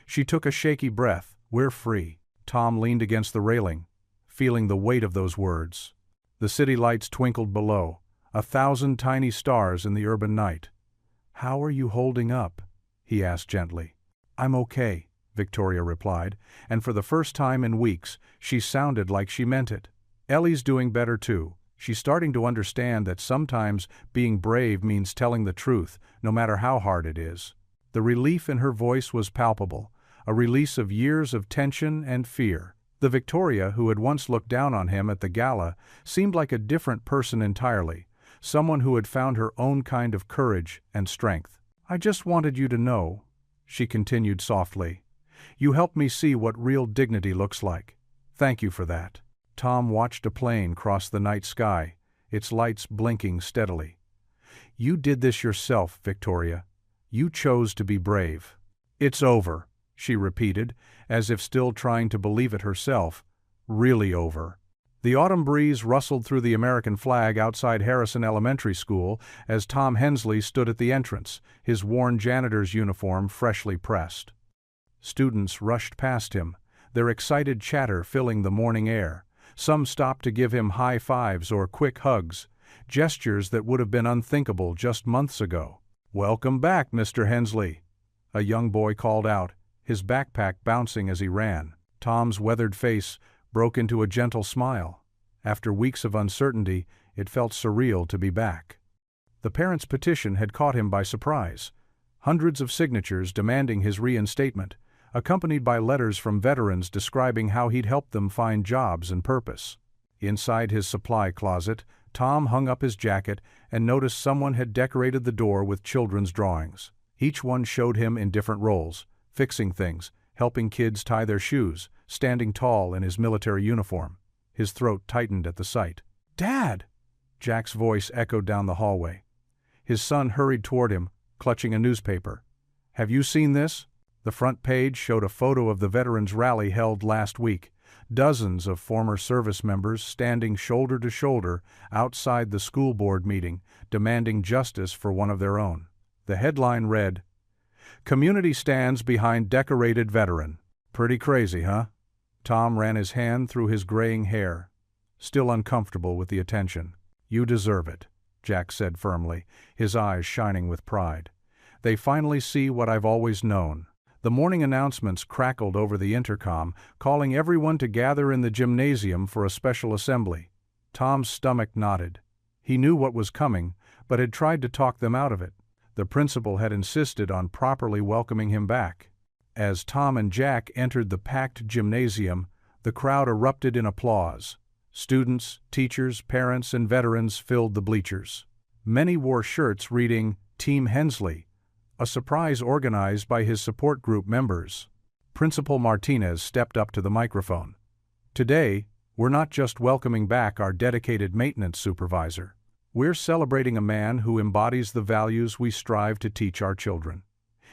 She took a shaky breath. "We're free." Tom leaned against the railing, feeling the weight of those words. The city lights twinkled below, 1,000 tiny stars in the urban night. "How are you holding up?" he asked gently. "I'm okay," Victoria replied, and for the first time in weeks, she sounded like she meant it. "Ellie's doing better too. She's starting to understand that sometimes being brave means telling the truth, no matter how hard it is." The relief in her voice was palpable, a release of years of tension and fear. The Victoria who had once looked down on him at the gala seemed like a different person entirely, someone who had found her own kind of courage and strength. "I just wanted you to know," she continued softly. "You helped me see what real dignity looks like. Thank you for that." Tom watched a plane cross the night sky, its lights blinking steadily. "You did this yourself, Victoria. You chose to be brave." "It's over," she repeated, as if still trying to believe it herself. "Really over." The autumn breeze rustled through the American flag outside Harrison Elementary School as Tom Hensley stood at the entrance, his worn janitor's uniform freshly pressed. Students rushed past him, their excited chatter filling the morning air. Some stopped to give him high fives or quick hugs, gestures that would have been unthinkable just months ago. "Welcome back, Mr. Hensley," a young boy called out, his backpack bouncing as he ran. Tom's weathered face broke into a gentle smile. After weeks of uncertainty, it felt surreal to be back. The parents' petition had caught him by surprise. Hundreds of signatures demanding his reinstatement, accompanied by letters from veterans describing how he'd helped them find jobs and purpose. Inside his supply closet, Tom hung up his jacket and noticed someone had decorated the door with children's drawings. Each one showed him in different roles, fixing things, helping kids tie their shoes, standing tall in his military uniform. His throat tightened at the sight. "Dad!" Jack's voice echoed down the hallway. His son hurried toward him, clutching a newspaper. "Have you seen this?" The front page showed a photo of the veterans' rally held last week. Dozens of former service members standing shoulder to shoulder outside the school board meeting, demanding justice for one of their own. The headline read, "Community stands behind decorated veteran." Pretty crazy, huh? Tom ran his hand through his graying hair, still uncomfortable with the attention. "You deserve it," Jack said firmly, his eyes shining with pride. "They finally see what I've always known." The morning announcements crackled over the intercom, calling everyone to gather in the gymnasium for a special assembly. Tom's stomach knotted. He knew what was coming, but had tried to talk them out of it. The principal had insisted on properly welcoming him back. As Tom and Jack entered the packed gymnasium, the crowd erupted in applause. Students, teachers, parents, and veterans filled the bleachers. Many wore shirts reading Team Hensley, a surprise organized by his support group members. Principal Martinez stepped up to the microphone. "Today, we're not just welcoming back our dedicated maintenance supervisor. We're celebrating a man who embodies the values we strive to teach our children: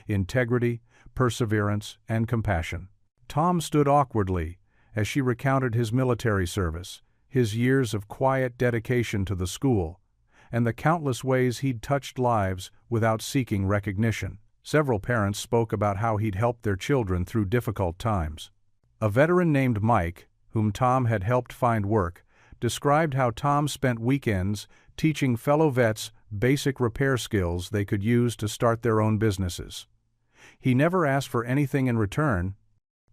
integrity, perseverance, and compassion. Tom stood awkwardly as she recounted his military service, his years of quiet dedication to the school, and the countless ways he'd touched lives without seeking recognition. Several parents spoke about how he'd helped their children through difficult times. A veteran named Mike, whom Tom had helped find work, described how Tom spent weekends teaching fellow vets basic repair skills they could use to start their own businesses. "He never asked for anything in return,"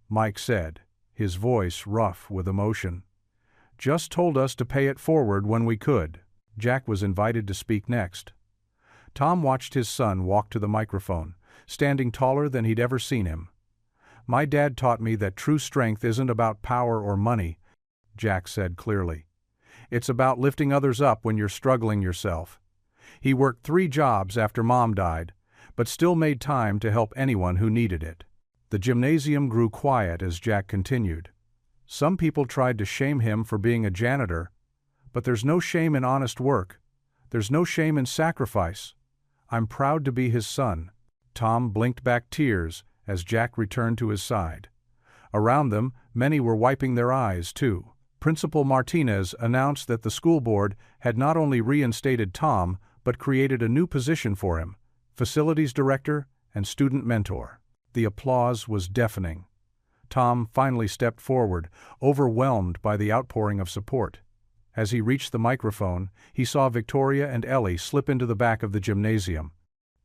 Mike said, his voice rough with emotion. "Just told us to pay it forward when we could." Jack was invited to speak next. Tom watched his son walk to the microphone, standing taller than he'd ever seen him. "My dad taught me that true strength isn't about power or money," Jack said clearly. "It's about lifting others up when you're struggling yourself." He worked 3 jobs after Mom died, but still made time to help anyone who needed it. The gymnasium grew quiet as Jack continued. Some people tried to shame him for being a janitor, but there's no shame in honest work. There's no shame in sacrifice. I'm proud to be his son. Tom blinked back tears as Jack returned to his side. Around them, many were wiping their eyes, too. Principal Martinez announced that the school board had not only reinstated Tom, but created a new position for him, facilities director and student mentor. The applause was deafening. Tom finally stepped forward, overwhelmed by the outpouring of support. As he reached the microphone, he saw Victoria and Ellie slip into the back of the gymnasium.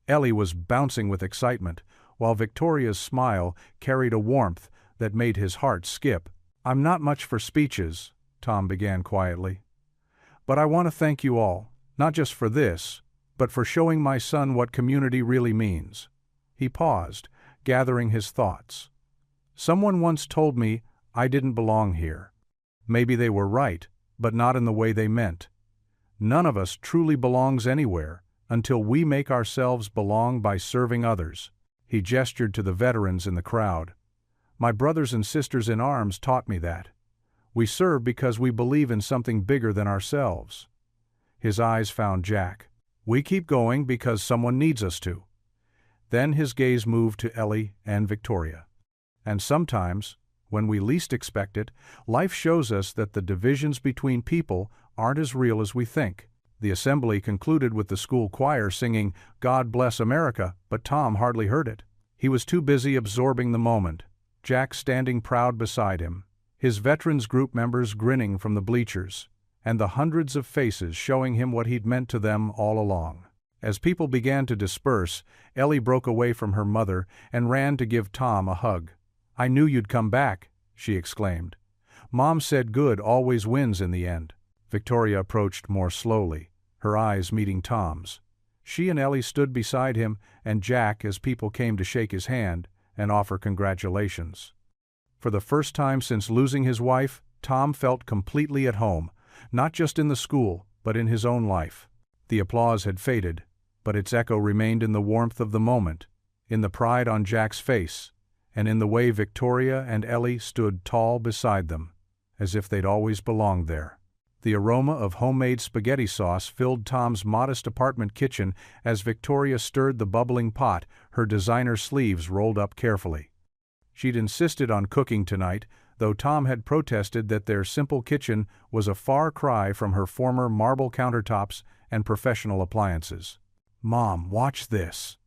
Ellie was bouncing with excitement, while Victoria's smile carried a warmth that made his heart skip. "I'm not much for speeches," Tom began quietly. "But I want to thank you all, not just for this, but for showing my son what community really means." He paused, gathering his thoughts. "Someone once told me I didn't belong here. Maybe they were right, but not in the way they meant. None of us truly belongs anywhere until we make ourselves belong by serving others." He gestured to the veterans in the crowd. "My brothers and sisters in arms taught me that. We serve because we believe in something bigger than ourselves." His eyes found Jack. "We keep going because someone needs us to." Then his gaze moved to Ellie and Victoria. "And sometimes, when we least expect it, life shows us that the divisions between people aren't as real as we think." The assembly concluded with the school choir singing "God Bless America," but Tom hardly heard it. He was too busy absorbing the moment, Jack standing proud beside him, his veterans group members grinning from the bleachers, and the hundreds of faces showing him what he'd meant to them all along. As people began to disperse, Ellie broke away from her mother and ran to give Tom a hug. "I knew you'd come back," she exclaimed. "Mom said good always wins in the end." Victoria approached more slowly, her eyes meeting Tom's. She and Ellie stood beside him and Jack as people came to shake his hand and offer congratulations. For the first time since losing his wife, Tom felt completely at home, not just in the school, but in his own life. The applause had faded, but its echo remained in the warmth of the moment, in the pride on Jack's face, and in the way Victoria and Ellie stood tall beside them, as if they'd always belonged there. The aroma of homemade spaghetti sauce filled Tom's modest apartment kitchen as Victoria stirred the bubbling pot, her designer sleeves rolled up carefully. She'd insisted on cooking tonight, though Tom had protested that their simple kitchen was a far cry from her former marble countertops and professional appliances. "Mom, watch this,"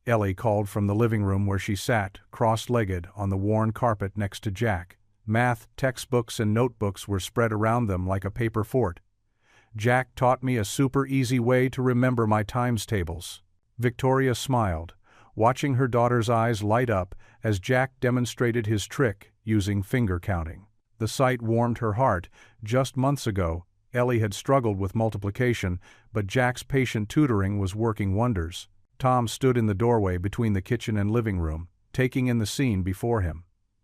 Ellie called from the living room where she sat, cross-legged, on the worn carpet next to Jack. Math textbooks and notebooks were spread around them like a paper fort. "Jack taught me a super easy way to remember my times tables." Victoria smiled, watching her daughter's eyes light up as Jack demonstrated his trick using finger counting. The sight warmed her heart. Just months ago, Ellie had struggled with multiplication, but Jack's patient tutoring was working wonders. Tom stood in the doorway between the kitchen and living room, taking in the scene before him.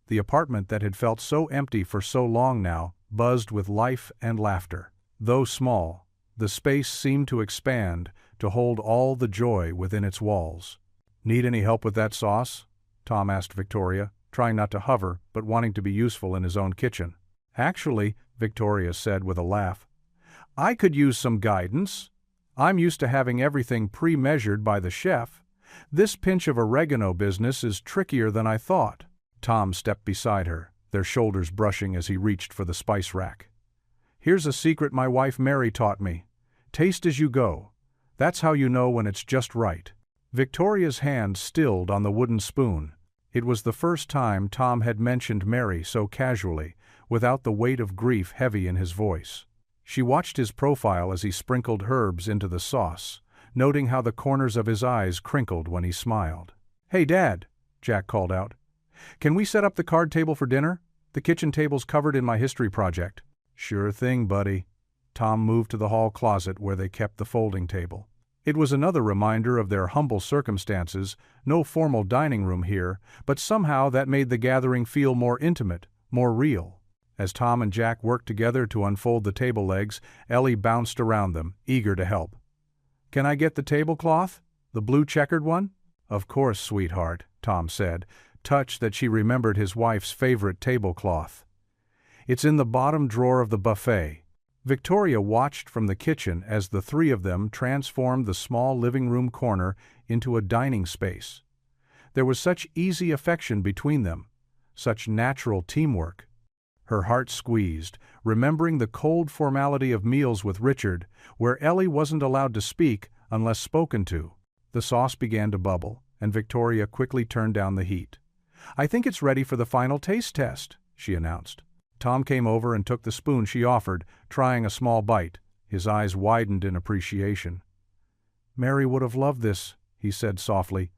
The apartment that had felt so empty for so long now buzzed with life and laughter. Though small, the space seemed to expand, to hold all the joy within its walls. "Need any help with that sauce?" Tom asked Victoria, trying not to hover but wanting to be useful in his own kitchen. "Actually," Victoria said with a laugh, "I could use some guidance. I'm used to having everything pre-measured by the chef, "This pinch of oregano business is trickier than I thought." Tom stepped beside her, their shoulders brushing as he reached for the spice rack. "Here's a secret my wife Mary taught me. Taste as you go. That's how you know when it's just right." Victoria's hand stilled on the wooden spoon. It was the first time Tom had mentioned Mary so casually, without the weight of grief heavy in his voice. She watched his profile as he sprinkled herbs into the sauce, noting how the corners of his eyes crinkled when he smiled. "Hey, Dad," Jack called out. "Can we set up the card table for dinner? The kitchen table's covered in my history project." "Sure thing, buddy." Tom moved to the hall closet where they kept the folding table. It was another reminder of their humble circumstances, no formal dining room here, but somehow that made the gathering feel more intimate, more real. As Tom and Jack worked together to unfold the table legs, Ellie bounced around them, eager to help. "Can I get the tablecloth? The blue checkered one?" "Of course, sweetheart," Tom said, touched that she remembered his wife's favorite tablecloth. "It's in the bottom drawer of the buffet." Victoria watched from the kitchen as the three of them transformed the small living room corner into a dining space. There was such easy affection between them, such natural teamwork. Her heart squeezed, remembering the cold formality of meals with Richard, where Ellie wasn't allowed to speak unless spoken to. The sauce began to bubble, and Victoria quickly turned down the heat. "I think it's ready for the final taste test," she announced. Tom came over and took the spoon she offered, trying a small bite. His eyes widened in appreciation. "Mary would have loved this," he said softly.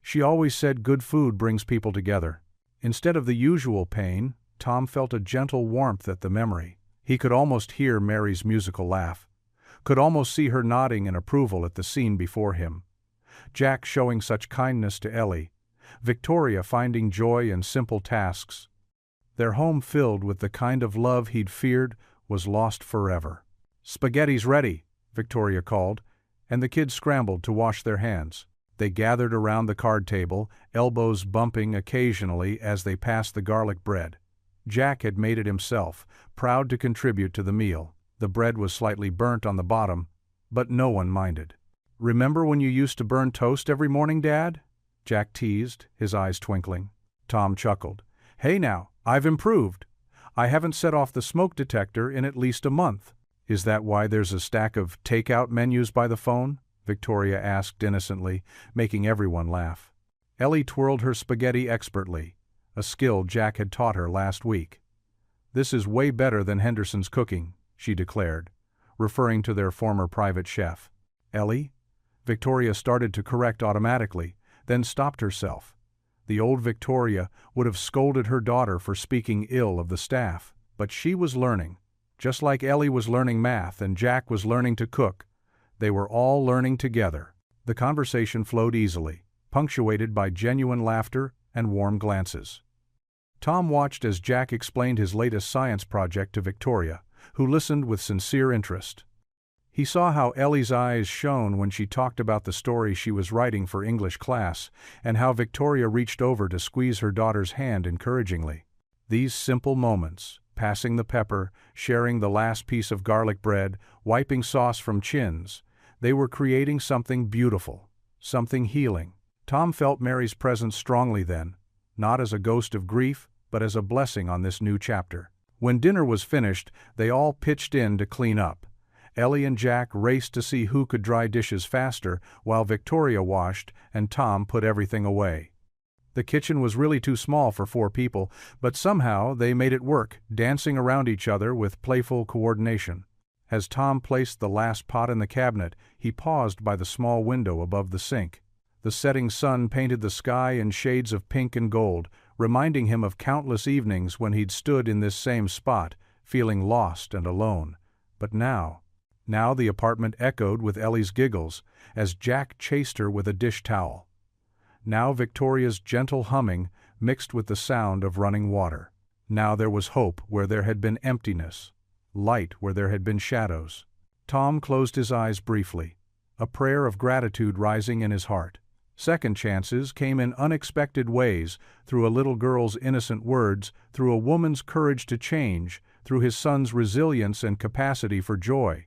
"She always said good food brings people together." Instead of the usual pain, Tom felt a gentle warmth at the memory. He could almost hear Mary's musical laugh, could almost see her nodding in approval at the scene before him. Jack showing such kindness to Ellie, Victoria finding joy in simple tasks. Their home filled with the kind of love he'd feared was lost forever. "Spaghetti's ready," Victoria called, and the kids scrambled to wash their hands. They gathered around the card table, elbows bumping occasionally as they passed the garlic bread. Jack had made it himself, proud to contribute to the meal. The bread was slightly burnt on the bottom, but no one minded. "Remember when you used to burn toast every morning, Dad?" Jack teased, his eyes twinkling. Tom chuckled. "Hey now, I've improved. I haven't set off the smoke detector in at least a month." "Is that why there's a stack of take-out menus by the phone?" Victoria asked innocently, making everyone laugh. Ellie twirled her spaghetti expertly, a skill Jack had taught her last week. "This is way better than Henderson's cooking," she declared, referring to their former private chef. "Ellie?" Victoria started to correct automatically, then stopped herself. The old Victoria would have scolded her daughter for speaking ill of the staff, but she was learning. Just like Ellie was learning math and Jack was learning to cook, they were all learning together. The conversation flowed easily, punctuated by genuine laughter and warm glances. Tom watched as Jack explained his latest science project to Victoria, who listened with sincere interest. He saw how Ellie's eyes shone when she talked about the story she was writing for English class, and how Victoria reached over to squeeze her daughter's hand encouragingly. These simple moments, passing the pepper, sharing the last piece of garlic bread, wiping sauce from chins, they were creating something beautiful, something healing. Tom felt Mary's presence strongly then, not as a ghost of grief, but as a blessing on this new chapter. When dinner was finished, they all pitched in to clean up. Ellie and Jack raced to see who could dry dishes faster, while Victoria washed and Tom put everything away. The kitchen was really too small for 4 people, but somehow they made it work, dancing around each other with playful coordination. As Tom placed the last pot in the cabinet, he paused by the small window above the sink. The setting sun painted the sky in shades of pink and gold, reminding him of countless evenings when he'd stood in this same spot, feeling lost and alone. But now the apartment echoed with Ellie's giggles as Jack chased her with a dish towel. Now Victoria's gentle humming mixed with the sound of running water. Now there was hope where there had been emptiness, light where there had been shadows. Tom closed his eyes briefly, a prayer of gratitude rising in his heart. Second chances came in unexpected ways, through a little girl's innocent words, through a woman's courage to change, through his son's resilience and capacity for joy.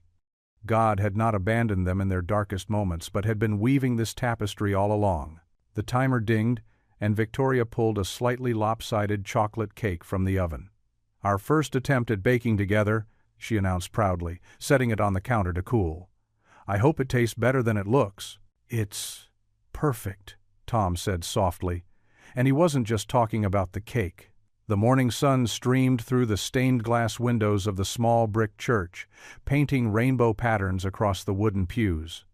God had not abandoned them in their darkest moments, but had been weaving this tapestry all along. The timer dinged, and Victoria pulled a slightly lopsided chocolate cake from the oven. "Our first attempt at baking together," she announced proudly, setting it on the counter to cool. "I hope it tastes better than it looks." "It's perfect," Tom said softly, and he wasn't just talking about the cake. The morning sun streamed through the stained glass windows of the small brick church, painting rainbow patterns across the wooden pews.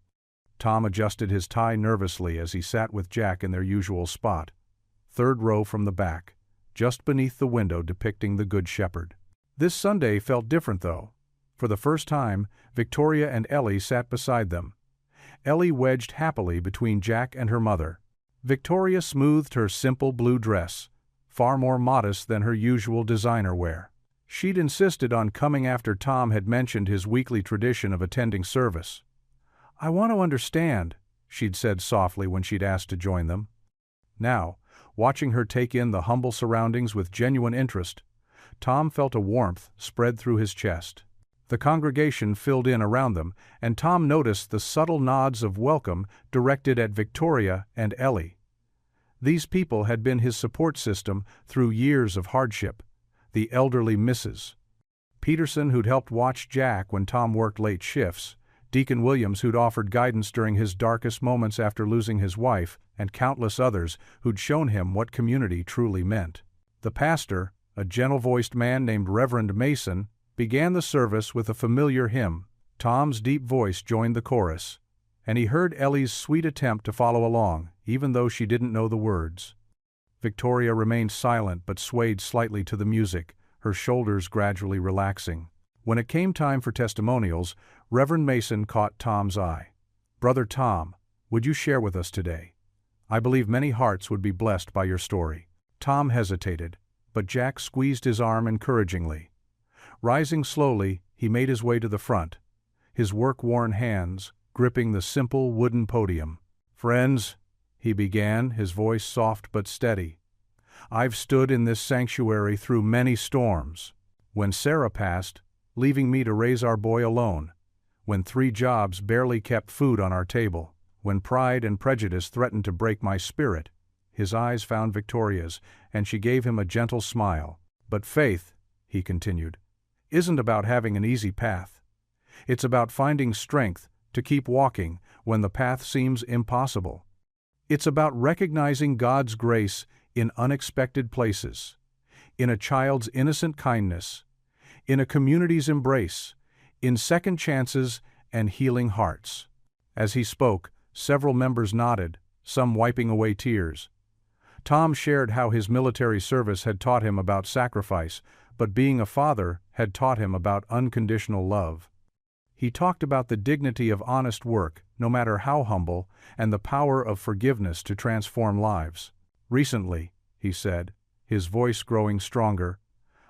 Tom adjusted his tie nervously as he sat with Jack in their usual spot, third row from the back, just beneath the window depicting the Good Shepherd. This Sunday felt different, though. For the first time, Victoria and Ellie sat beside them. Ellie wedged happily between Jack and her mother. Victoria smoothed her simple blue dress, far more modest than her usual designer wear. She'd insisted on coming after Tom had mentioned his weekly tradition of attending service. "I want to understand," she'd said softly when she'd asked to join them. Now, watching her take in the humble surroundings with genuine interest, Tom felt a warmth spread through his chest. The congregation filled in around them, and Tom noticed the subtle nods of welcome directed at Victoria and Ellie. These people had been his support system through years of hardship. The elderly Mrs. Peterson, who'd helped watch Jack when Tom worked late shifts, Deacon Williams, who'd offered guidance during his darkest moments after losing his wife, and countless others who'd shown him what community truly meant. The pastor, a gentle-voiced man named Reverend Mason, began the service with a familiar hymn. Tom's deep voice joined the chorus, and he heard Ellie's sweet attempt to follow along, even though she didn't know the words. Victoria remained silent but swayed slightly to the music, her shoulders gradually relaxing. When it came time for testimonials, Reverend Mason caught Tom's eye. "Brother Tom, would you share with us today? I believe many hearts would be blessed by your story." Tom hesitated, but Jack squeezed his arm encouragingly. Rising slowly, he made his way to the front, his work-worn hands gripping the simple wooden podium. "Friends," he began, his voice soft but steady, "I've stood in this sanctuary through many storms. When Sarah passed, leaving me to raise our boy alone. When 3 jobs barely kept food on our table. When pride and prejudice threatened to break my spirit." His eyes found Victoria's, and she gave him a gentle smile. "But faith," he continued, "isn't about having an easy path. It's about finding strength to keep walking when the path seems impossible. It's about recognizing God's grace in unexpected places, in a child's innocent kindness, in a community's embrace, in second chances and healing hearts." As he spoke, several members nodded, some wiping away tears. Tom shared how his military service had taught him about sacrifice, but being a father had taught him about unconditional love. He talked about the dignity of honest work, no matter how humble, and the power of forgiveness to transform lives. "Recently," he said, his voice growing stronger,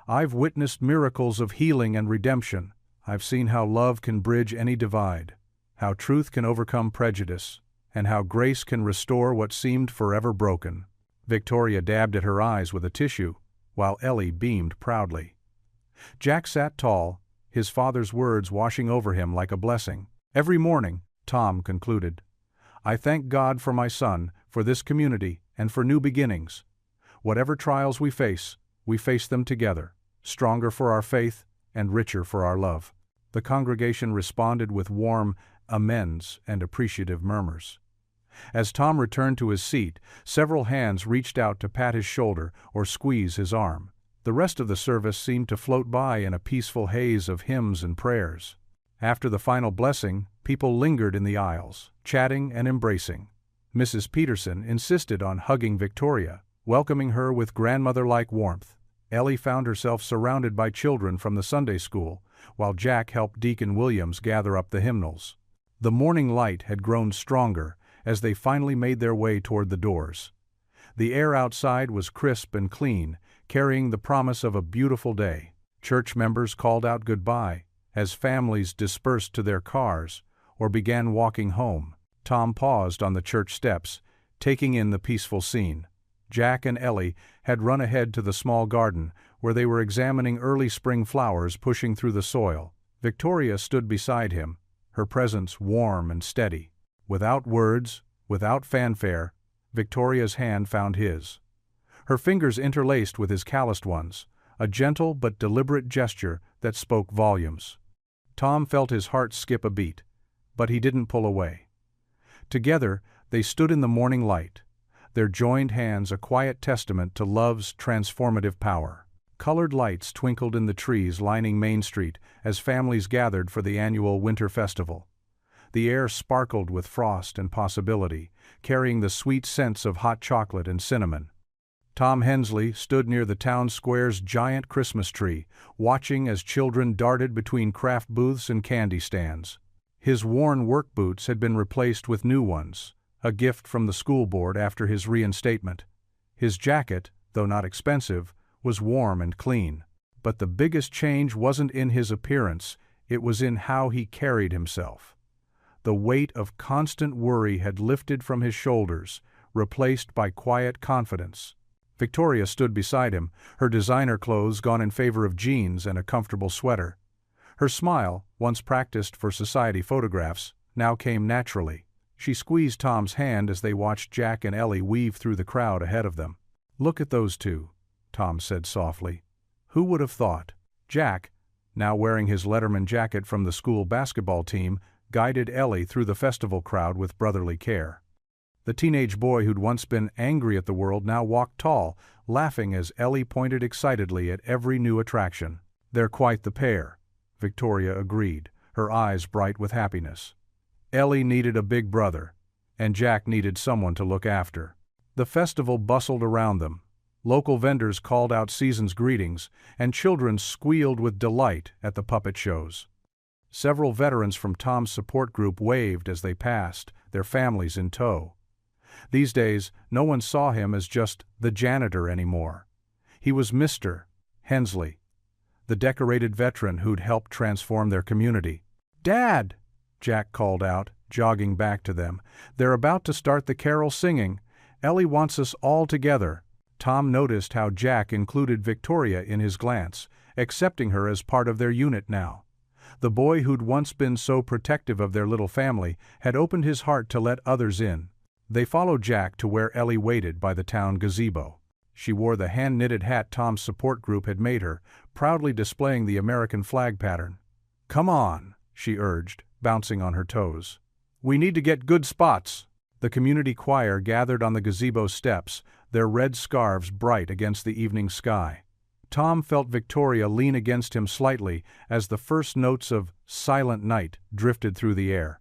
"I've witnessed miracles of healing and redemption. I've seen how love can bridge any divide, how truth can overcome prejudice, and how grace can restore what seemed forever broken." Victoria dabbed at her eyes with a tissue, while Ellie beamed proudly. Jack sat tall, his father's words washing over him like a blessing. "Every morning," Tom concluded, "I thank God for my son, for this community, and for new beginnings. Whatever trials we face them together, stronger for our faith and richer for our love." The congregation responded with warm amens and appreciative murmurs. As Tom returned to his seat, several hands reached out to pat his shoulder or squeeze his arm. The rest of the service seemed to float by in a peaceful haze of hymns and prayers. After the final blessing, people lingered in the aisles, chatting and embracing. Mrs. Peterson insisted on hugging Victoria, welcoming her with grandmother-like warmth. Ellie found herself surrounded by children from the Sunday school, while Jack helped Deacon Williams gather up the hymnals. The morning light had grown stronger as they finally made their way toward the doors. The air outside was crisp and clean, carrying the promise of a beautiful day. Church members called out goodbye as families dispersed to their cars or began walking home. Tom paused on the church steps, taking in the peaceful scene. Jack and Ellie had run ahead to the small garden, where they were examining early spring flowers pushing through the soil. Victoria stood beside him, her presence warm and steady. Without words, without fanfare, Victoria's hand found his. Her fingers interlaced with his calloused ones, a gentle but deliberate gesture that spoke volumes. Tom felt his heart skip a beat, but he didn't pull away. Together, they stood in the morning light, their joined hands a quiet testament to love's transformative power. Colored lights twinkled in the trees lining Main Street as families gathered for the annual winter festival. The air sparkled with frost and possibility, carrying the sweet scents of hot chocolate and cinnamon. Tom Hensley stood near the town square's giant Christmas tree, watching as children darted between craft booths and candy stands. His worn work boots had been replaced with new ones, a gift from the school board after his reinstatement. His jacket, though not expensive, was warm and clean. But the biggest change wasn't in his appearance, it was in how he carried himself. The weight of constant worry had lifted from his shoulders, replaced by quiet confidence. Victoria stood beside him, her designer clothes gone in favor of jeans and a comfortable sweater. Her smile, once practiced for society photographs, now came naturally. She squeezed Tom's hand as they watched Jack and Ellie weave through the crowd ahead of them. "Look at those two," Tom said softly. "Who would have thought?" Jack, now wearing his Letterman jacket from the school basketball team, guided Ellie through the festival crowd with brotherly care. The teenage boy who'd once been angry at the world now walked tall, laughing as Ellie pointed excitedly at every new attraction. "They're quite the pair," Victoria agreed, her eyes bright with happiness. Ellie needed a big brother, and Jack needed someone to look after. The festival bustled around them. Local vendors called out season's greetings, and children squealed with delight at the puppet shows. Several veterans from Tom's support group waved as they passed, their families in tow. These days, no one saw him as just the janitor anymore. He was Mr. Hensley, the decorated veteran who'd helped transform their community. "Dad!" Jack called out, jogging back to them. "They're about to start the carol singing. Ellie wants us all together." Tom noticed how Jack included Victoria in his glance, accepting her as part of their unit now. The boy who'd once been so protective of their little family had opened his heart to let others in. They followed Jack to where Ellie waited by the town gazebo. She wore the hand-knitted hat Tom's support group had made her, proudly displaying the American flag pattern. "Come on," she urged, bouncing on her toes. "We need to get good spots." The community choir gathered on the gazebo steps, their red scarves bright against the evening sky. Tom felt Victoria lean against him slightly as the first notes of Silent Night drifted through the air.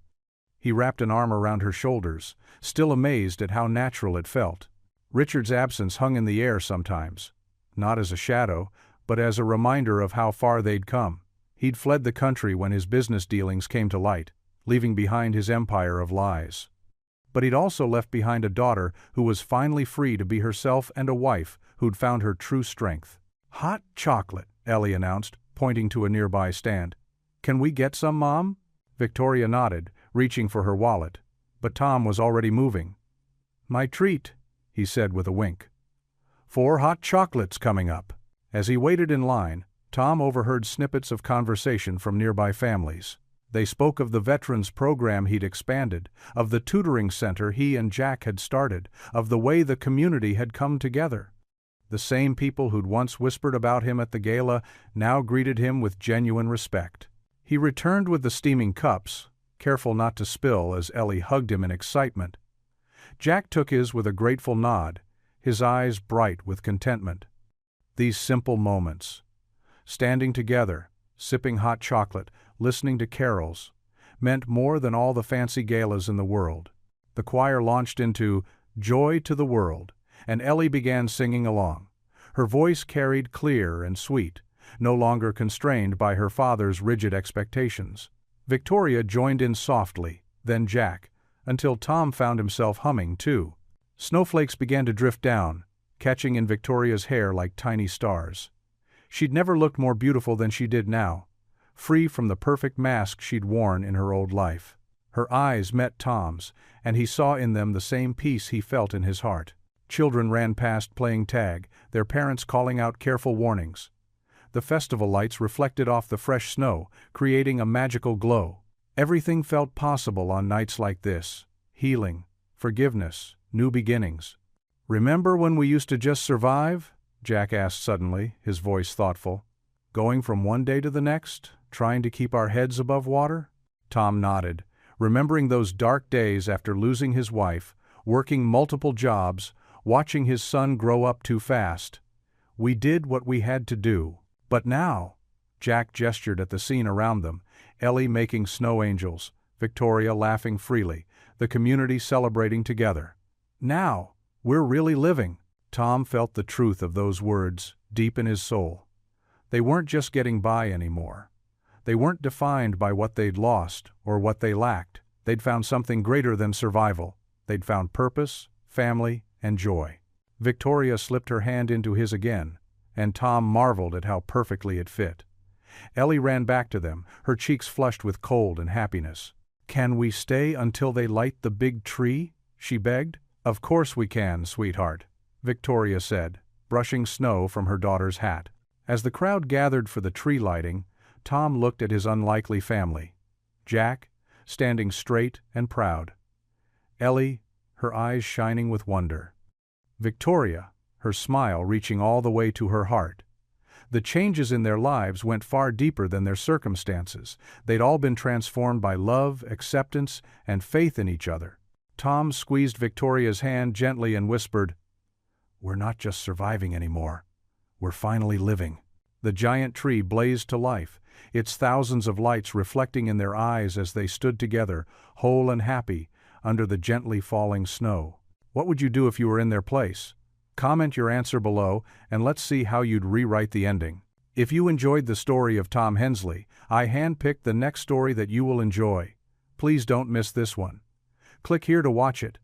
He wrapped an arm around her shoulders, still amazed at how natural it felt. Richard's absence hung in the air sometimes, not as a shadow, but as a reminder of how far they'd come. He'd fled the country when his business dealings came to light, leaving behind his empire of lies. But he'd also left behind a daughter who was finally free to be herself and a wife who'd found her true strength. "Hot chocolate," Ellie announced, pointing to a nearby stand. "Can we get some, Mom?" Victoria nodded, reaching for her wallet, but Tom was already moving. "My treat," he said with a wink. "4 hot chocolates coming up." As he waited in line, Tom overheard snippets of conversation from nearby families. They spoke of the veterans program he'd expanded, of the tutoring center he and Jack had started, of the way the community had come together. The same people who'd once whispered about him at the gala now greeted him with genuine respect. He returned with the steaming cups, careful not to spill as Ellie hugged him in excitement. Jack took his with a grateful nod, his eyes bright with contentment. These simple moments, standing together, sipping hot chocolate, listening to carols, meant more than all the fancy galas in the world. The choir launched into Joy to the World, and Ellie began singing along. Her voice carried clear and sweet, no longer constrained by her father's rigid expectations. Victoria joined in softly, then Jack, until Tom found himself humming too. Snowflakes began to drift down, catching in Victoria's hair like tiny stars. She'd never looked more beautiful than she did now, free from the perfect mask she'd worn in her old life. Her eyes met Tom's, and he saw in them the same peace he felt in his heart. Children ran past playing tag, their parents calling out careful warnings. The festival lights reflected off the fresh snow, creating a magical glow. Everything felt possible on nights like this: healing, forgiveness, new beginnings. "Remember when we used to just survive?" Jack asked suddenly, his voice thoughtful. "Going from one day to the next, trying to keep our heads above water?" Tom nodded, remembering those dark days after losing his wife, working multiple jobs, watching his son grow up too fast. "We did what we had to do. But now," Jack gestured at the scene around them, Ellie making snow angels, Victoria laughing freely, the community celebrating together. "Now, we're really living." Tom felt the truth of those words deep in his soul. They weren't just getting by anymore. They weren't defined by what they'd lost or what they lacked. They'd found something greater than survival. They'd found purpose, family, and joy. Victoria slipped her hand into his again, and Tom marveled at how perfectly it fit. Ellie ran back to them, her cheeks flushed with cold and happiness. "Can we stay until they light the big tree?" she begged. "Of course we can, sweetheart," Victoria said, brushing snow from her daughter's hat. As the crowd gathered for the tree lighting, Tom looked at his unlikely family. Jack, standing straight and proud. Ellie, her eyes shining with wonder. Victoria, her smile reaching all the way to her heart. The changes in their lives went far deeper than their circumstances. They'd all been transformed by love, acceptance, and faith in each other. Tom squeezed Victoria's hand gently and whispered, "We're not just surviving anymore. We're finally living." The giant tree blazed to life, its thousands of lights reflecting in their eyes as they stood together, whole and happy, under the gently falling snow. What would you do if you were in their place? Comment your answer below, and let's see how you'd rewrite the ending. If you enjoyed the story of Tom Hensley, I handpicked the next story that you will enjoy. Please don't miss this one. Click here to watch it.